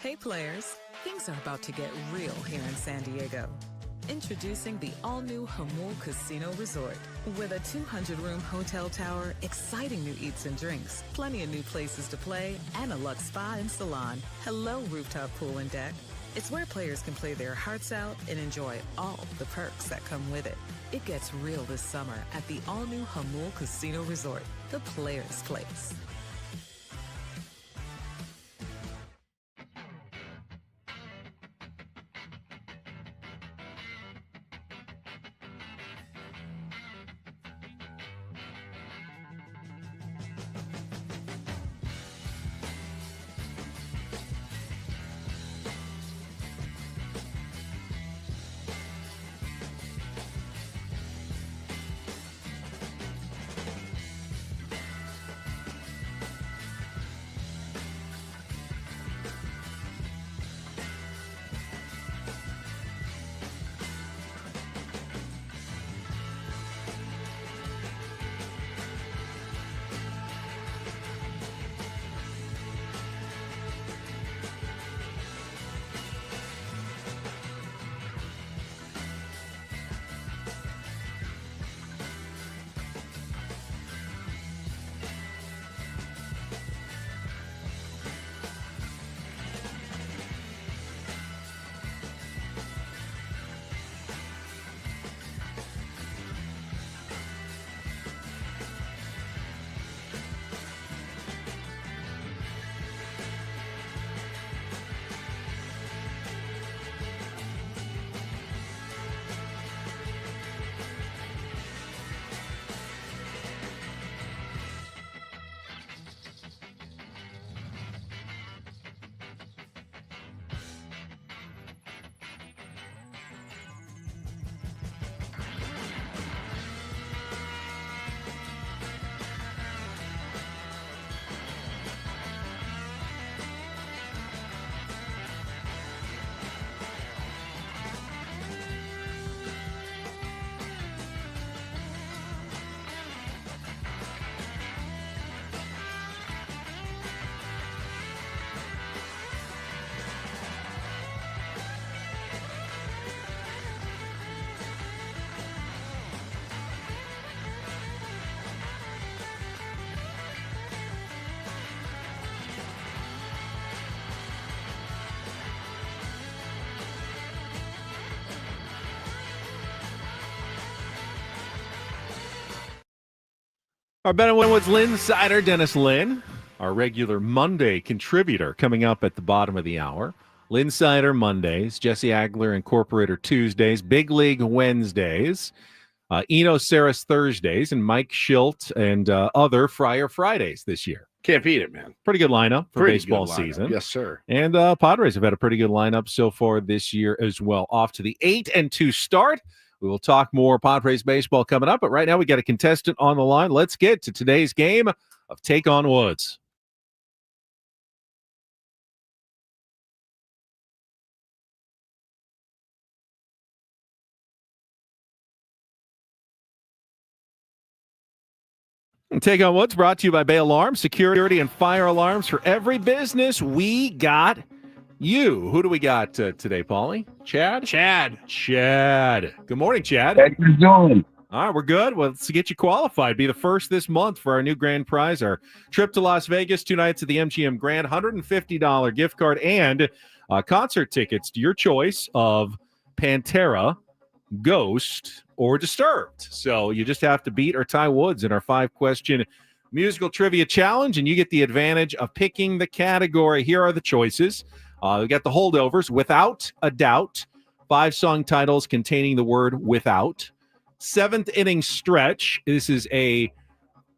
Hey players, things are about to get real here in San Diego. Introducing the all-new Hamul Casino Resort. With a 200-room hotel tower, exciting new eats and drinks, plenty of new places to play, and a luxe spa and salon. Hello, rooftop pool and deck. It's where players can play their hearts out and enjoy all the perks that come with it. It gets real this summer at the all-new Hamul Casino Resort, the players' place. Our Ben and Winwood's Lynn Sider, Dennis Lynn, our regular Monday contributor, coming up at the bottom of the hour. Lynn Sider Mondays, Jesse Agler Incorporator Tuesdays, Big League Wednesdays, Eno Saris Thursdays, and Mike Schilt and other Friar Fridays this year. Can't beat it, man. Pretty good lineup for Pretty baseball good lineup. season. Yes, sir. And Padres have had a pretty good lineup so far this year as well. Off to the 8-2 start. We will talk more Padres baseball coming up, but right now we got a contestant on the line. Let's get to today's game of Take on Woods. Take on Woods brought to you by Bay Alarm, security and fire alarms for every business. We got you. Who do we got today, Paulie? Chad? Chad. Good morning, Chad. How you doing? All right, we're good. Well, let's get you qualified. Be the first this month for our new grand prize, our trip to Las Vegas, 2 nights at the MGM Grand, $150 gift card, and concert tickets to your choice of Pantera, Ghost, or Disturbed. So you just have to beat or tie Woods in our 5-question musical trivia challenge, and you get the advantage of picking the category. Here are the choices. We got the holdovers, Without a Doubt, 5 song titles containing the word without. 7th inning stretch. This is a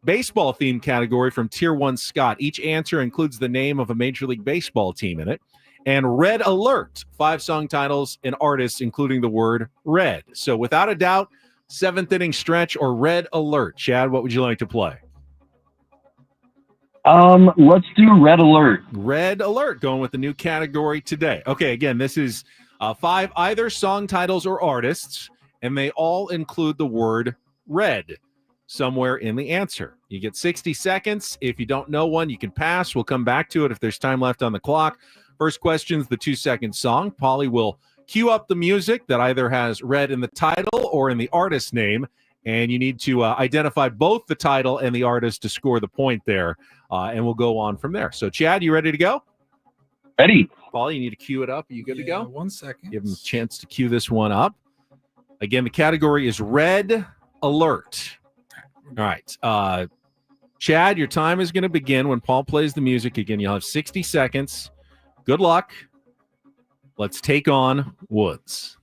baseball themed category from Tier 1 Scott. Each answer includes the name of a Major League Baseball team in it. And Red Alert, 5 song titles and artists including the word red. So Without a Doubt, 7th inning stretch, or Red Alert. Chad, what would you like to play? Let's do Red Alert. Red Alert, going with the new category today. Okay, again, this is 5 either song titles or artists, and they all include the word red somewhere in the answer. You get 60 seconds. If you don't know one, you can pass. We'll come back to it if there's time left on the clock. First question's the 2-second song. Paulie will cue up the music that either has red in the title or in the artist's name, and you need to identify both the title and the artist to score the point there, and we'll go on from there. So, Chad, you ready to go? Ready. Paulie, you need to cue it up. Are you good to go? 1 second. Give him a chance to cue this one up. Again, the category is Red Alert. All right. Chad, your time is going to begin when Paul plays the music again. You'll have 60 seconds. Good luck. Let's take on Woods.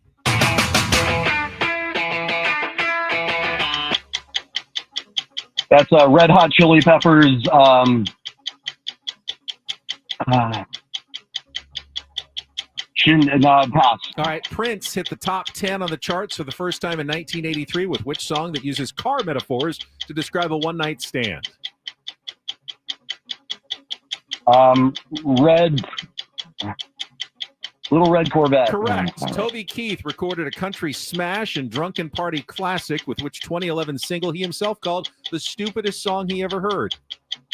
That's Red Hot Chili Peppers. Pass. All right. Prince hit the top 10 on the charts for the first time in 1983 with which song that uses car metaphors to describe a one-night stand? Little Red Corvette. Correct. Toby Keith recorded a country smash and drunken party classic with which 2011 single he himself called the stupidest song he ever heard?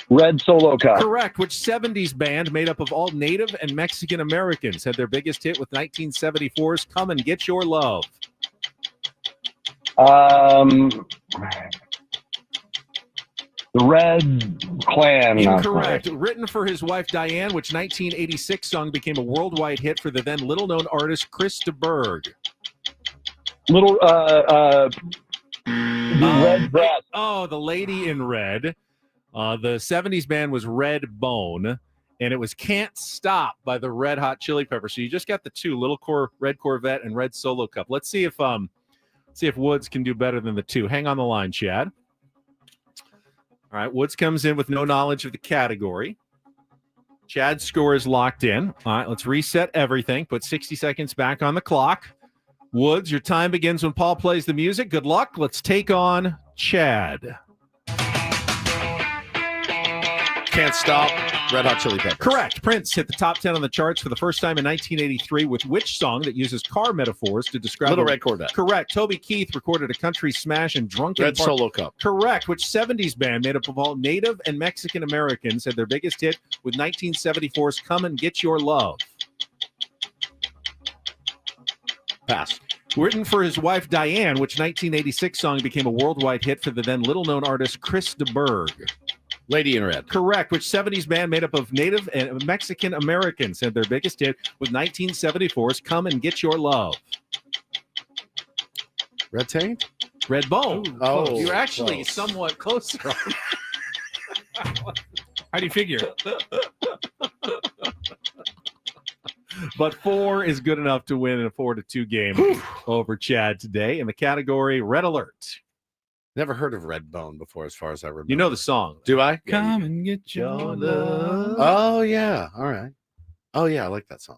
Red Solo Cup. Correct. Which 70s band made up of all Native and Mexican Americans had their biggest hit with 1974's Come and Get Your Love? The Red Clan. Incorrect. Written for his wife Diane, which 1986 song became a worldwide hit for the then little-known artist Chris de Burgh. The Red Dress. Oh, the Lady in Red. The 70s band was Red Bone, and it was Can't Stop by the Red Hot Chili Peppers. So you just got the two, Red Corvette and Red Solo Cup. Let's see if Woods can do better than the two. Hang on the line, Chad. All right, Woods comes in with no knowledge of the category. Chad's score is locked in. All right, let's reset everything. Put 60 seconds back on the clock. Woods, your time begins when Paul plays the music. Good luck. Let's take on Chad. Can't Stop, Red Hot Chili Peppers. Correct. Prince hit the top 10 on the charts for the first time in 1983 with which song that uses car metaphors to describe Little Red Corvette. Correct. Toby Keith recorded a country smash and drunken Red Solo Cup. Correct. Which 70s band made up of all Native and Mexican Americans had their biggest hit with 1974's Come and Get Your Love? Pass. Written for his wife Diane, which 1986 song became a worldwide hit for the then little-known artist Chris de Burgh? Lady in Red. Correct. Which 70s band made up of Native and Mexican Americans had their biggest hit with 1974's Come and Get Your Love? Red Taint? Red Bone. Oh, you're actually close. somewhat closer. How do you figure? But 4 is good enough to win in a 4-2 game over Chad today in the category Red Alert. Never heard of Red Bone before, as far as I remember. You know the song. Do I? Come and get your love. Oh, yeah. All right. Oh, yeah. I like that song.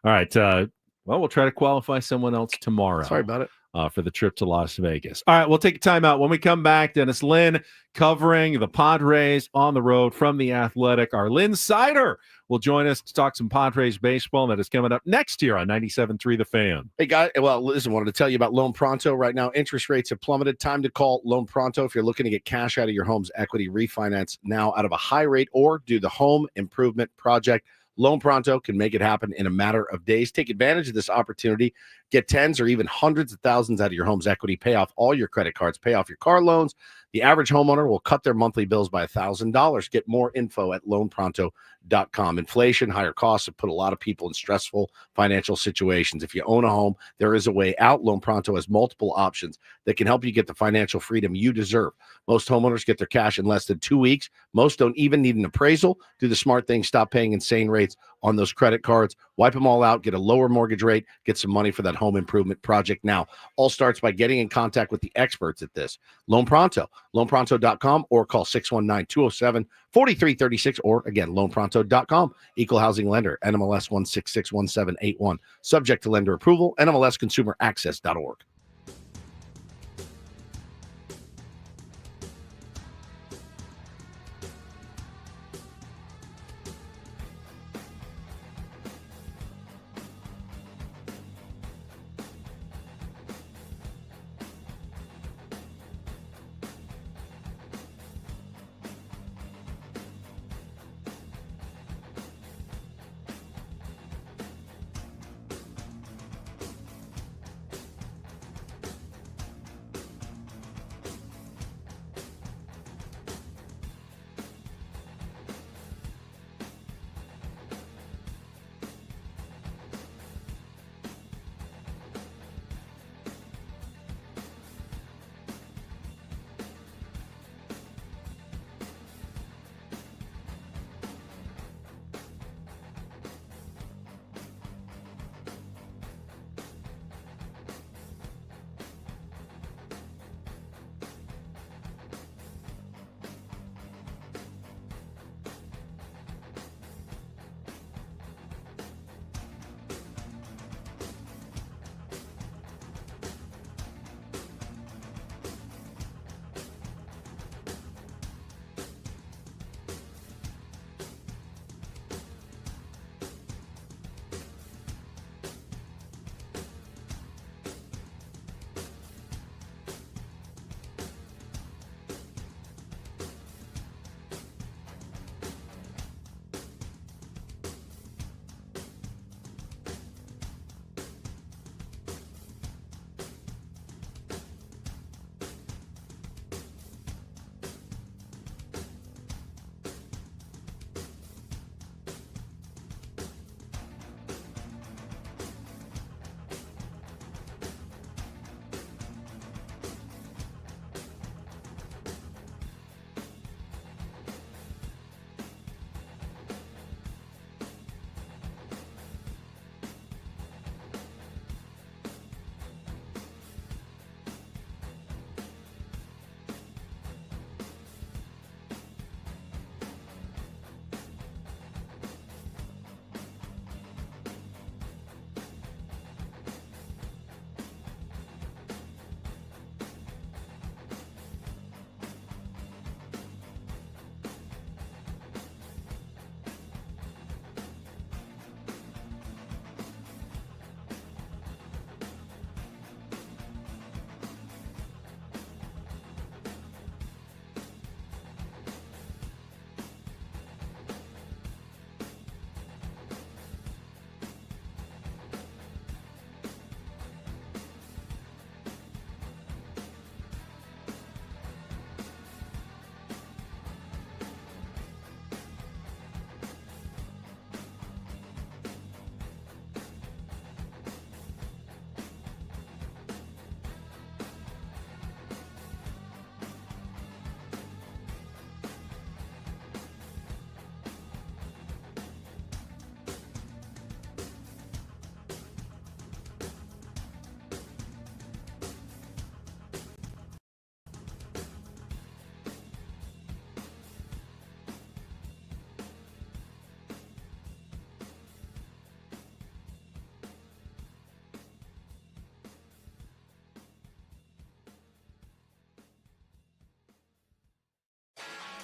All right. Well, we'll try to qualify someone else tomorrow. Sorry about it. For the trip to Las Vegas. All right, we'll take a timeout. When we come back, Dennis Lynn covering the Padres on the road from the Athletic. Our Lynn Sider will join us to talk some Padres baseball. That is coming up next year on 97.3 The Fan. Hey, guys. Well, listen, wanted to tell you about Loan Pronto. Right now, interest rates have plummeted. Time to call Loan Pronto if you're looking to get cash out of your home's equity, refinance now out of a high rate, or do the home improvement project. Loan Pronto can make it happen in a matter of days. Take advantage of this opportunity. Get tens or even hundreds of thousands out of your home's equity. Pay off all your credit cards. Pay off your car loans. The average homeowner will cut their monthly bills by $1,000. Get more info at loanpronto.com. Inflation, higher costs have put a lot of people in stressful financial situations. If you own a home, there is a way out. Loan Pronto has multiple options that can help you get the financial freedom you deserve. Most homeowners get their cash in less than 2 weeks. Most don't even need an appraisal. Do the smart thing. Stop paying insane rates on those credit cards. Wipe them all out. Get a lower mortgage rate. Get some money for that home improvement project now. All starts by getting in contact with the experts at this. Loan Pronto. LoanPronto.com or call 619-207-4336 or again, LoanPronto.com. Equal housing lender, NMLS 1661781. Subject to lender approval, NMLSconsumeraccess.org.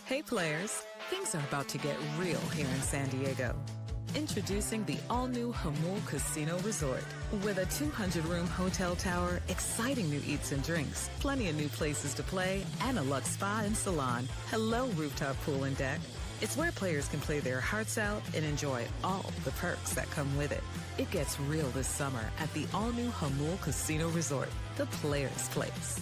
Hey players, things are about to get real here in San Diego. Introducing the all-new Hamul Casino Resort. With a 200-room hotel tower, exciting new eats and drinks, plenty of new places to play, and a luxe spa and salon. Hello, rooftop pool and deck. It's where players can play their hearts out and enjoy all the perks that come with it. It gets real this summer at the all-new Hamul Casino Resort, the players' place.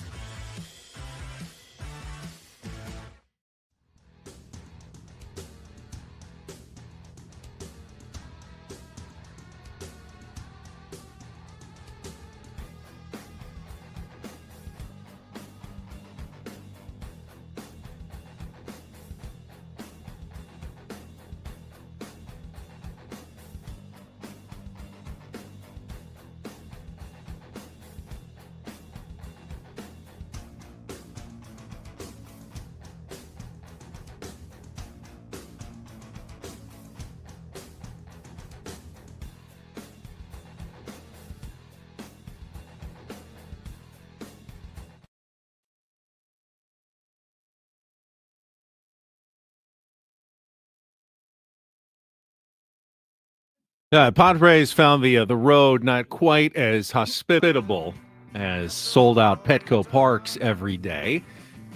Padres found the road not quite as hospitable as sold-out Petco Parks every day,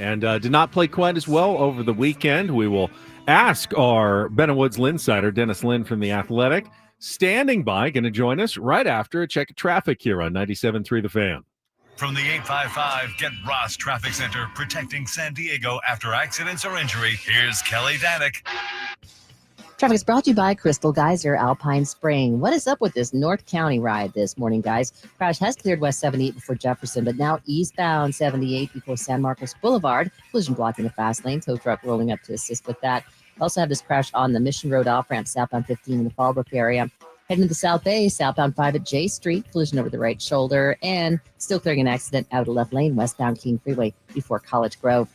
and did not play quite as well over the weekend. We will ask our Ben and Woods Linsider, Dennis Lynn from The Athletic, standing by, going to join us right after a check of traffic here on 97.3 The Fan. From the 855 Get Ross Traffic Center, protecting San Diego after accidents or injury, here's Kelly Danick. Traffic is brought to you by Crystal Geyser Alpine Spring. What is up with this North County ride this morning, guys? Crash has cleared West 78 before Jefferson, but now eastbound 78 before San Marcos Boulevard. Collision blocking the fast lane. Tow truck rolling up to assist with that. Also have this crash on the Mission Road off-ramp, southbound 15 in the Fallbrook area. Heading to the South Bay, southbound 5 at J Street. Collision over the right shoulder. And still clearing an accident out of left lane, westbound King Freeway before College Grove.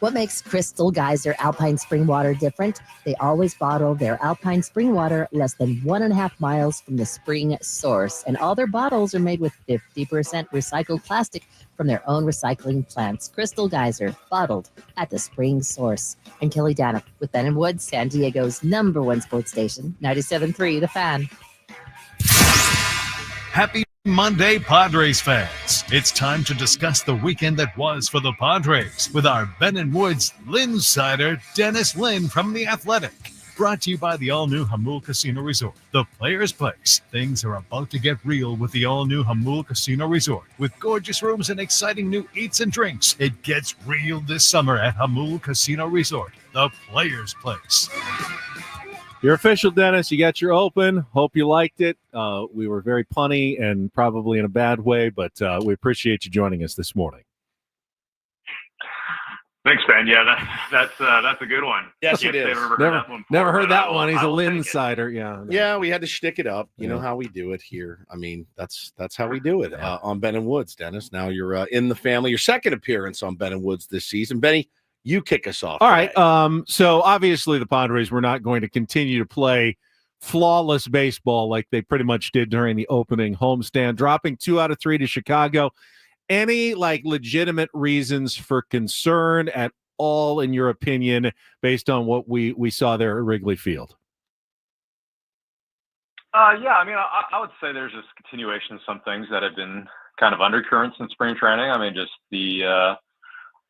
What makes Crystal Geyser Alpine Spring Water different? They always bottle their Alpine Spring Water less than 1.5 miles from the spring source. And all their bottles are made with 50% recycled plastic from their own recycling plants. Crystal Geyser, bottled at the spring source. I'm Kelly Danick with Ben and Woods, San Diego's #1 sports station, 97.3 The Fan. Happy Monday, Padres fans. It's time to discuss the weekend that was for the Padres with our Ben and Woods Linsider, Dennis Lynn from The Athletic. Brought to you by the all-new Hamul Casino Resort, the players' place. Things are about to get real with the all-new Hamul Casino Resort. With gorgeous rooms and exciting new eats and drinks, it gets real this summer at Hamul Casino Resort, the players' place. You're official, Dennis. You got your open. Hope you liked it. We were very punny and probably in a bad way, but we appreciate you joining us this morning. Thanks, Ben. Yeah, that's a good one. Yes, it is. Never heard that one. He's a Linsider. Yeah, we had to shtick it up. You know how we do it here. I mean, that's how we do it on Ben and Woods, Dennis. Now you're in the family. Your second appearance on Ben and Woods this season. Benny, you kick us off. All right. So obviously the Padres were not going to continue to play flawless baseball like they pretty much did during the opening homestand, dropping 2 out of 3 to Chicago. Any legitimate reasons for concern at all, in your opinion, based on what we saw there at Wrigley Field? Yeah, I mean, I would say there's just continuation of some things that have been kind of undercurrents in spring training. I mean, just the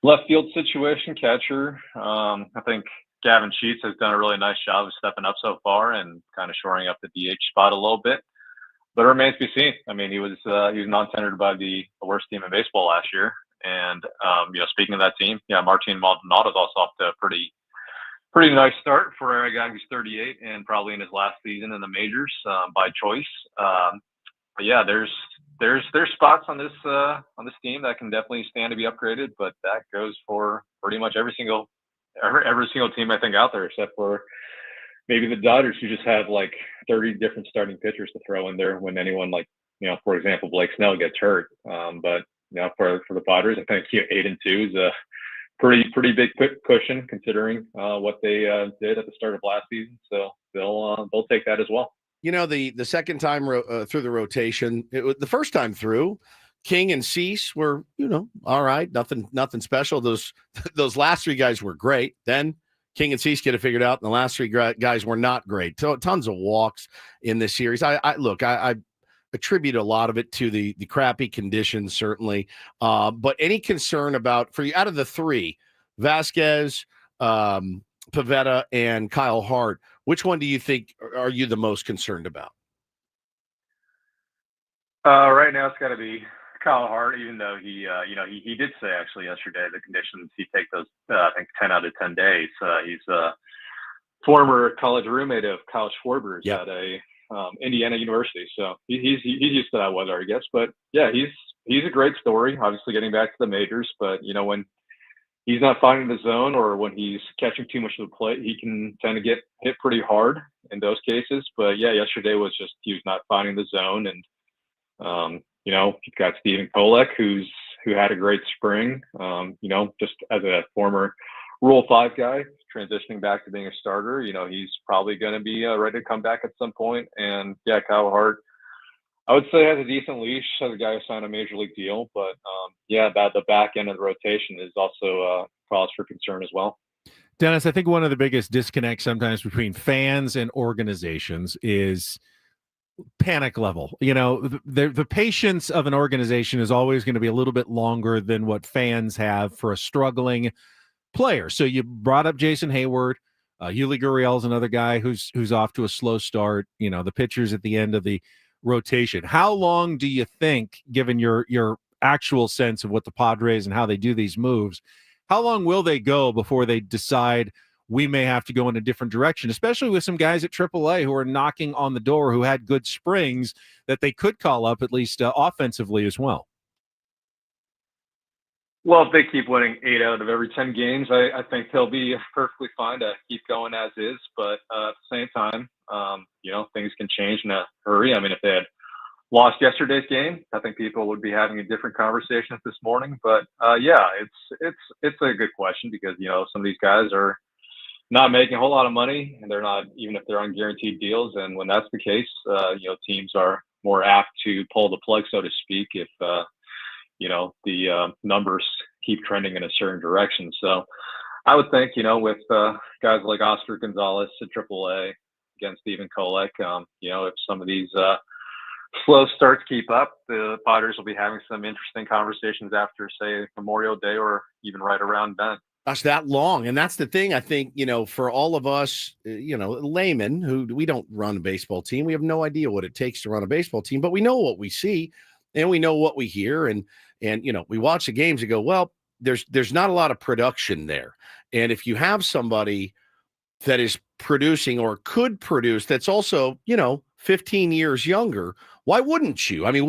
left field situation, catcher. I think Gavin Sheets has done a really nice job of stepping up so far and kind of shoring up the DH spot a little bit. But it remains to be seen. I mean, he was non-tendered by the worst team in baseball last year. And, speaking of that team, Martin Maldonado's also off to a pretty nice start for a guy who's 38 and probably in his last season in the majors by choice. But yeah, there's spots on this team that can definitely stand to be upgraded, but that goes for pretty much every single team I think out there, except for maybe the Dodgers, who just have 30 different starting pitchers to throw in there when anyone for example, Blake Snell gets hurt. But for the Padres, I think 8-2 is a pretty big cushion considering what they did at the start of last season. So they'll take that as well. The second time through the rotation, the first time through, King and Cease were, all right, nothing special. Those last 3 guys were great. Then King and Cease get it figured out, and the last three guys were not great. Tons of walks in this series. I attribute a lot of it to the crappy conditions, certainly. But any concern about, for you, out of the three, Vasquez, Pivetta, and Kyle Hart, which one do you think are you the most concerned about? Right now, it's got to be Kyle Hart, even though he did say actually yesterday the conditions, he take those, I think 10 out of 10 days. He's a former college roommate of Kyle Schwarber's at a Indiana University, so he's used to that weather, I guess. But yeah, he's a great story. Obviously, getting back to the majors, but when he's not finding the zone or when he's catching too much of the plate, he can tend to get hit pretty hard in those cases. But yeah, yesterday was just he was not finding the zone, and you've got Stephen Kolek, who had a great spring. Just as a former Rule 5 guy, transitioning back to being a starter, he's probably going to be ready to come back at some point. And yeah, Kyle Hart, I would say, has a decent leash as a guy who signed a major league deal. But the back end of the rotation is also cause for concern as well. Dennis, I think one of the biggest disconnects sometimes between fans and organizations is panic level. The patience of an organization is always going to be a little bit longer than what fans have for a struggling player. So you brought up Jason Hayward. Yuli Gurriel is another guy who's off to a slow start. The pitchers at the end of the rotation. How long do you think, given your actual sense of what the Padres and how they do these moves, how long will they go before they decide we may have to go in a different direction, especially with some guys at AAA who are knocking on the door, who had good springs that they could call up, at least offensively as well? Well, if they keep winning 8 out of every 10 games, I think they'll be perfectly fine to keep going as is. But at the same time, things can change in a hurry. I mean, if they had lost yesterday's game, I think people would be having a different conversation this morning. But it's a good question because some of these guys are not making a whole lot of money, and they're not, even if they're on guaranteed deals. And when that's the case, teams are more apt to pull the plug, so to speak, if the numbers keep trending in a certain direction. So I would think, with guys like Oscar Gonzalez at AAA, against Stephen Kolek, if some of these slow starts keep up, the Padres will be having some interesting conversations after, say, Memorial Day or even right around then. Gosh, that long. And that's the thing, I think, for all of us, laymen who we don't run a baseball team, we have no idea what it takes to run a baseball team, but we know what we see and we know what we hear. And we watch the games and go, well, there's not a lot of production there. And if you have somebody that is producing or could produce, that's also, 15 years younger, why wouldn't you? I mean,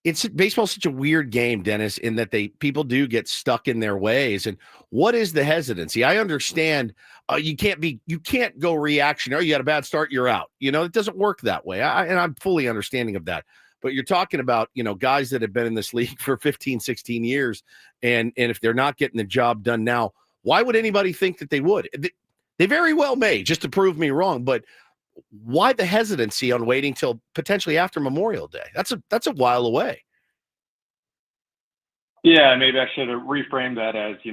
it's baseball such a weird game, Dennis, in that people do get stuck in their ways. And what is the hesitancy? I understand you can't go reactionary. You got a bad start, you're out. It doesn't work that way. And I'm fully understanding of that. But you're talking about, guys that have been in this league for 15, 16 years. And if they're not getting the job done now, why would anybody think that they would? They very well may, just to prove me wrong. But why the hesitancy on waiting till potentially after Memorial Day? That's a while away. Yeah, maybe I should have reframed that as, a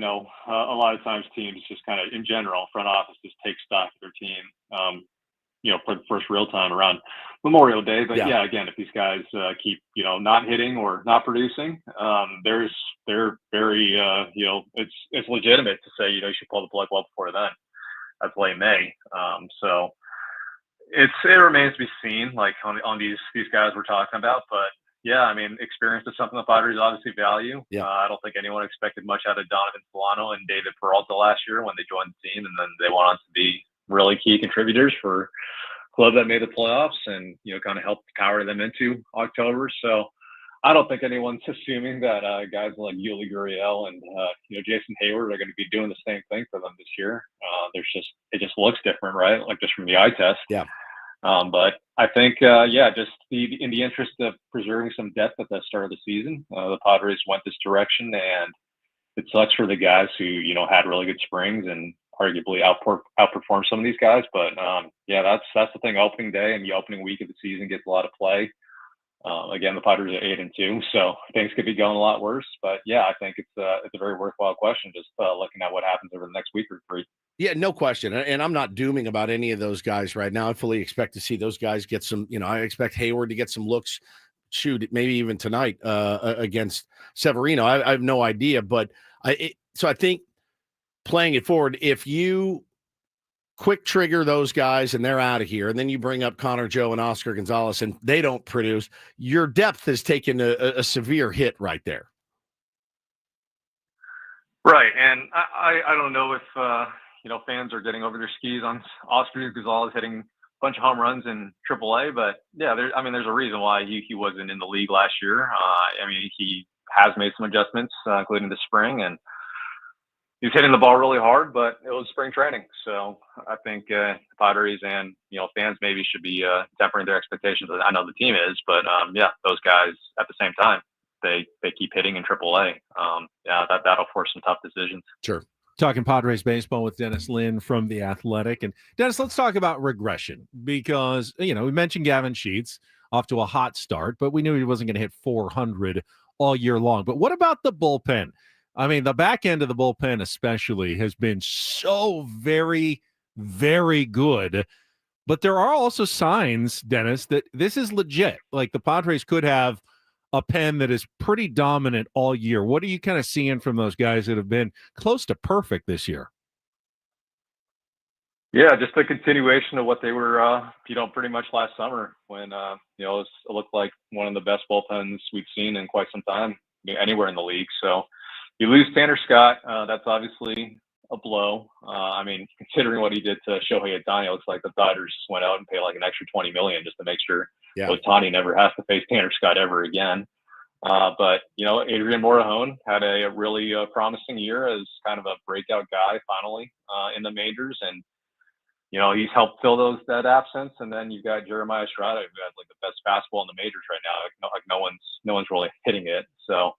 lot of times teams just kind of in general, front office just take stock of their team, for the first real time around Memorial Day. But yeah, again, if these guys keep, not hitting or not producing, they're very, it's legitimate to say, you should pull the plug well before then. That's late May. So it remains to be seen, like on these guys we're talking about. But yeah, I mean, experience is something the Padres obviously value. Yeah. I don't think anyone expected much out of Donovan Solano and David Peralta last year when they joined the team, and then they went on to be really key contributors for a club that made the playoffs and, kind of helped power them into October. So I don't think anyone's assuming that guys like Yuli Gurriel and, Jason Hayward are going to be doing the same thing for them this year. It just looks different, right? Like just from the eye test. Yeah. But I think, just in the interest of preserving some depth at the start of the season, the Padres went this direction, and it sucks for the guys who, had really good springs and arguably outperformed some of these guys. But that's the thing. Opening day and the opening week of the season gets a lot of play. Again, the Padres are 8-2, so things could be going a lot worse. But yeah, I think it's a very worthwhile question, just looking at what happens over the next week or three. Yeah, no question. And I'm not dooming about any of those guys right now. I fully expect to see those guys get some, I expect Hayward to get some looks, shoot, maybe even tonight against Severino. I have no idea. But so I think playing it forward, if you quick trigger those guys and they're out of here, and then you bring up Connor Joe and Oscar Gonzalez and they don't produce, your depth has taken a severe hit right there. Right. And I don't know if, fans are getting over their skis on Oscar Gonzalez hitting a bunch of home runs in AAA, but yeah, there's a reason why he wasn't in the league last year. He has made some adjustments, including the spring, and he's hitting the ball really hard, but it was spring training. So I think Padres and, fans maybe should be tempering their expectations. I know the team is, but those guys at the same time, they keep hitting in AAA. That'll force some tough decisions. Sure. Talking Padres baseball with Dennis Lin from The Athletic. And Dennis, let's talk about regression because, we mentioned Gavin Sheets off to a hot start, but we knew he wasn't going to hit 400 all year long. But what about the bullpen? I mean, the back end of the bullpen especially has been so very, very good. But there are also signs, Dennis, that this is legit. Like the Padres could have a pen that is pretty dominant all year. What are you kind of seeing from those guys that have been close to perfect this year? Yeah, just a continuation of what they were, pretty much last summer when, it looked like one of the best bullpens we've seen in quite some time anywhere in the league. So you lose Tanner Scott. That's obviously a blow. Considering what he did to Shohei Ohtani, it looks like the Dodgers went out and paid like an extra $20 million just to make sure Ohtani never has to face Tanner Scott ever again. But Adrian Morejon had a really promising year as kind of a breakout guy finally in the majors, and he's helped fill that absence. And then you've got Jeremiah Estrada, who has like the best fastball in the majors right now. Like no one's really hitting it. So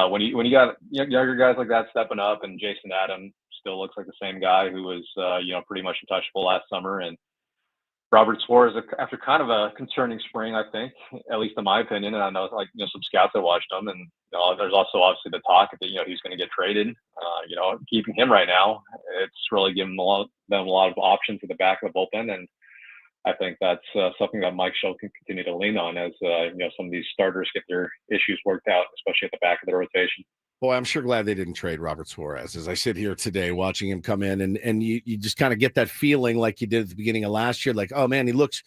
when you got younger guys like that stepping up, and Jason Adams still looks like the same guy who was pretty much untouchable last summer, and Robert Suarez, after kind of a concerning spring, I think, at least in my opinion, and I know some scouts that watched him, and there's also obviously the talk that he's going to get traded. Keeping him right now, it's really given them a lot of options at the back of the bullpen, and I think that's something that Mike Schill can continue to lean on as some of these starters get their issues worked out, especially at the back of the rotation. Boy, I'm sure glad they didn't trade Robert Suarez. As I sit here today watching him come in, and you just kind of get that feeling like you did at the beginning of last year, like, oh man, he looks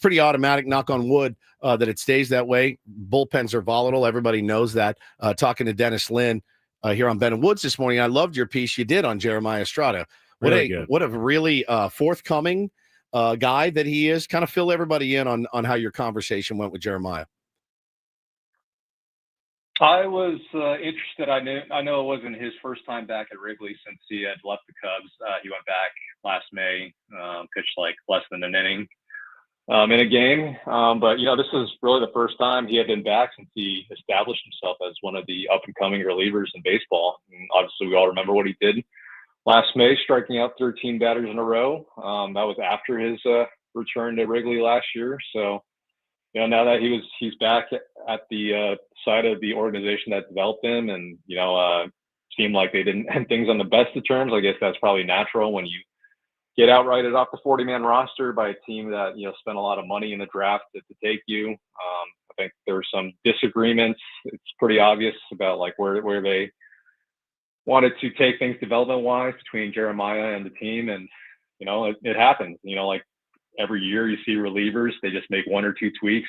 pretty automatic, knock on wood, that it stays that way. Bullpens are volatile. Everybody knows that. Talking to Dennis Lin here on Ben and Woods this morning, I loved your piece you did on Jeremiah Estrada. What a really forthcoming guy that he is. Kind of fill everybody in on how your conversation went with Jeremiah. I was interested. I know it wasn't his first time back at Wrigley since he had left the Cubs. He went back last May, pitched like less than an inning in a game. But this is really the first time he had been back since he established himself as one of the up-and-coming relievers in baseball. And obviously, we all remember what he did last May, striking out 13 batters in a row. That was after his return to Wrigley last year. So. Now that he's back at the side of the organization that developed him, and seemed like they didn't end things on the best of terms. I guess that's probably natural when you get outrighted off the 40-man roster by a team that spent a lot of money in the draft to take you. I think there were some disagreements. It's pretty obvious about like where they wanted to take things development-wise between Jeremiah and the team, and it happens. Every year you see relievers, they just make one or two tweaks,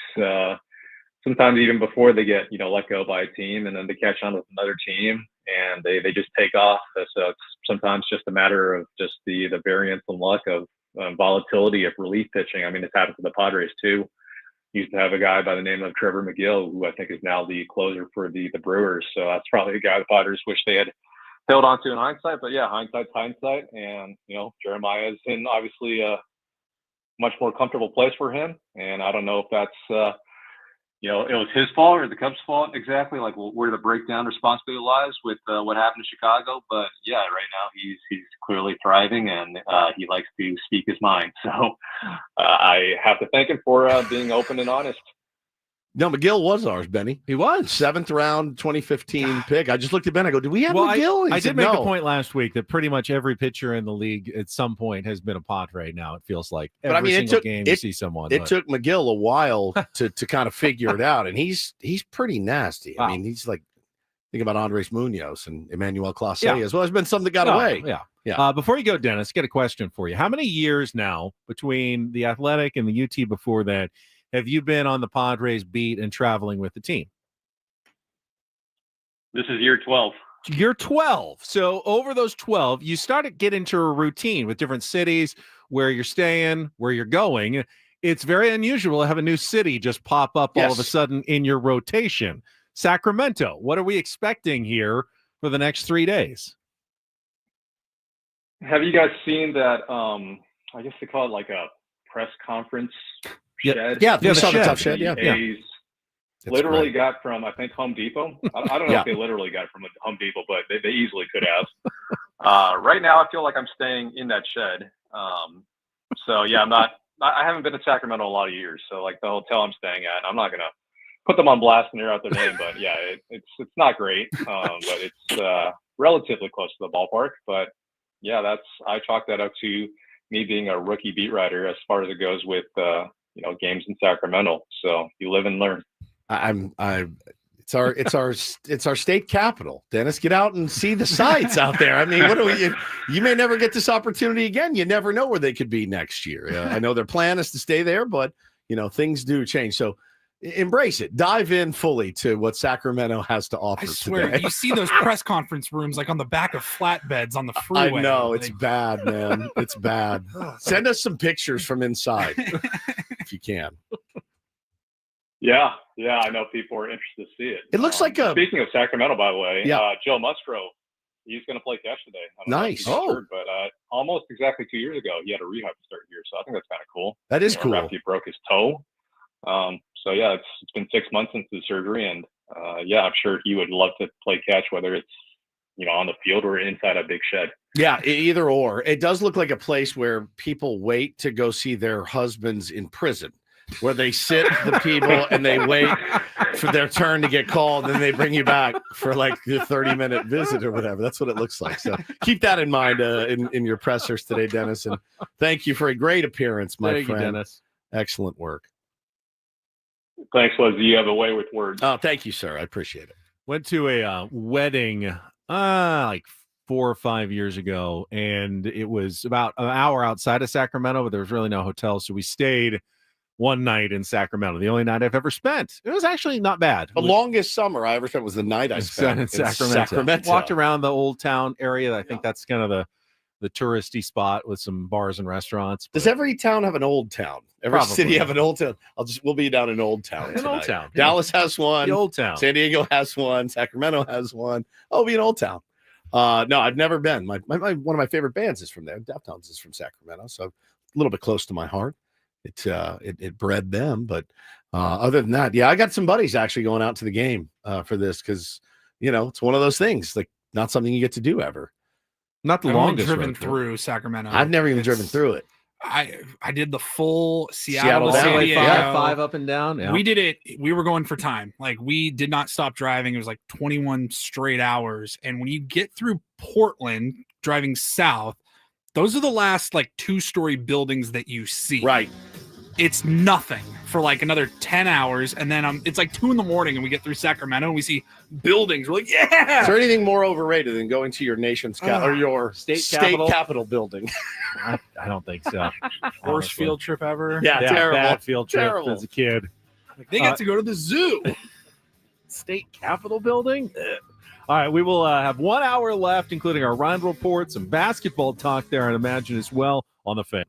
sometimes even before they get, let go by a team, and then they catch on with another team and they just take off. So it's sometimes just a matter of just the variance and luck of volatility of relief pitching. I mean, it's happened to the Padres too. Used to have a guy by the name of Trevor McGill, who I think is now the closer for the Brewers. So that's probably a guy the Padres wish they had held on to in hindsight. But yeah, hindsight's hindsight. And, Jeremiah is in obviously a much more comfortable place for him. And I don't know if that's, it was his fault or the Cubs' fault exactly, like where the breakdown responsibility lies with what happened to Chicago. But yeah, right now he's clearly thriving, and he likes to speak his mind. So I have to thank him for being open and honest. No, McGill was ours, Benny. He was 7th round, 2015 pick. I just looked at Ben. I go, do we have Well, McGill? I He said, did make no. the point last week that pretty much every pitcher in the league at some point has been a Padre now. It feels like every But I mean, single game you see someone. It took McGill a while to kind of figure it out, and he's pretty nasty. Wow. I mean, he's like, think about Andres Munoz and Emmanuel Clase Yeah. as well. There's been some that got away. Yeah. Before you go, Dennis, get a question for you. How many years now between the Athletic and the UT before that have you been on the Padres beat and traveling with the team? This is year 12. You're 12. So over those 12, you start to get into a routine with different cities, where you're staying, where you're going. It's very unusual to have a new city just pop up all of a sudden in your rotation. Sacramento, what are we expecting here for the next 3 days? Have you guys seen that? I guess they call it like a press conference shed. Yeah, we saw the tough shed. Yeah. A's literally got from, I think, Home Depot. I don't know if they literally got it from Home Depot, but they easily could have. Right now, I feel like I'm staying in that shed. So yeah, I haven't been to Sacramento in a lot of years. So like the hotel I'm staying at, I'm not gonna put them on blast and hear out their name, but yeah, it's not great. But it's relatively close to the ballpark. But yeah, I chalk that up to me being a rookie beat writer as far as it goes with games in Sacramento. So you live and learn. It's our state capital. Dennis, get out and see the sights out there. I mean, you may never get this opportunity again. You never know where they could be next year. I know their plan is to stay there, but things do change. So embrace it. Dive in fully to what Sacramento has to offer. I swear, today. you see those press conference rooms like on the back of flatbeds on the freeway. I know, it's bad, man. It's bad. Send us some pictures from inside if you can. Yeah, I know people are interested to see it. It looks like Speaking of Sacramento, by the way, Joe Musgrove, he's going to play catch today. Nice. But almost exactly 2 years ago, he had a rehab start here, so I think that's kind of cool. That is cool. After he broke his toe. So yeah, it's been 6 months since the surgery, and I'm sure he would love to play catch, whether it's on the field or inside a big shed. Yeah, either or. It does look like a place where people wait to go see their husbands in prison, where they sit the people and they wait for their turn to get called, and then they bring you back for like the 30-minute visit or whatever. That's what it looks like. So keep that in mind in your pressers today, Dennis. And thank you for a great appearance, my friend. Thank you, Dennis. Excellent work. Thanks, Leslie. You have a way with words. Oh, thank you, sir. I appreciate it. Went to a wedding like 4 or 5 years ago, and it was about an hour outside of Sacramento, but there was really no hotel, so we stayed one night in Sacramento. The only night I've ever spent. It was actually not bad. The longest summer I ever spent was the night I spent in Sacramento. Walked around the Old Town area. I think that's kind of the touristy spot with some bars and restaurants. Does every town have an old town? Every city have an old town? We'll be down in Old Town tonight. Old Town. Dallas has one. The Old Town. San Diego has one. Sacramento has one. Oh, be an Old Town. No, I've never been. One of my favorite bands is from there. Deftones is from Sacramento, so a little bit close to my heart. It bred them, but other than that, I got some buddies actually going out to the game for this because it's one of those things, like not something you get to do ever. Not the I've longest driven through Sacramento. I've never even driven through it. I did the full Seattle San Diego. 5 up and down. Yeah. We did it. We were going for time. Like we did not stop driving. It was like 21 straight hours. And when you get through Portland, driving south, those are the last like 2-story buildings that you see. Right. It's nothing for like another 10 hours. And then it's like 2 a.m. and we get through Sacramento and we see buildings. We're like, yeah. Is there anything more overrated than going to your nation's or your state capital building? I don't think so. Worst field trip ever. Yeah, terrible. Bad field trip Terrible. as a kid. Like, they got to go to the zoo. State Capitol building? All right, we will have 1 hour left, including our Reindl Report, some basketball talk there, I'd imagine, as well on the Fan.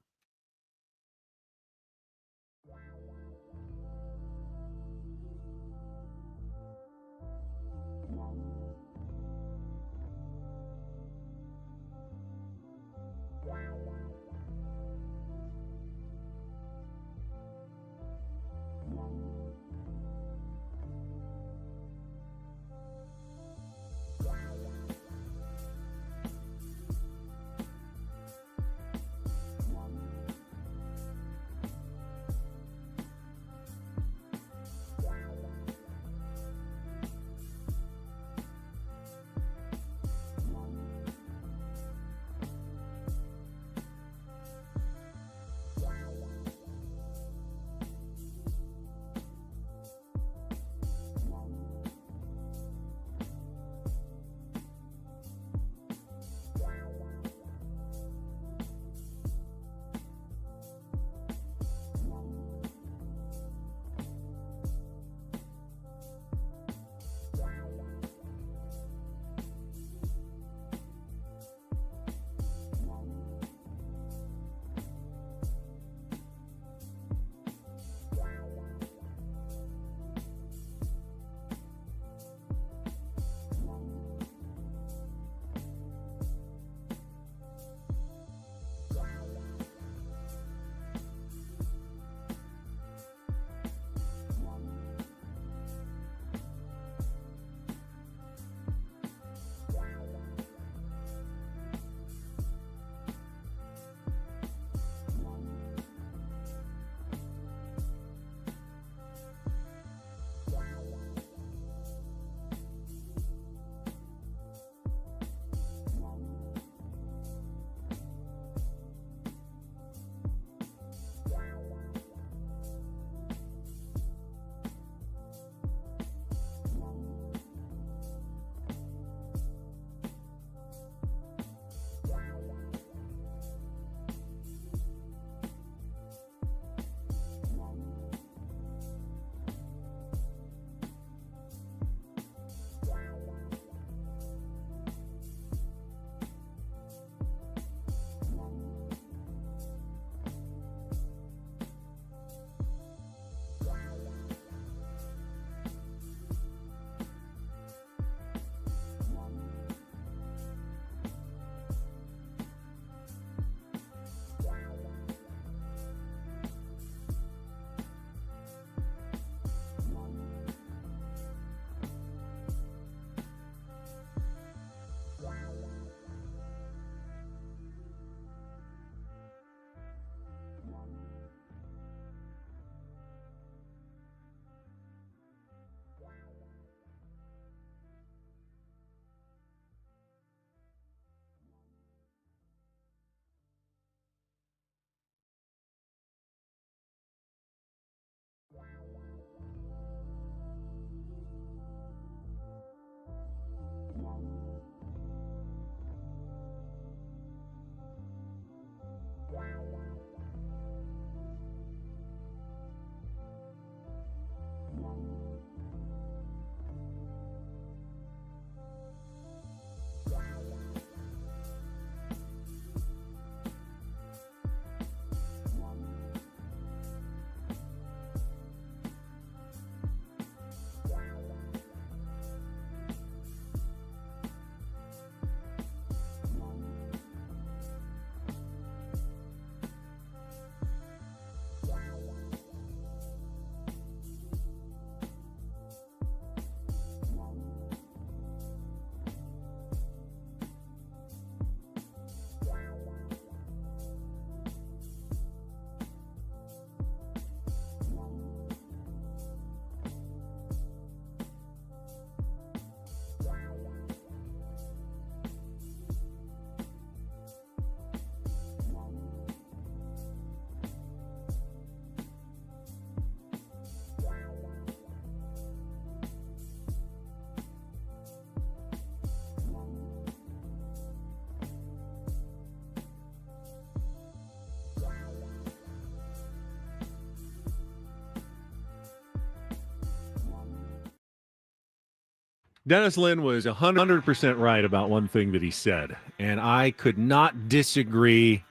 Dennis Lynn was 100% right about one thing that he said, and I could not disagree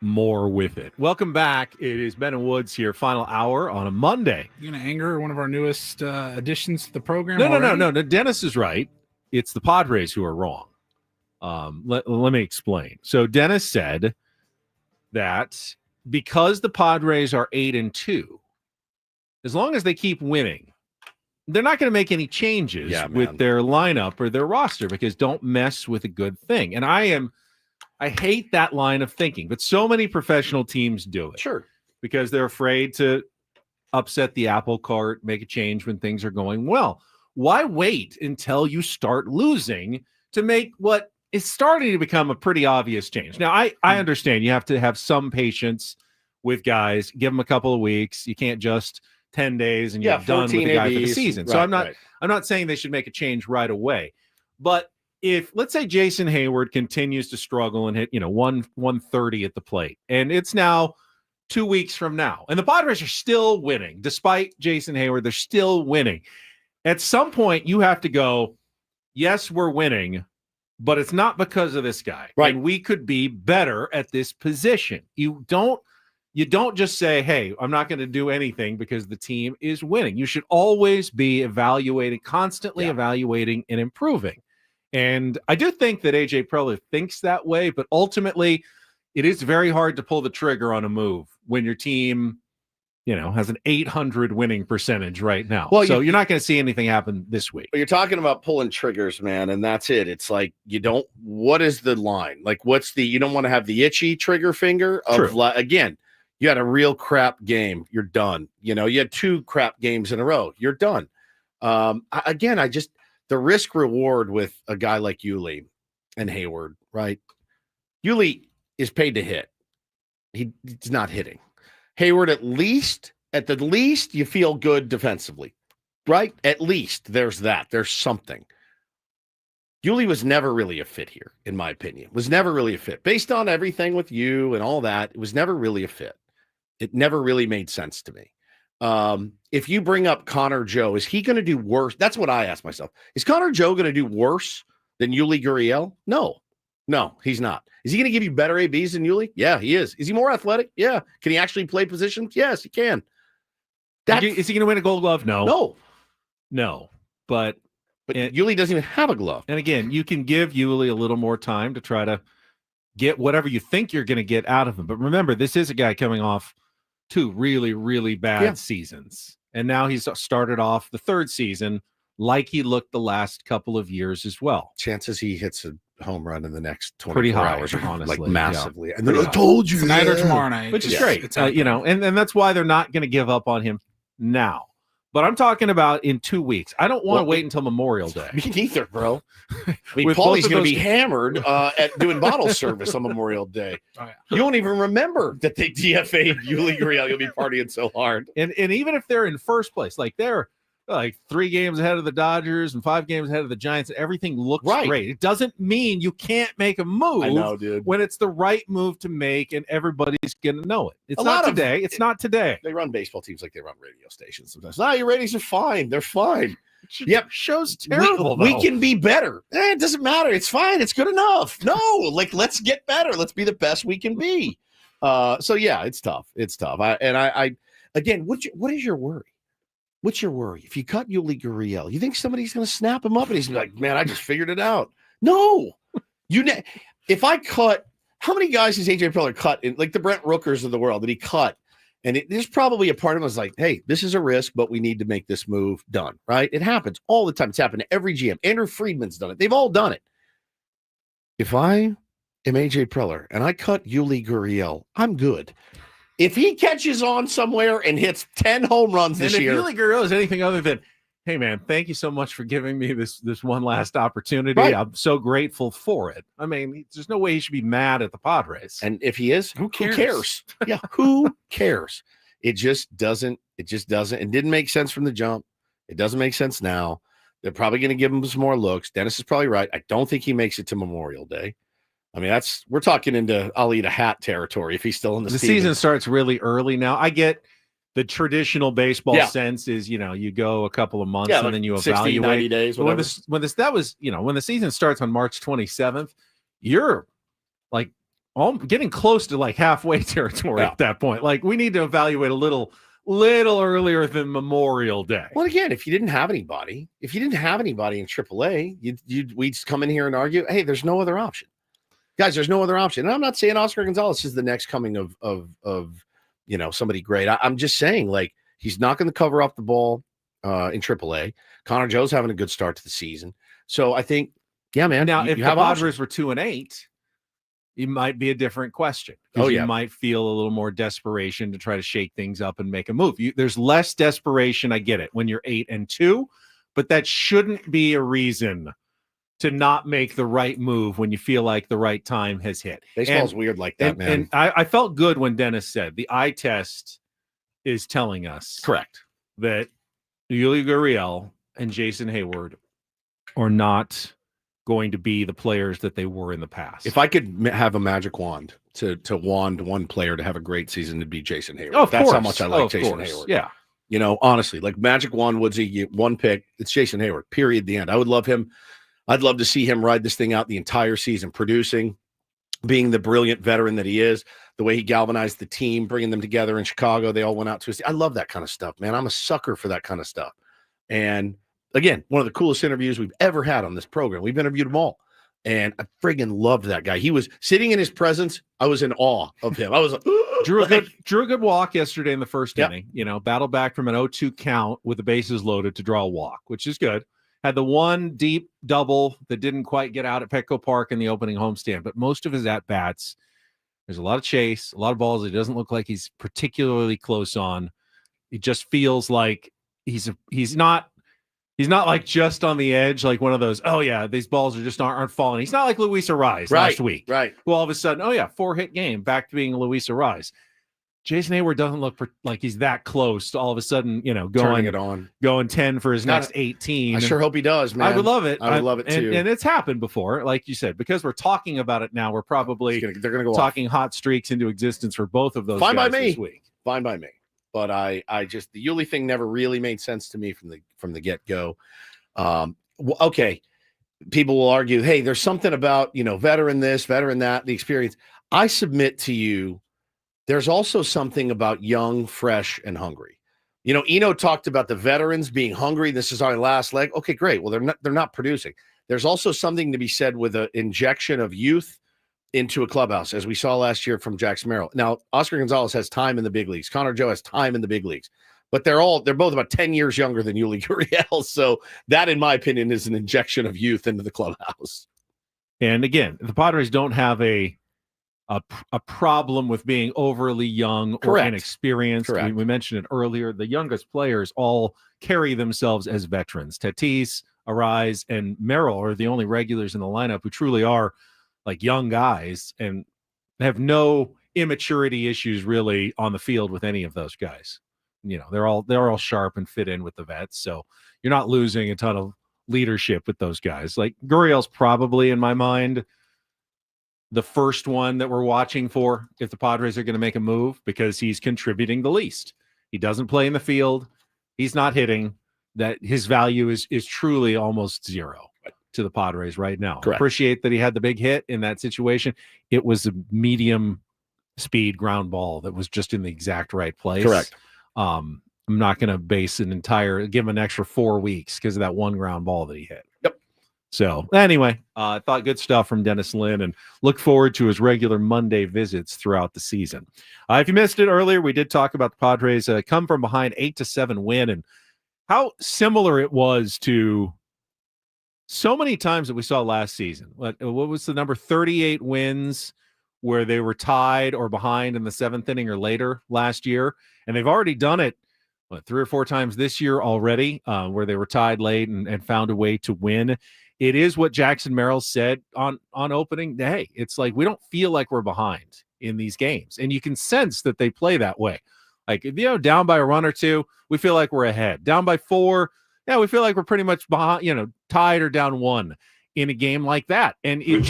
more with it. Welcome back. It is Ben and Woods here, final hour on a Monday. You gonna anger one of our newest additions to the program? No. Dennis is right. It's the Padres who are wrong. Let me explain. So Dennis said that because the Padres are 8-2, as long as they keep winning, they're not going to make any changes with their lineup or their roster, because don't mess with a good thing. And I hate that line of thinking, but so many professional teams do it. Sure. Because they're afraid to upset the apple cart, make a change when things are going well. Why wait until you start losing to make what is starting to become a pretty obvious change? Now, I understand you have to have some patience with guys, give them a couple of weeks. You can't just 10 days and you're done with the guy for the season. Right, so I'm not saying they should make a change right away. But if, let's say, Jason Hayward continues to struggle and hit 130 at the plate, and it's now 2 weeks from now, and the Padres are still winning despite Jason Hayward, they're still winning. At some point, you have to go, yes, we're winning, but it's not because of this guy. Right. And we could be better at this position. You don't just say, hey, I'm not going to do anything because the team is winning. You should always be evaluating, constantly evaluating and improving. And I do think that AJ Preller thinks that way, but ultimately it is very hard to pull the trigger on a move when your team, has an 800 winning percentage right now. Well, so you're not going to see anything happen this week. But you're talking about pulling triggers, man, and that's it. It's like what is the line? Like, you don't want to have the itchy trigger finger of, again, you had a real crap game, you're done. You had 2 crap games in a row, you're done. The risk reward with a guy like Yuli and Hayward, right? Yuli is paid to hit. He's not hitting. Hayward, at the least, you feel good defensively, right? At least there's that. There's something. Yuli was never really a fit here, in my opinion. Was never really a fit. Based on everything with you and all that, it was never really a fit. It never really made sense to me. If you bring up Connor Joe, is he going to do worse? That's what I ask myself. Is Connor Joe going to do worse than Yuli Gurriel? No, he's not. Is he going to give you better ABs than Yuli? Yeah, he is. Is he more athletic? Yeah. Can he actually play positions? Yes, he can. Is he going to win a Gold Glove? No. But Yuli doesn't even have a glove. And again, you can give Yuli a little more time to try to get whatever you think you're going to get out of him. But remember, this is a guy coming off 2 really, really bad seasons. And now he's started off the 3rd season like he looked the last couple of years as well. Chances he hits a home run in the next 24 pretty high, hours, honestly, like massively. Yeah. And then I told you tonight or tomorrow night, which is great. And that's why they're not going to give up on him now. But I'm talking about in 2 weeks. I don't want to wait until Memorial Day. Me neither, bro. Paulie's going to be hammered at doing bottle service on Memorial Day. Oh, yeah. You won't even remember that they DFA'd Yuli Gurriel. You'll be partying so hard. And even if they're in first place, like they're like 3 games ahead of the Dodgers and 5 games ahead of the Giants, everything looks great. It doesn't mean you can't make a move. I know, dude. When it's the right move to make and everybody's going to know it. It's not today. They run baseball teams like they run radio stations sometimes. Your ratings are fine. They're fine. Yep. Show's terrible. We can be better. It doesn't matter. It's fine. It's good enough. No, let's get better. Let's be the best we can be. It's tough. It's tough. Again, what is your worry? What's your worry? If you cut Yuli Gurriel, you think somebody's going to snap him up and he's like, man, I just figured it out. No. If I cut, how many guys has AJ Preller cut in, like the Brent Rookers of the world that he cut? And there's probably a part of him was like, hey, this is a risk, but we need to make this move done, right? It happens all the time. It's happened to every GM. Andrew Friedman's done it. They've all done it. If I am AJ Preller and I cut Yuli Gurriel, I'm good. If he catches on somewhere and hits 10 home runs this year. And if Yuli Gurriel is anything other than, hey, man, thank you so much for giving me this one last opportunity. Right. I'm so grateful for it. I mean, there's no way he should be mad at the Padres. And if he is, who cares? Yeah, who cares? It just doesn't. It didn't make sense from the jump. It doesn't make sense now. They're probably going to give him some more looks. Dennis is probably right. I don't think he makes it to Memorial Day. I mean, we're talking into I'll eat a hat territory if he's still in the season starts really early now. I get the traditional baseball Yeah. sense is, you go a couple of months Yeah, and like then you 60, evaluate 90 days, But whatever. when the season starts on March 27th, you're like getting close to like halfway territory at that point. Like we need to evaluate a little earlier than Memorial Day. Well, again, if you didn't have anybody in AAA, we'd just come in here and argue, hey, there's no other option. Guys, there's no other option. And I'm not saying Oscar Gonzalez is the next coming of somebody great. I'm just saying, like, he's not going to cover up the ball in AAA. Connor Joe's having a good start to the season. So I think, yeah, man. Now, you if the have Padres options. were 2-8, it might be a different question. Oh, You yeah. might feel a little more desperation to try to shake things up and make a move. There's less desperation, I get it, when you're 8-2, but that shouldn't be a reason to not make the right move when you feel like the right time has hit. Baseball's weird like that, man. And I felt good when Dennis said the eye test is telling us correct that Yuli Gurriel and Jason Hayward are not going to be the players that they were in the past. If I could have a magic wand to wand one player to have a great season, it'd be Jason Hayward. Oh, of That's course. how much I like Of Jason course. Hayward. Yeah. Honestly, like magic wand, Woodsy, you get one pick, it's Jason Hayward, period, the end. I would love him. I'd love to see him ride this thing out the entire season, producing, being the brilliant veteran that he is, the way he galvanized the team, bringing them together in Chicago. They all went out to his. I love that kind of stuff, man. I'm a sucker for that kind of stuff. And again, one of the coolest interviews we've ever had on this program. We've interviewed them all. And I friggin' loved that guy. He was sitting in his presence. I was in awe of him. I was like, drew a good walk yesterday in the first inning. Battled back from an 0-2 count with the bases loaded to draw a walk, which is good. Had the one deep double that didn't quite get out at Petco Park in the opening homestand, but most of his at-bats, there's a lot of chase, a lot of balls. It doesn't look like he's particularly close on. It just feels like he's not like just on the edge, like one of those, oh yeah, these balls are just aren't falling. He's not like Luis Ariz last week. Right. Who all of a sudden, 4-hit game, back to being Luis Ariz. Jason Hayward doesn't look like he's that close to all of a sudden, turning it on, going 10 for his next 18. I sure hope he does, man. I would love it. I would love it too. And it's happened before, like you said, because we're talking about it now. We're probably they're going to go talking hot streaks into existence for both of those Fine guys by me. this week. Fine by me. But I just the Yuli thing never really made sense to me from the get go. Okay, people will argue, hey, there's something about veteran this, veteran that, the experience. I submit to you, there's also something about young, fresh, and hungry. Eno talked about the veterans being hungry. This is our last leg. Okay, great. Well, they're not producing. There's also something to be said with an injection of youth into a clubhouse, as we saw last year from Jackson Merrill. Now, Oscar Gonzalez has time in the big leagues. Connor Joe has time in the big leagues. But they're both about 10 years younger than Yuli Gurriel. So that, in my opinion, is an injection of youth into the clubhouse. And again, the Padres don't have a problem with being overly young or Correct. inexperienced. Correct. We mentioned it earlier. The youngest players all carry themselves as veterans. Tatis, Ariz, and Merrill are the only regulars in the lineup who truly are like young guys and have no immaturity issues really on the field with any of those guys. They're all sharp and fit in with the vets. So you're not losing a ton of leadership with those guys. Like Gurriel's probably, in my mind, the first one that we're watching for if the Padres are going to make a move because he's contributing the least. He doesn't play in the field. He's not hitting. That his value is truly almost zero to the Padres right now. Correct. Appreciate that he had the big hit in that situation. It was a medium speed ground ball that was just in the exact right place. Correct. I'm not going to give him an extra 4 weeks because of that one ground ball that he hit. Yep. So anyway, I thought good stuff from Dennis Lin and look forward to his regular Monday visits throughout the season. If you missed it earlier, we did talk about the Padres come from behind 8-7 win and how similar it was to so many times that we saw last season. What was the number? 38 wins where they were tied or behind in the seventh inning or later last year. And they've already done it 3 or 4 times this year already, where they were tied late and found a way to win. It is what Jackson Merrill said on opening day. It's like we don't feel like we're behind in these games. And you can sense that they play that way. Like, down by a run or two, we feel like we're ahead. Down by 4, we feel like we're pretty much behind, tied or down 1 in a game like that. And it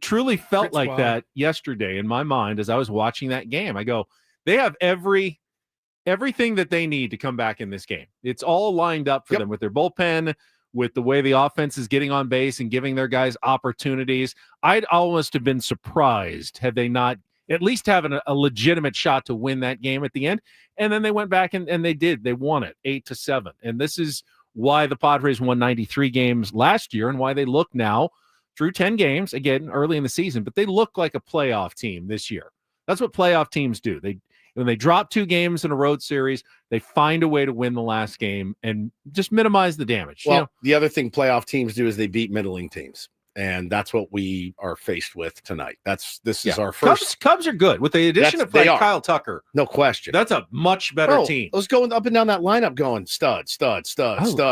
truly felt like that yesterday in my mind as I was watching that game. I go, they have every everything that they need to come back in this game. It's all lined up for them with their bullpen, with the way the offense is getting on base and giving their guys opportunities. I'd almost have been surprised had they not at least having a legitimate shot to win that game at the end. And then they went back and they did. They won it 8-7. And this is why the Padres won 93 games last year and why they look now through 10 games, again, early in the season, but they look like a playoff team this year. That's what playoff teams do. When they drop 2 games in a road series, they find a way to win the last game and just minimize the damage. Well, the other thing playoff teams do is they beat middling teams. And that's what we are faced with tonight. This is our first. Cubs are good with the addition of Kyle Tucker. No question. That's a much better team. I was going up and down that lineup going stud,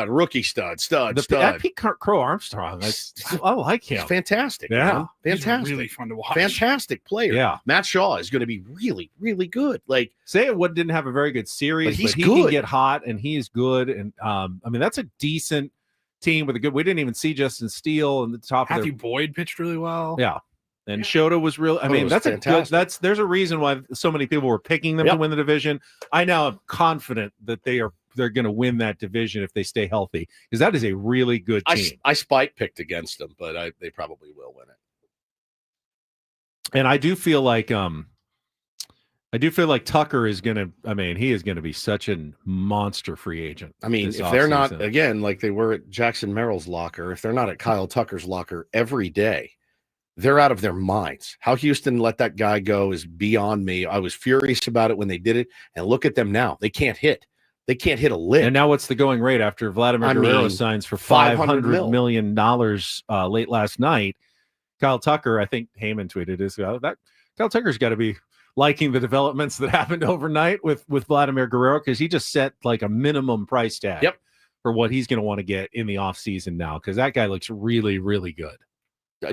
rookie stud. That Pete Crow Armstrong, I like him. He's fantastic. Yeah. Man. Fantastic. He's really fun to watch. Fantastic player. Yeah. Matt Shaw is going to be really, really good. Like, say it didn't have a very good series, but he can get hot and he is good. And I mean, that's a decent team with a good. We didn't even see Justin Steele and the top. Matthew Boyd pitched really well. Yeah, and Shota was real. I mean, that's fantastic. A good. There's a reason why so many people were picking them to win the division. I now am confident that they're going to win that division if they stay healthy, because that is a really good team. I spite picked against them, but they probably will win it. And I do feel like Tucker is going to, he is going to be such a monster free agent. I mean, if they're not, again, like they were at Jackson Merrill's locker, if they're not at Kyle Tucker's locker every day, they're out of their minds. How Houston let that guy go is beyond me. I was furious about it when they did it. And look at them now. They can't hit. They can't hit a lick. And now what's the going rate after Vladimir Guerrero signs for $500 million late last night? Kyle Tucker, I think Heyman tweeted this. That Kyle Tucker's got to be liking the developments that happened overnight with Vladimir Guerrero, because he just set like a minimum price tag for what he's going to want to get in the offseason now, because that guy looks really, really good.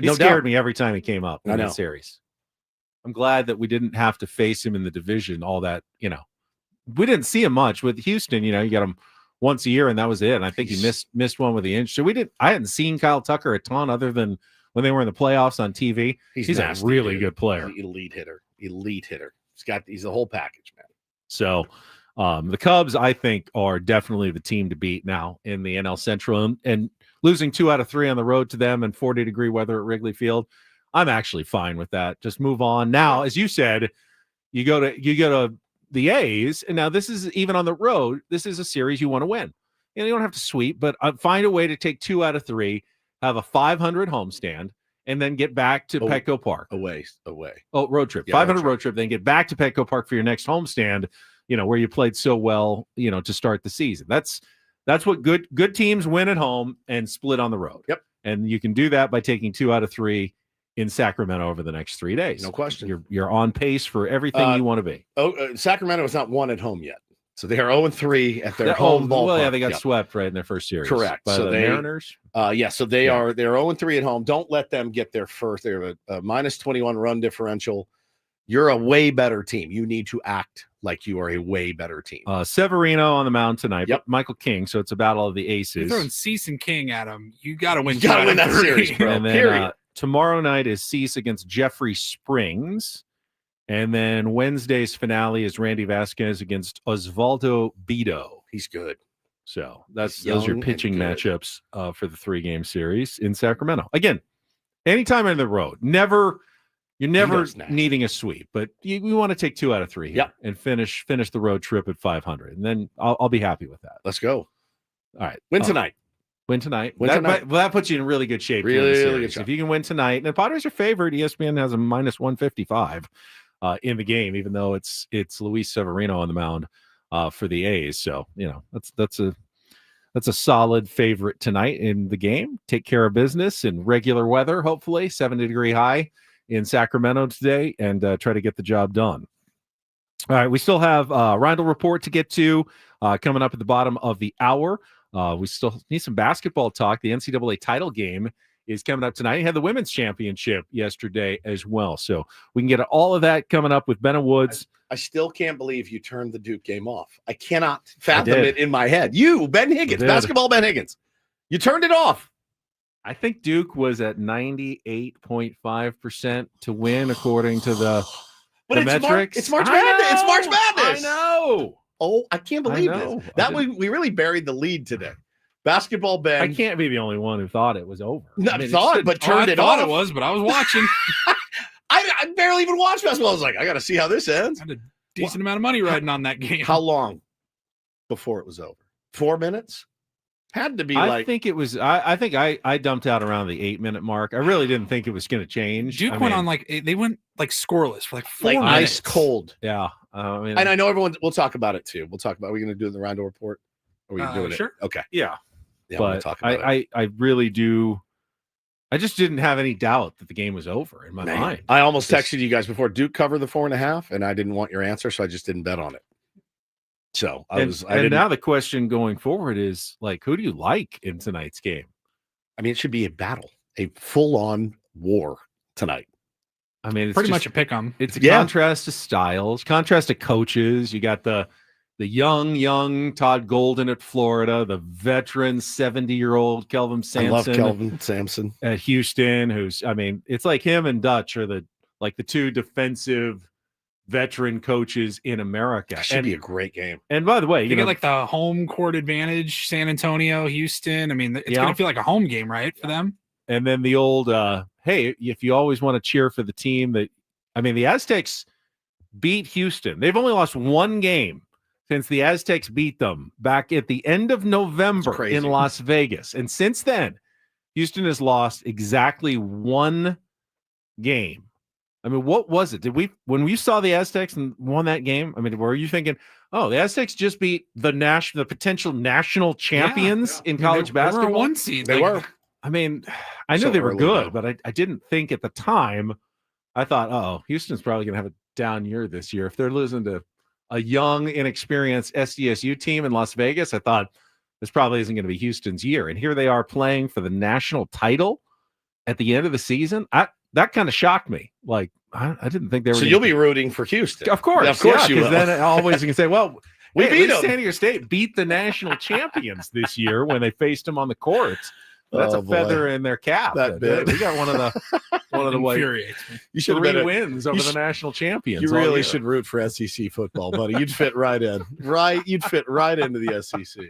He scared me every time he came up in that series. I'm glad that we didn't have to face him in the division all that, we didn't see him much with Houston. You got him once a year and that was it. And I think he missed one with the inch. So I hadn't seen Kyle Tucker a ton other than when they were in the playoffs on TV. He's nasty, a really good player. Elite hitter. He's the whole package, man. So the Cubs, I think, are definitely the team to beat now in the NL Central, and losing 2 out of 3 on the road to them in 40-degree weather at Wrigley Field, I'm actually fine with that. Just move on. Now, as you said, you go to the A's, and now this is even on the road. This is a series you want to win. You don't have to sweep, but find a way to take 2 out of 3, have a 500 homestand, and then get back to Petco Park. Away. Oh, road trip. 500 road trip, then get back to Petco Park for your next homestand, where you played so well, to start the season. That's what good teams win at home and split on the road. Yep. And you can do that by taking 2 out of 3 in Sacramento over the next 3 days. No question. You're on pace for everything you want to be. Sacramento is not won at home yet. So they are 0-3 at their home ballpark. Well, yeah, they got swept right in their first series. Correct. By the Mariners. So they're 0-3 at home. Don't let them get their first. They're a minus 21 run differential. You're a way better team. You need to act like you are a way better team. Severino on the mound tonight. Yep. Michael King. So it's a battle of the aces. You're throwing Cease and King at him. You got to win. You got to win that series, bro. And then tomorrow night is Cease against Jeffrey Springs. And then Wednesday's finale is Randy Vasquez against Osvaldo Bido. He's good. So those are your pitching matchups for the 3-game series in Sacramento. Again, anytime on the road, you're never needing a sweep, but you want to take 2 out of 3 here and finish the road trip at 500, and then I'll be happy with that. Let's go. All right, win tonight. Win tonight. That puts you in really good shape. Really good shape. If you can win tonight, and the Padres are favored. ESPN has a minus 155 in the game, even though it's Luis Severino on the mound for the A's. So that's a solid favorite tonight in the game. Take care of business in regular weather. Hopefully, 70-degree high in Sacramento today, and try to get the job done. All right, we still have Reindl Report to get to coming up at the bottom of the hour. We still need some basketball talk. The NCAA title game is coming up tonight. You had the women's championship yesterday as well. So we can get all of that coming up with Ben Woods. I still can't believe you turned the Duke game off. I cannot fathom it in my head. You, Ben Higgins, basketball Ben Higgins. You turned it off. I think Duke was at 98.5% to win according to the metrics. It's March Madness. It's March Madness. I know. Oh, I can't believe know. this. We really buried the lead today. Basketball Ben. I can't be the only one who thought it was over. Not thought, but turned it off. It was, but I was watching. I barely even watched basketball. I was like, I got to see how this ends. I had a decent amount of money riding on that game. How long before it was over? 4 minutes? Had to be I think it was. I think I dumped out around the 8-minute mark. I really didn't think it was going to change. Duke went on they went scoreless for 4 minutes. Ice cold. Yeah. And I know everyone. We'll talk about it too. We'll talk about. Are we going to do the Reindl Report? Are we doing sure. it? Okay. Yeah. Yeah. But we'll talk about it. I really do. I just didn't have any doubt that the game was over in my mind. I almost texted you guys before Duke covered the 4.5, and I didn't want your answer, so I just didn't bet on it. So now the question going forward is who do you like in tonight's game? I mean, it should be a battle, a full-on war tonight. I mean, it's pretty much a pick 'em. It's a contrast to styles, contrast to coaches. You got the young Todd Golden at Florida, the veteran 70-year-old Kelvin Sampson. I love Kelvin Sampson at Houston. It's like him and Dutch are the two defensive veteran coaches in America. That should be a great game. And by the way, you get the home court advantage, San Antonio, Houston. I mean, it's going to feel like a home game, right, for them? And then the old, hey, if you always want to cheer for the team the Aztecs beat Houston. They've only lost one game since the Aztecs beat them back at the end of November in Las Vegas. And since then, Houston has lost exactly one game. I mean, what was it? When we saw the Aztecs and won that game, I mean, were you thinking, oh, the Aztecs just beat the potential national champions in college basketball? They were a 1 seed. They were. I mean, I knew they were good, but I didn't think at the time. I thought, oh, Houston's probably going to have a down year this year. If they're losing to a young, inexperienced SDSU team in Las Vegas, I thought this probably isn't going to be Houston's year. And here they are playing for the national title at the end of the season. That kind of shocked me. I didn't think they were. So you'll be rooting for Houston, of course, you will. Because then I always can say, well, we beat them. San Diego State beat the national champions this year when they faced them on the courts. That's a feather in their cap. We got one of the you should 3 wins over the national champions. You really should root for SEC football, buddy. You'd fit right in. You'd fit right into the SEC.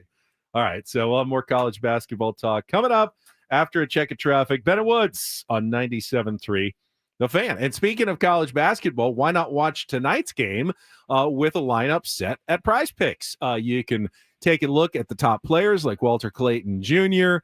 All right, so we'll have more college basketball talk coming up after a check of traffic. Bennett Woods on 97.3 The Fan. And speaking of college basketball, why not watch tonight's game with a lineup set at Prize Picks? You can take a look at the top players like Walter Clayton Jr.,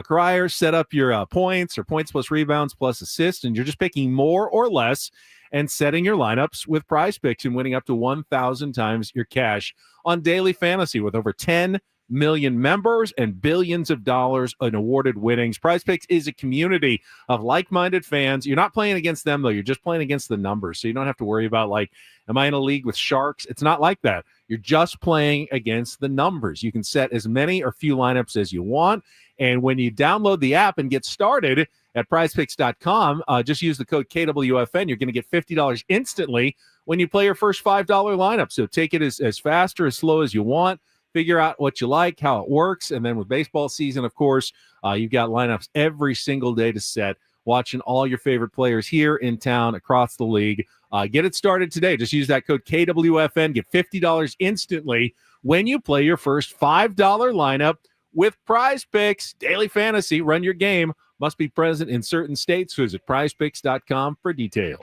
Crier, set up your points or points plus rebounds plus assists, and you're just picking more or less and setting your lineups with Prize Picks and winning up to 1,000 times your cash on daily fantasy with over 10 million members and billions of dollars in awarded winnings. Prize Picks is a community of like-minded fans. You're not playing against them, though. You're just playing against the numbers. So you don't have to worry about, am I in a league with sharks? It's not like that. You're just playing against the numbers. You can set as many or few lineups as you want. And when you download the app and get started at prizepicks.com, just use the code KWFN. You're going to get $50 instantly when you play your first $5 lineup. So take it as fast or as slow as you want. Figure out what you like, how it works. And then with baseball season, of course, you've got lineups every single day to set, watching all your favorite players here in town, across the league. Get it started today. Just use that code KWFN. Get $50 instantly when you play your first $5 lineup with Prize Picks. Daily fantasy, run your game. Must be present in certain states. Visit prizepicks.com for details.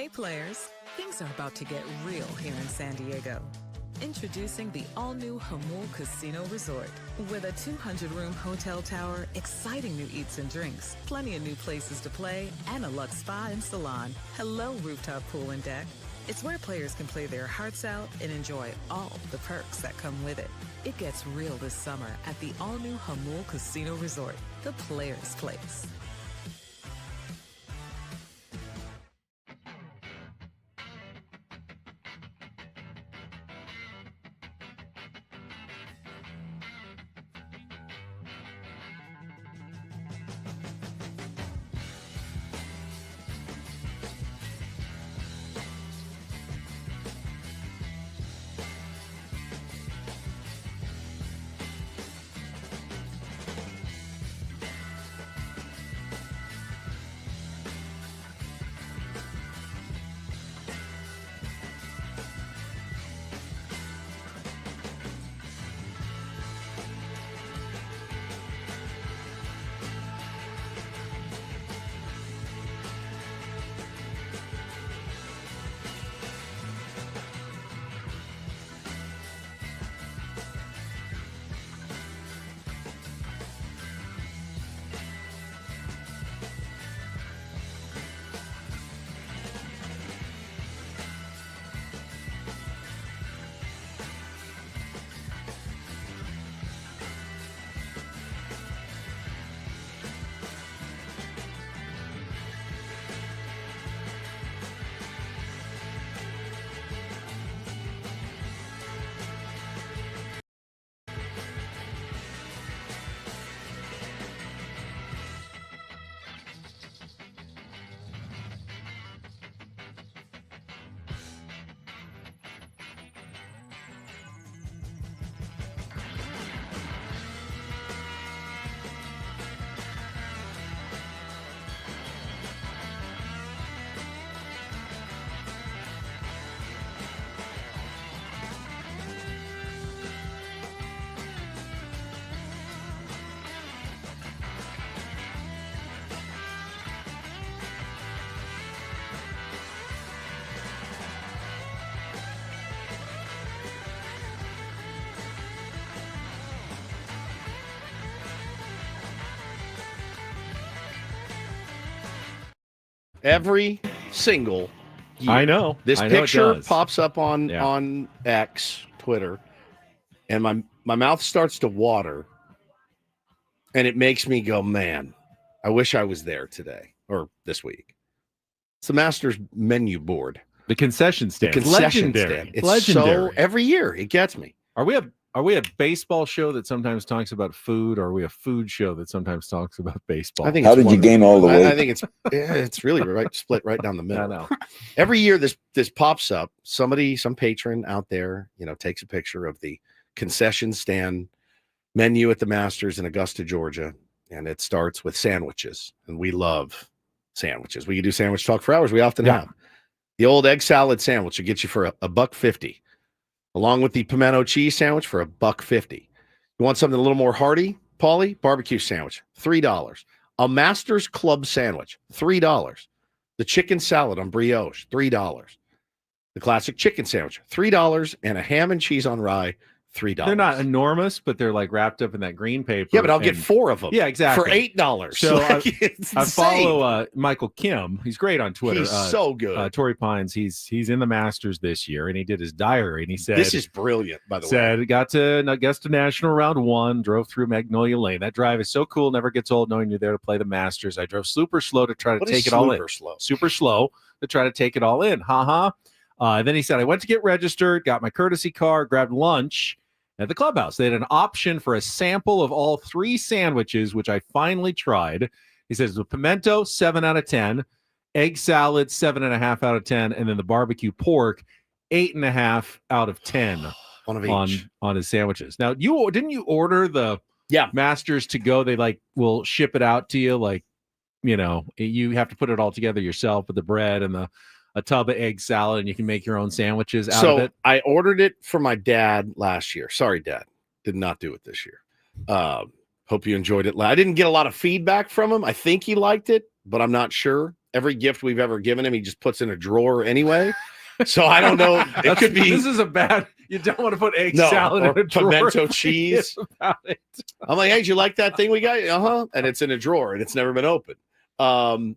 Hey players, things are about to get real here in San Diego. Introducing the all-new Hamul Casino Resort. With a 200-room hotel tower, exciting new eats and drinks, plenty of new places to play, and a luxe spa and salon. Hello, rooftop pool and deck. It's where players can play their hearts out and enjoy all the perks that come with it. It gets real this summer at the all-new Hamul Casino Resort, the players' place. Every single year. I know. This I know it picture does. pops up on X, Twitter, and my mouth starts to water, and it makes me go, man, I wish I was there today or this week. It's the Masters menu board. The concession stand. The concession Legendary. stand. It's Legendary. so every year it gets me. Are we a baseball show that sometimes talks about food, or are we a food show that sometimes talks about baseball? I think. How it's did you gain all the weight? I think it's really split right down the middle. I know. Every year this pops up. Some patron out there, takes a picture of the concession stand menu at the Masters in Augusta, Georgia, and it starts with sandwiches, and we love sandwiches. We can do sandwich talk for hours. We often have. The old egg salad sandwich will get you for $1.50, along with the pimento cheese sandwich for $1.50. You want something a little more hearty, Paulie? Barbecue sandwich, $3. A Masters Club sandwich, $3. The chicken salad on brioche, $3. The classic chicken sandwich, $3, and a ham and cheese on rye, $3. They're not enormous, but they're like wrapped up in that green paper. Yeah, but I'll get 4 of them. Yeah, exactly. For $8. So It's I follow insane. Michael Kim. He's great on Twitter. He's so good. Torrey Pines. He's in the Masters this year, and he did his diary, and he said, This is brilliant, by the way. Said, got to Augusta National round 1, drove through Magnolia Lane. That drive is so cool, never gets old knowing you're there to play the Masters. I drove super slow to try to What take is it all in. super slow? Super slow to try to take it all in. Then he said, I went to get registered, got my courtesy car, grabbed lunch at the clubhouse. They had an option for a sample of all 3 sandwiches, which I finally tried. He says the pimento, 7 out of 10, egg salad, 7.5 out of 10, and then the barbecue pork, 8.5 out of 10 One of each. on his sandwiches. Now, didn't you order the Masters to go? They will ship it out to you. You have to put it all together yourself with the bread and a tub of egg salad, and you can make your own sandwiches out of it. I ordered it for my dad last year. Sorry, Dad. Did not do it this year. Hope you enjoyed it. I didn't get a lot of feedback from him. I think he liked it, but I'm not sure. every gift we've ever given him, he just puts in a drawer anyway. So I don't know. It could be. This is a bad. You don't want to put egg No, salad or in a drawer. pimento cheese. About it. I'm like, hey, did you like that thing we got? And it's in a drawer and it's never been opened. And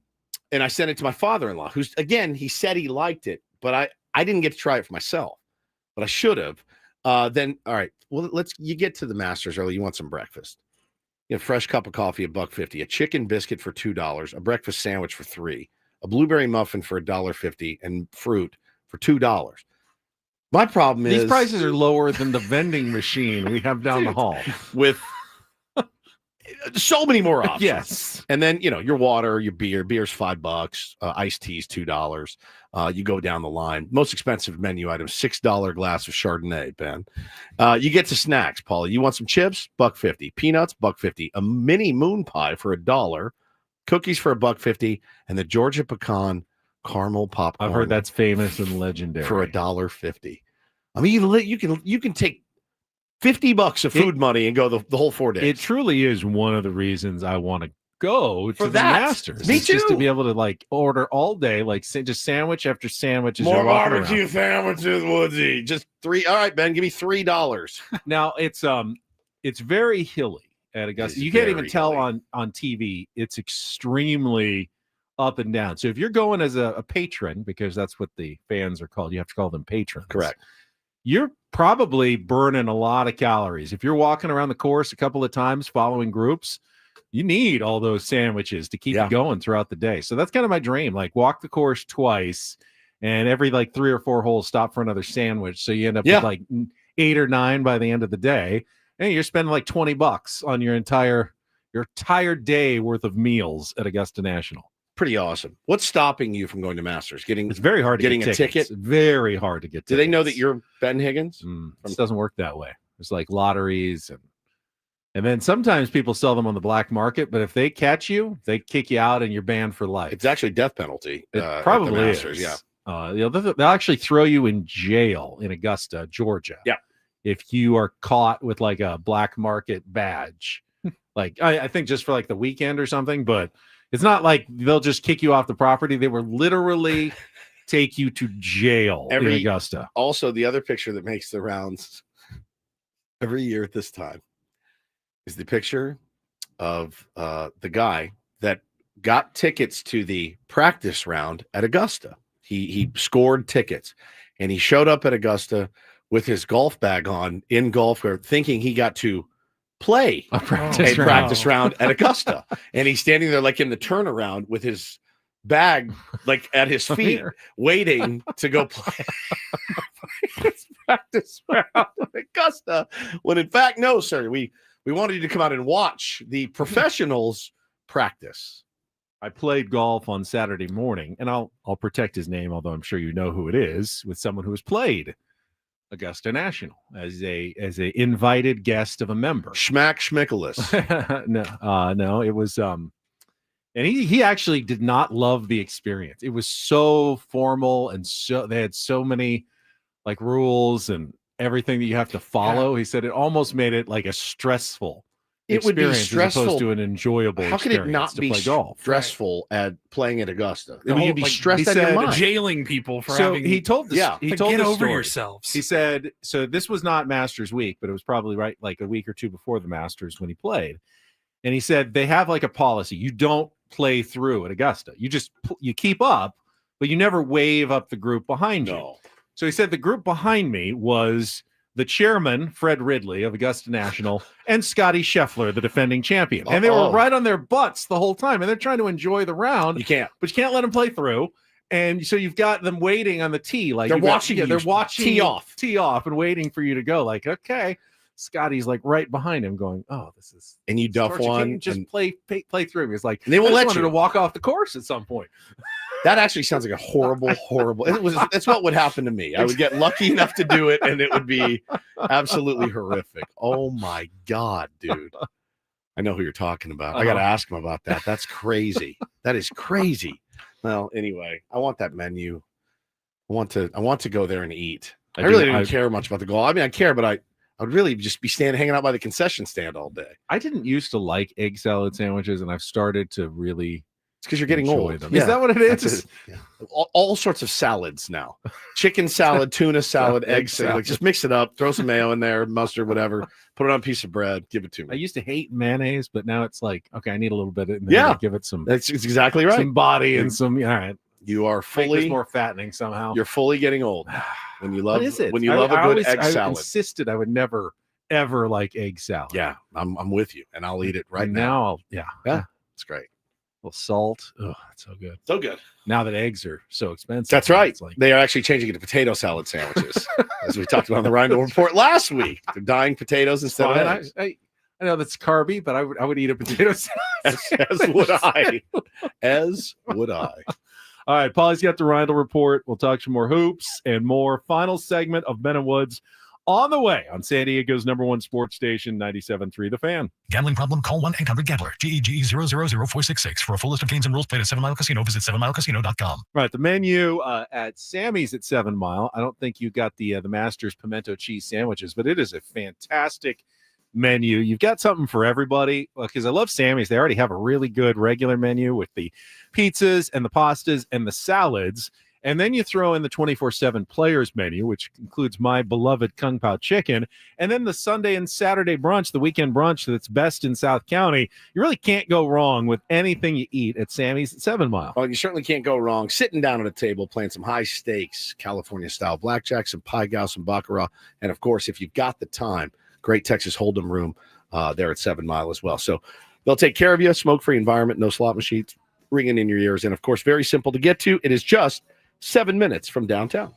I sent it to my father-in-law, who's, again, he said he liked it, but I didn't get to try it for myself, but I should have. Then, all right, well, you get to the Masters early. You want some breakfast. You know, fresh cup of coffee, $1.50, a chicken biscuit for $2, a breakfast sandwich for $3, a blueberry muffin for $1.50, and fruit for $2. My problem is these prices are lower than the vending machine we have down the hall with so many more options. Yes. And then, you know, your water, your beer's $5, iced tea's $2. You go down the line. Most expensive menu item, $6 glass of Chardonnay, Ben. You get to snacks, Paulie. You want some chips? $1.50. Peanuts, $1.50. A mini moon pie for $1. Cookies for $1.50, and the Georgia pecan caramel popcorn. I've heard that's famous and legendary for $1.50. I mean, you can take $50 of food money and go the whole 4 days. It truly is one of the reasons I want to go to the Masters. Me it's too. Just to be able to like order all day, like just sandwich after sandwich. As More you're walking barbecue around. sandwiches, Woodsy. Just $3. All right, Ben, give me $3. Now it's very hilly at Augusta. You can't even tell on TV. It's extremely up and down. So if you're going as a patron, because that's what the fans are called, you have to call them patrons. Correct. You're probably burning a lot of calories. If you're walking around the course a couple of times following groups, you need all those sandwiches to keep you going throughout the day. So that's kind of my dream. Like walk the course twice and every like 3 or 4 holes stop for another sandwich. So you end up with like 8 or 9 by the end of the day. And you're spending like $20 on your entire day worth of meals at Augusta National. Pretty awesome. What's stopping you from going to Masters? It's very hard to getting get a ticket. It's very hard to get tickets. Do they know that you're Ben Higgins? It doesn't work that way. There's like lotteries and then sometimes people sell them on the black market, but if they catch you, they kick you out and you're banned for life. It's actually death penalty. It probably at the Masters, is. They'll actually throw you in jail in Augusta, Georgia. Yeah. If you are caught with like a black market badge, like I think just for like the weekend or something, but it's not like they'll just kick you off the property. They will literally take you to jail in Augusta. Also, the other picture that makes the rounds every year at this time is the picture of the guy that got tickets to the practice round at Augusta. He scored tickets, and he showed up at Augusta with his golf bag on in golf wear, thinking he got to play a practice round at Augusta. And he's standing there like in the turnaround with his bag like at his feet, waiting to go play his practice round at Augusta. When in fact, no, sir, we wanted you to come out and watch the professionals practice. I played golf on Saturday morning, and I'll protect his name, although I'm sure you know who it is, with someone who has played Augusta National as a invited guest of a member. Schmack Schmickelus. No, it was and he actually did not love the experience. It was so formal and so they had so many like rules and everything that you have to follow. He said it almost made it like a stressful It would be experience stressful. as opposed to an enjoyable How could it experience not to be play golf. stressful at playing at Augusta? The whole, You'd be like, stressed he out of your said mind. jailing people for So having. he told this. Yeah. He to told get the over story. yourselves. He said, so this was not Masters week, but it was probably right like a week or two before the Masters when he played. And he said they have like a policy: you don't play through at Augusta. You just you keep up, but you never wave up the group behind you. So he said the group behind me was the chairman, Fred Ridley of Augusta National, and Scotty Scheffler, the defending champion. And they were right on their butts the whole time. And they're trying to enjoy the round. You can't. But you can't let them play through. And so you've got them waiting on the tee. Like They're watching you they're watching tee you off. Tee off and waiting for you to go. Like, okay. Scotty's like right behind him going, oh, this is. And you duff Torch, you one. can't just and play through. He's like, And they won't I let just wanted you. to walk off the course at some point. that actually sounds like a horrible. That's what would happen to me. I would get lucky enough to do it, and it would be absolutely horrific. Oh my God, dude. I know who you're talking about. I got to ask him about that. That's crazy. That is crazy. Well, anyway, I want that menu. I want to go there and eat. I really didn't care much about the golf. I mean, I care, but I would really just be hanging out by the concession stand all day. I didn't used to like egg salad sandwiches, and I've started to really It's because you're getting enjoy old. them. Is that what it that's is? it. Yeah. All sorts of salads now. Chicken salad, tuna salad, egg salad. Like, just mix it up. Throw some mayo in there, mustard, whatever. Put it on a piece of bread. Give it to I me. used to hate mayonnaise, but now it's like, okay, I need a little bit of it. Yeah. Give it some. That's exactly right. Some body and some. All right. You are Make fully this more fattening somehow. You're fully getting old. When you love What is it? when you love a good egg I salad. insisted I would never ever like egg salad. Yeah, I'm with you, and I'll eat it right And now. Yeah, It's great. A little salt. Oh, that's so good. So good. Now that eggs are so expensive. That's right. It's like, They are actually changing it to potato salad sandwiches, as we talked about on the Reindl Report last week. They're dyeing potatoes instead of fine. eggs. I know that's carby, but I would eat a potato salad. as would I. As would I. All right, Paulie's got the Reindl Report. We'll talk some more hoops and more. Final segment of Ben and Woods on the way on San Diego's #1 sports station, 97.3 The Fan. Gambling problem? Call 1-800-GAMBLER. GEGE 000-466. For a full list of games and rules, play at 7 Mile Casino. Visit 7milecasino.com. Right, the menu at Sammy's at 7 Mile. I don't think you got the Masters pimento cheese sandwiches, but it is a fantastic menu. You've got something for everybody, because I love Sammy's. They already have a really good regular menu with the pizzas and the pastas and the salads. And then you throw in the 24/7 players menu, which includes my beloved Kung Pao chicken. And then the Sunday and Saturday brunch, the weekend brunch that's best in South County. You really can't go wrong with anything you eat at Sammy's at 7 Mile. Well, you certainly can't go wrong sitting down at a table playing some high stakes California-style blackjack, some pai gow, some baccarat. And, of course, if you've got the time, great Texas Hold'em room there at 7 Mile as well. So they'll take care of you, smoke-free environment, no slot machines ringing in your ears. And, of course, very simple to get to. It is just 7 minutes from downtown.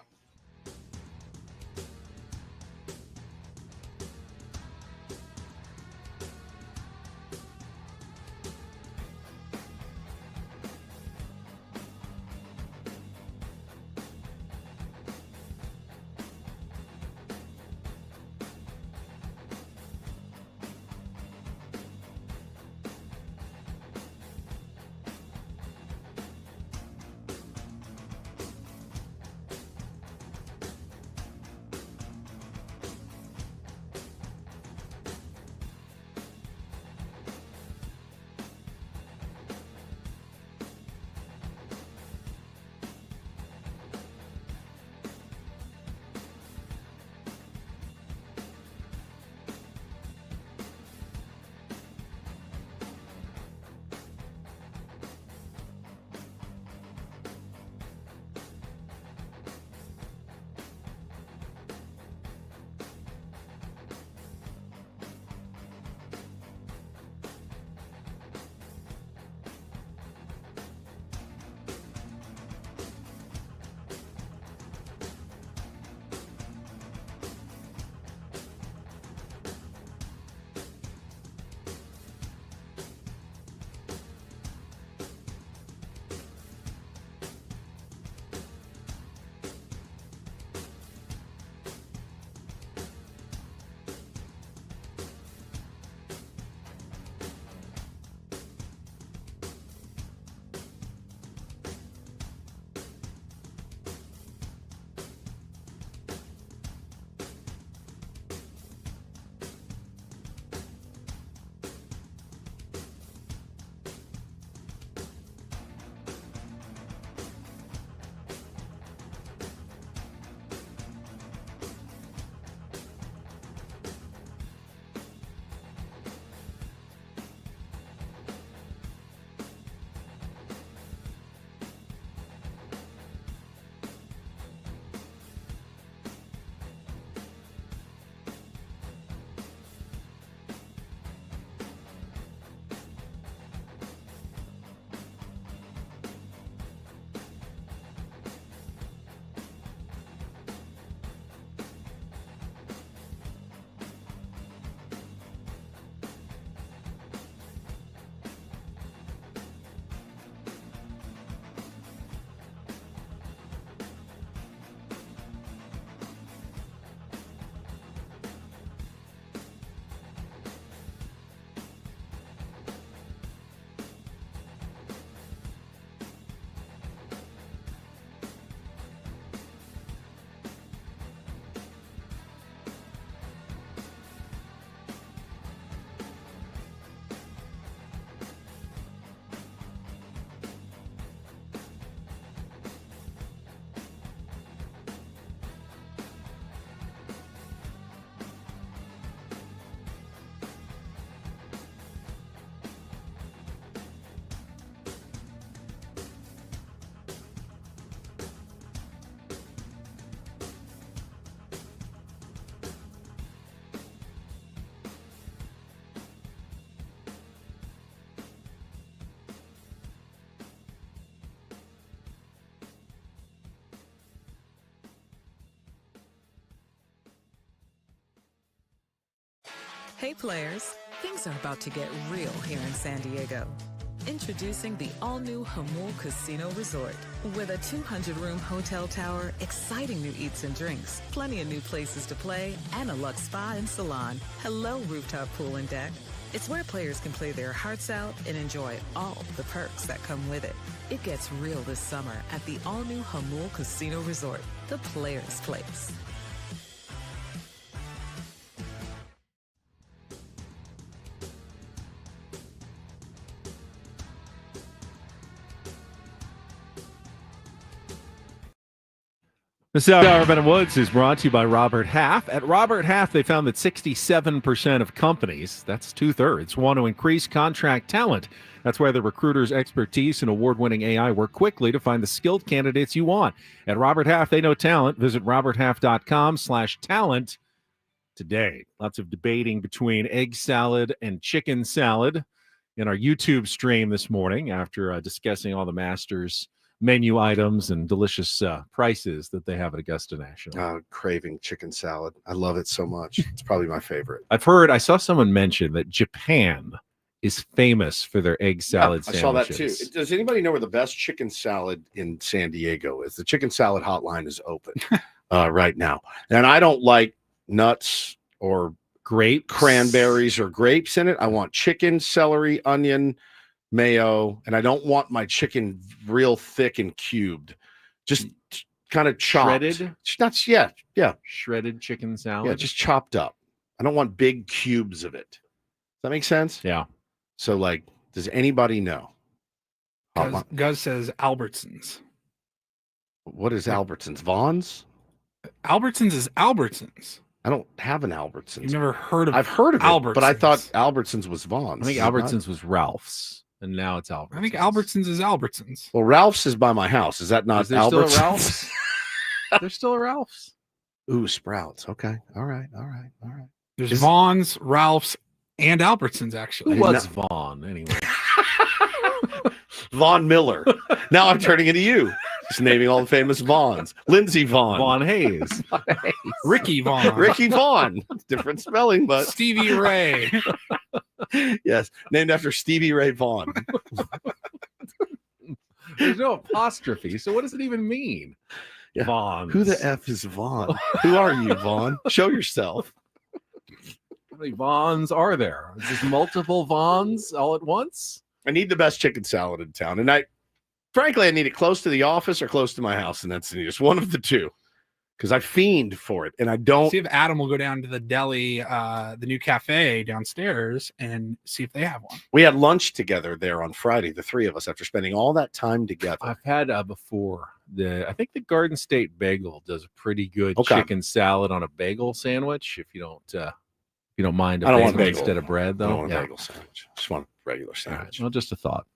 Hey players, things are about to get real here in San Diego. Introducing the all-new Hamul Casino Resort. With a 200-room hotel tower, exciting new eats and drinks, plenty of new places to play, and a luxe spa and salon. Hello, rooftop pool and deck. It's where players can play their hearts out and enjoy all the perks that come with it. It gets real this summer at the all-new Hamul Casino Resort, the players' place. This hour of Ben Woods is brought to you by Robert Half. At Robert Half, they found that 67% of companies, that's 2/3, want to increase contract talent. That's why the recruiter's expertise and award-winning AI work quickly to find the skilled candidates you want. At Robert Half, they know talent. Visit roberthalf.com/talent today. Lots of debating between egg salad and chicken salad in our YouTube stream this morning after discussing all the Masters menu items and delicious prices that they have at Augusta National. Craving chicken salad. I love it so much. It's probably my favorite. I saw someone mention that Japan is famous for their egg salad I sandwiches. saw that too. Does anybody know where the best chicken salad in San Diego is? The chicken salad hotline is open right now. And I don't like nuts or cranberries or grapes in it. I want chicken, celery, onion, mayo, and I don't want my chicken real thick and cubed. Just kind of chopped. Shredded? Yeah. Shredded chicken salad? Yeah, just chopped up. I don't want big cubes of it. Does that make sense? Yeah. So, like, does anybody know? Gus says Albertsons. What is Albertsons? Vaughn's? Albertsons is Albertsons. I don't have an Albertsons. You've never heard of I've heard of Albertsons. it, but I thought Albertsons was Vaughn's. I think Albertsons was Ralph's. And now it's Albertsons. I think Albertsons is Albertsons. Well, Ralph's is by my house. Is that not Is there Albertsons? still a Ralph's? There's still a Ralph's. Ooh, Sprouts. Okay. All right. There's Vaughn's, Ralph's, and Albertsons, actually. Who was Vaughn, anyway? Vaughn Miller. Now I'm turning into you. Just naming all the famous Vaughns. Lindsey Vaughn. Vaughn Hayes. Ricky Vaughn. Ricky Vaughn. Different spelling, but Stevie Ray. Yes, named after Stevie Ray Vaughan. There's no apostrophe, so what does it even mean? Yeah. Vaughn. Who the F is Vaughn? Who are you, Vaughn? Show yourself. How many Vaughns are there? Is this multiple Vaughns all at once? I need the best chicken salad in town, and frankly, I need it close to the office or close to my house, and that's just one of the two. Because I fiend for it, and I don't. See if Adam will go down to the deli, the new cafe downstairs, and see if they have one. We had lunch together there on Friday, the three of us, after spending all that time together. I've had before. I think the Garden State Bagel does a pretty good chicken salad on a bagel sandwich. If you don't mind, I don't want bagel instead of bread, though. I don't want a bagel sandwich. I just want a regular sandwich. Well, just a thought.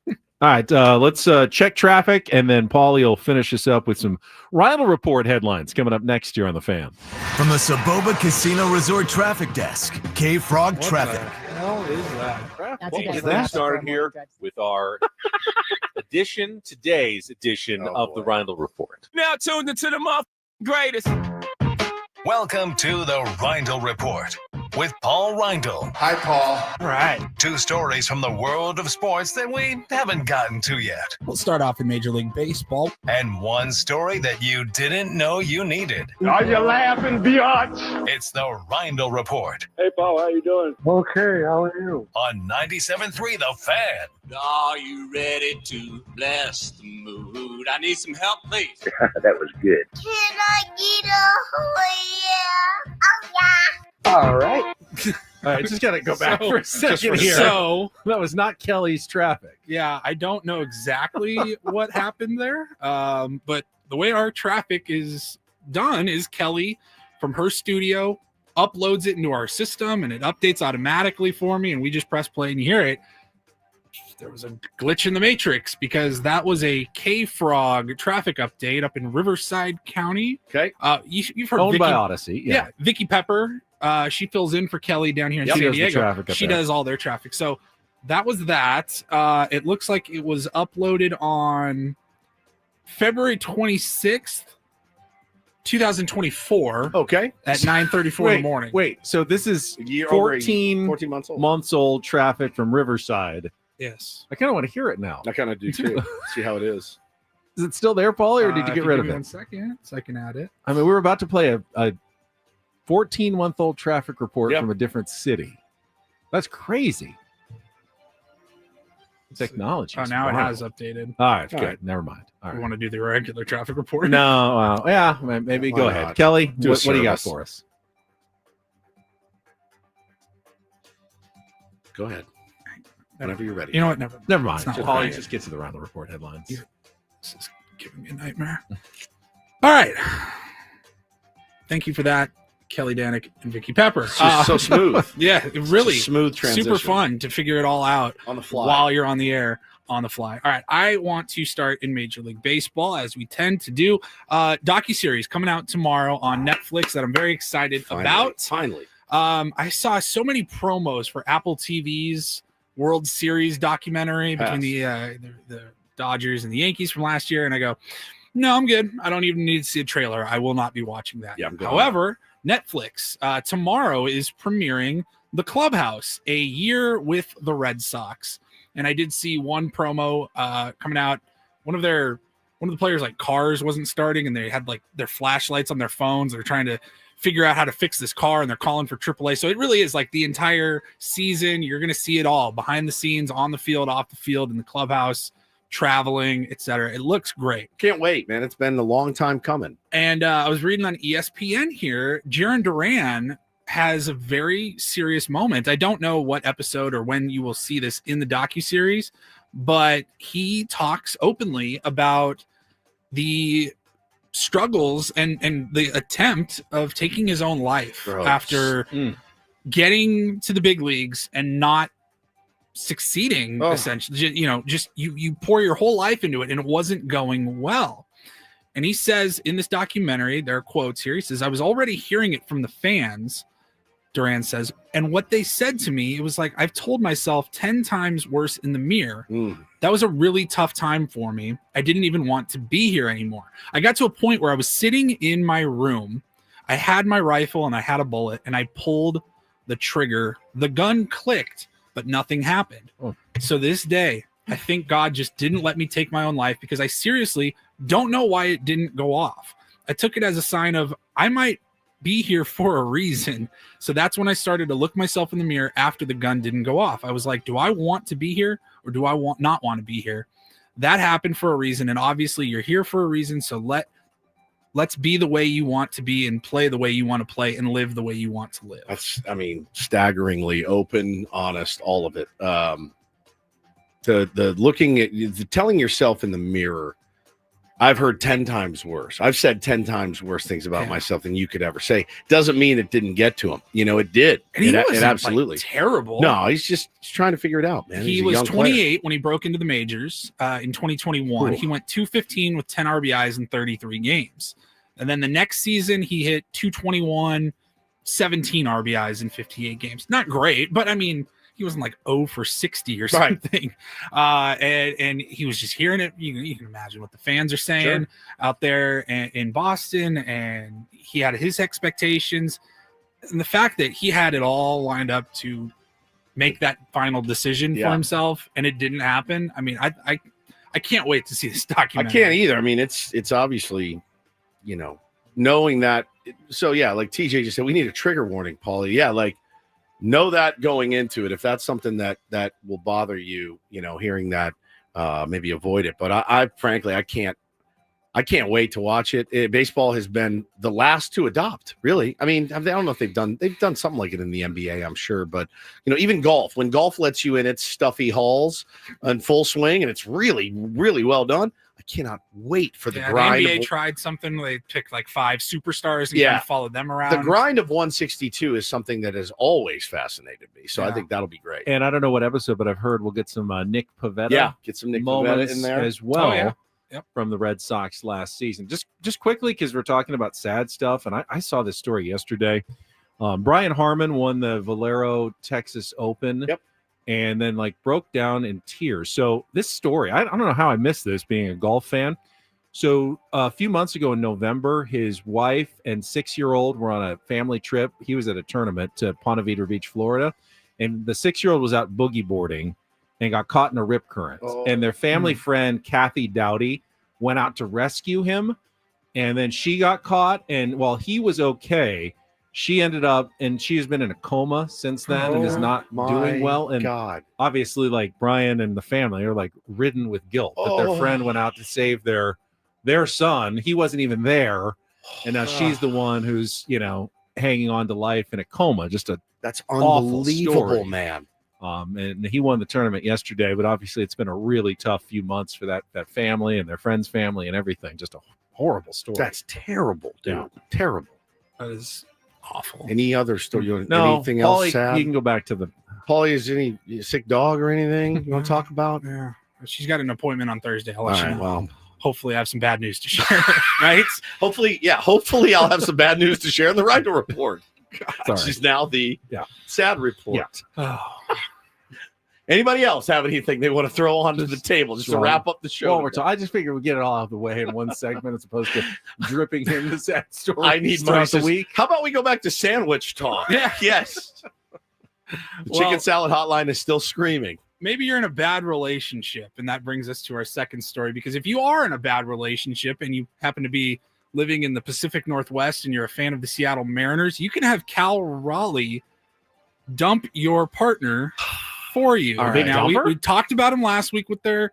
All right, let's check traffic, and then Paulie will finish us up with some Reindl Report headlines coming up next year on The Fan. From the Saboba Casino Resort Traffic Desk, K-Frog Traffic. What the hell is that? That's That started here with our today's edition of the Reindl Report. Now tuned into the greatest. Welcome to the Reindl Report with Paul Reindl. Hi, Paul. All right. 2 stories from the world of sports that we haven't gotten to yet. We'll start off in Major League Baseball. And 1 story that you didn't know you needed. Are you laughing, biatch? It's the Reindl Report Hey, Paul, how you doing? Okay, how are you? on 97.3 The Fan. Are you ready to bless the mood? I need some help, please. That was good. Can I get a yeah? Oh, yeah. All right. All right, just got to go back for a second here. So that was not Kelly's traffic. yeah, I don't know exactly what happened there. But the way our traffic is done is Kelly from her studio uploads it into our system and it updates automatically for me, and we just press play and you hear it. There was a glitch in the matrix because that was a K-Frog traffic update up in Riverside County. Okay. You've heard Owned Vicky, by Odyssey. Yeah. Vicky Pepper. She fills in for Kelly down here in She San does the Diego. traffic up She there. does all their traffic. So that was that. It looks like it was uploaded on February 26th 2024. Okay. At 9:34 in the morning. Wait, so this is over 14 months old. traffic from Riverside. Yes. I kind of want to hear it now. I kind of do too. See how it is. Is it still there, Paulie, or did you If get rid give of me it? 1 second, so I can add it. I mean, we were about to play a 14-month-old traffic report Yep. from a different city. That's crazy. Technology. Oh, is now it wild. has updated. All right, All good. right. Never mind. All We right. want to do the regular traffic report. No, yeah, maybe Why go not? ahead. Kelly, Do a what do you got service. for us? Go ahead. Whenever you're ready. You know what? Never mind. It's not Paulie, working. just get to the round the report headlines. Yeah. This is giving me a nightmare. All right. Thank you for that, Kelly Danick and Vicky Pepper. It's just so smooth. Yeah, it really It's a smooth transition. super fun to figure it all out On the fly. while you're on the air on the fly. All right, I want to start in Major League Baseball as we tend to do. Docuseries coming out tomorrow on Netflix that I'm very excited about. Finally. I saw so many promos for Apple TV's World Series documentary between the Dodgers and the Yankees from last year, and I go, no, I'm good. I don't even need to see a trailer. I will not be watching that. Yeah, I'm good. However, Netflix tomorrow is premiering The Clubhouse, a year with the Red Sox, and I did see one promo coming out. One of the players' like cars wasn't starting, and they had like their flashlights on their phones. They're trying to figure out how to fix this car, and they're calling for AAA. So it really is like the entire season. You're going to see it all behind the scenes, on the field, off the field, in the clubhouse, traveling, etc. It looks great. Can't wait, man. It's been a long time coming. And I was reading on ESPN here, Jaron Duran has a very serious moment. I don't know what episode or when you will see this in the docuseries, but he talks openly about the struggles and the attempt of taking his own life Gross. after getting to the big leagues and not succeeding. Essentially, just you pour your whole life into it and it wasn't going well. And he says in this documentary, there are quotes here, he says, I was already hearing it from the fans, Duran says, and what they said to me, it was like, I've told myself 10 times worse in the mirror. That was a really tough time for me. I didn't even want to be here anymore. I got to a point where I was sitting in my room. I had my rifle and I had a bullet and I pulled the trigger. The gun clicked, but nothing happened. So this day, I think God just didn't let me take my own life because I seriously don't know why it didn't go off. I took it as a sign of I might be here for a reason. So that's when I started to look myself in the mirror after the gun didn't go off. I was like, do I want to be here or do I not want to be here? That happened for a reason. And obviously you're here for a reason. So let's be the way you want to be and play the way you want to play and live the way you want to live. That's, staggeringly open, honest, all of it. The looking at telling yourself in the mirror, I've heard 10 times worse. I've said 10 times worse things about myself than you could ever say. Doesn't mean it didn't get to him. It did. And he wasn't, it absolutely terrible. No, he's trying to figure it out, man. He He's a was young 28 player. when he broke into the majors in 2021. Cool. He went 215 with 10 RBIs in 33 games. And then the next season, he hit 221, 17 RBIs in 58 games. Not great, but he wasn't like 0 for 60 or something. And he was just hearing it. You can imagine what the fans are saying out there in Boston. And he had his expectations. And the fact that he had it all lined up to make that final decision for himself and it didn't happen. I can't wait to see this documentary. I can't either. It's obviously, knowing that. So yeah, like TJ just said, we need a trigger warning, Paulie. Yeah, like know that going into it. If that's something that will bother you, hearing that, maybe avoid it. But I frankly, I can't wait to watch it. Baseball has been the last to adopt, really. I don't know if they've done something like it in the NBA, I'm sure. But, even golf, when golf lets you in its stuffy halls in full swing and it's really, really well done, I cannot wait for the grind. The NBA tried something. They picked like 5 superstars and kind of followed them around. The grind of 162 is something that has always fascinated me. So I think that'll be great. And I don't know what episode, but I've heard we'll get some Nick Pivetta. Yeah, get some Nick Pivetta in there as well. From the Red Sox last season. Just quickly, because we're talking about sad stuff, and I saw this story yesterday. Brian Harmon won the Valero Texas Open. And then broke down in tears. So this story, I don't know how I missed this being a golf fan. So a few months ago in November, his wife and 6-year-old were on a family trip. He was at a tournament to Ponte Vedra Beach, Florida, and the 6-year-old was out boogie boarding and got caught in a rip current. And their family friend, Kathy Dowdy, went out to rescue him, and then she got caught. And while he was okay, she ended up, and she has been in a coma since then and is not doing well. And obviously, like, Brian and the family are like ridden with guilt that their friend went out to save their son. He wasn't even there, and now she's the one who's, you know, hanging on to life in a coma. Just that's awful unbelievable, story. man. And he won the tournament yesterday, but obviously it's been a really tough few months for that family and their friend's family and everything. Just a horrible story. That's terrible, dude. Yeah. Terrible. That is awful. Any other story? No, anything Paulie, else sad? you can go back to the Paulie, is any sick dog or anything you want to talk about? Yeah. She's got an appointment on Thursday. I'll All let you right, know. well, Hopefully I have some bad news to share. Right? hopefully I'll have some bad news to share in the Reindl Report. Sorry. She's now the sad report. Oh. Anybody else have anything they want to throw onto the table just to wrap up the show? Well, I just figured we'd get it all out of the way in one segment as opposed to dripping into sad stories. I need throughout the the week. How about we go back to sandwich talk? Yeah. Yes. The chicken salad hotline is still screaming. Maybe you're in a bad relationship, and that brings us to our second story. Because if you are in a bad relationship and you happen to be living in the Pacific Northwest and you're a fan of the Seattle Mariners, you can have Cal Raleigh dump your partner for you. All right. Now, we talked about him last week with their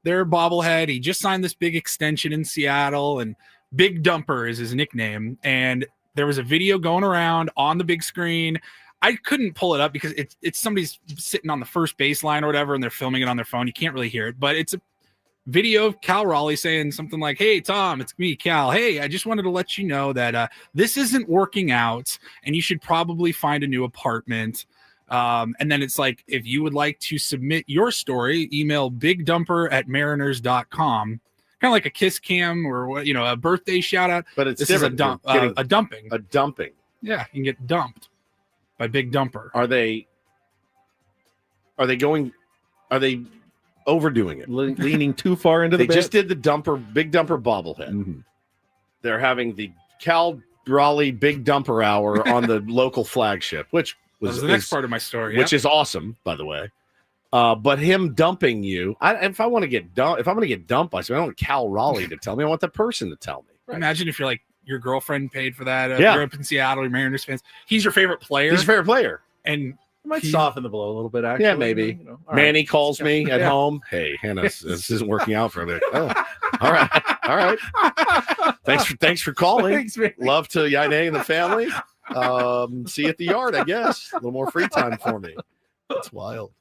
bobblehead. He just signed this big extension in Seattle, and Big Dumper is his nickname. And there was a video going around on the big screen. I couldn't pull it up because it's somebody's sitting on the first baseline or whatever, and they're filming it on their phone. You can't really hear it, but it's a video of Cal Raleigh saying something like, "Hey, Tom, it's me, Cal. Hey, I just wanted to let you know that this isn't working out, and you should probably find a new apartment." And then it's like, if you would like to submit your story, email bigdumper@mariners.com. Kind of like a kiss cam or, you know, a birthday shout out. But it's this different. is a dumping. A dumping. Yeah, you can get dumped by Big Dumper. Are they overdoing it? Leaning too far into the They just did the Big Dumper bobblehead. Mm-hmm. They're having the Cal Raleigh Big Dumper Hour on the local flagship, which was the next part of my story, which is awesome, by the way. But him dumping you, if I'm going to get dumped, I don't want Cal Raleigh to tell me. I want the person to tell me. Right. Imagine if you're like, your girlfriend paid for that. Yeah. You're up in Seattle, you're Mariners fans. He's your favorite player. He's your favorite player. And might soften the blow a little bit, actually. Yeah, maybe. You know, Manny calls me at home. Hey, Hannah, this isn't working out for me. Oh, all right. Thanks for calling. Thanks, man. Love to Yane and the family. See you at the yard, I guess. A little more free time for me. That's wild.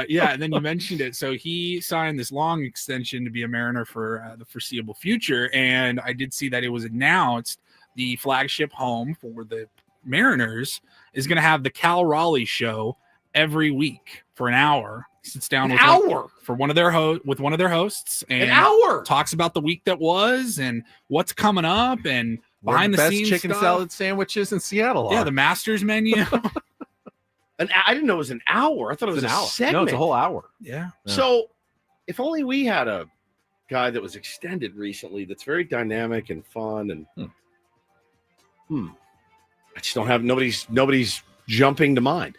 Yeah, and then you mentioned it. So he signed this long extension to be a Mariner for the foreseeable future. And I did see that it was announced the flagship home for the Mariners is going to have the Cal Raleigh show every week for an hour. He sits down with one of their hosts and an hour talks about the week that was and what's coming up and behind the best scenes chicken stuff. salad sandwiches in Seattle. Yeah, the Masters menu. I didn't know it was an hour. I thought it was an a hour. segment. No, it's a whole hour. Yeah. So if only we had a guy that was extended recently that's very dynamic and fun and I just don't have nobody's jumping to mind.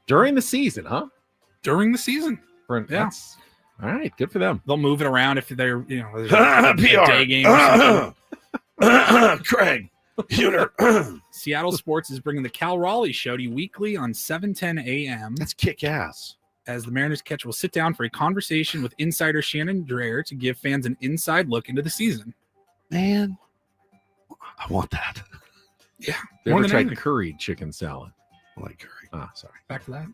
During the season, huh? During the season. Yeah. All right, good for them. They'll move it around if they're, there's a PR day game or something. Craig. Seattle Sports is bringing the Cal Raleigh show to you weekly on 7:10 a.m. That's kick ass. As the Mariners catch will sit down for a conversation with insider Shannon Dreher to give fans an inside look into the season. Man, I want that. Yeah. They ever tried curried chicken salad? I like curry. Ah, sorry. Back to that.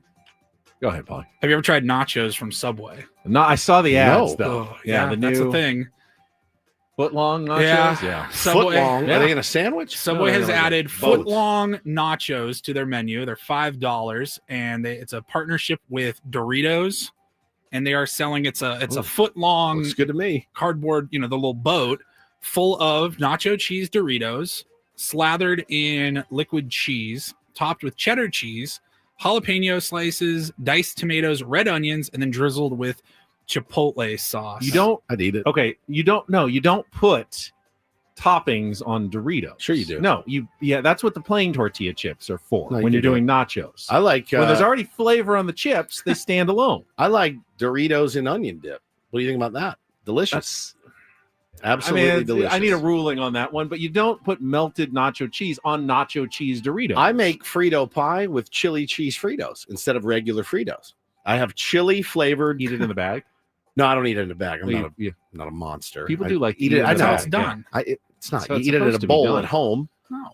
Go ahead, Paulie. Have you ever tried nachos from Subway? No, I saw the ads though. Oh, yeah, that's the thing. Foot-long nachos? Yeah. Subway, foot-long? Are they in a sandwich? Subway has added foot-long nachos to their menu. They're $5, and it's a partnership with Doritos, and they are selling it's a foot-long. Looks good to me. Cardboard, the little boat full of nacho cheese Doritos, slathered in liquid cheese, topped with cheddar cheese, jalapeno slices, diced tomatoes, red onions, and then drizzled with Chipotle sauce. You don't. I'd eat it. Okay, you don't. No, you don't put toppings on Doritos. Sure you do. No, that's what the plain tortilla chips are for No, when you you're doing nachos. I like when there's already flavor on the chips, they stand alone. I like Doritos and onion dip. What do you think about that? Delicious. Absolutely delicious. I need a ruling on that one, but you don't put melted nacho cheese on nacho cheese Doritos. I make Frito pie with chili cheese Fritos instead of regular Fritos. I have chili flavored. Eat it in the bag? No, I don't eat it in a bag. I'm Well, not a monster. People do like eat it. I That's know. how it's done. It's not. So You it's eat it in supposed a to be bowl done. at home. No.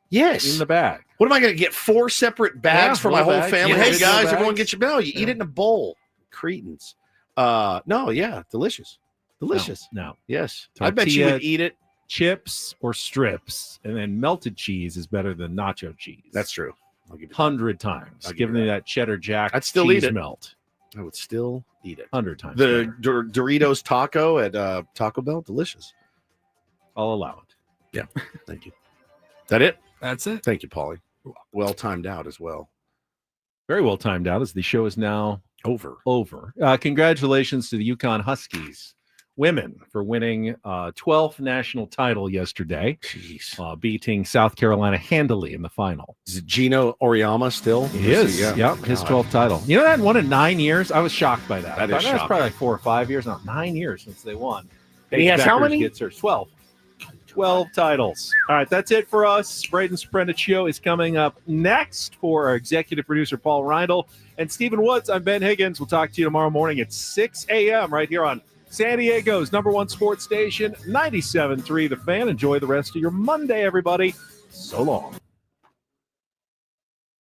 Yes. In the bag. What am I going to get? 4 separate bags Yeah, for my little whole bags. family? Yeah, Hey little guys, bags. everyone get your bill. You eat it in a bowl. Cretins. No, yeah, delicious. Delicious. No. Yes. I bet you Tortilla, would eat it. chips or strips, and then melted cheese is better than nacho cheese. That's true. I'll give you 100 times. I'll give Give you me that cheddar jack. I'd still cheese eat it. melt. I would still eat it. 100 times. The better. Doritos taco at Taco Bell, delicious. I'll allow it. Yeah. Thank you. That it? That's it. Thank you, Paulie. Well timed out as well. Very well timed out as the show is now Over. Congratulations to the Yukon Huskies women for winning 12th national title yesterday. Jeez. Beating South Carolina handily in the final. Is it Gino Oriama still? He is. Yeah. His 12th title. You know, that won in 9 years. I was shocked by that. That I is thought that's shocking. probably like 4 or 5 years. No, 9 years since they won. And he has how many? Gets her 12. 12 titles. All right, that's it for us. Braden Sprendich Show is coming up next for our executive producer, Paul Reindl, and Stephen Woods. I'm Ben Higgins. We'll talk to you tomorrow morning at 6 a.m. right here on San Diego's #1 sports station, 97.3 The Fan. Enjoy the rest of your Monday, everybody. So long.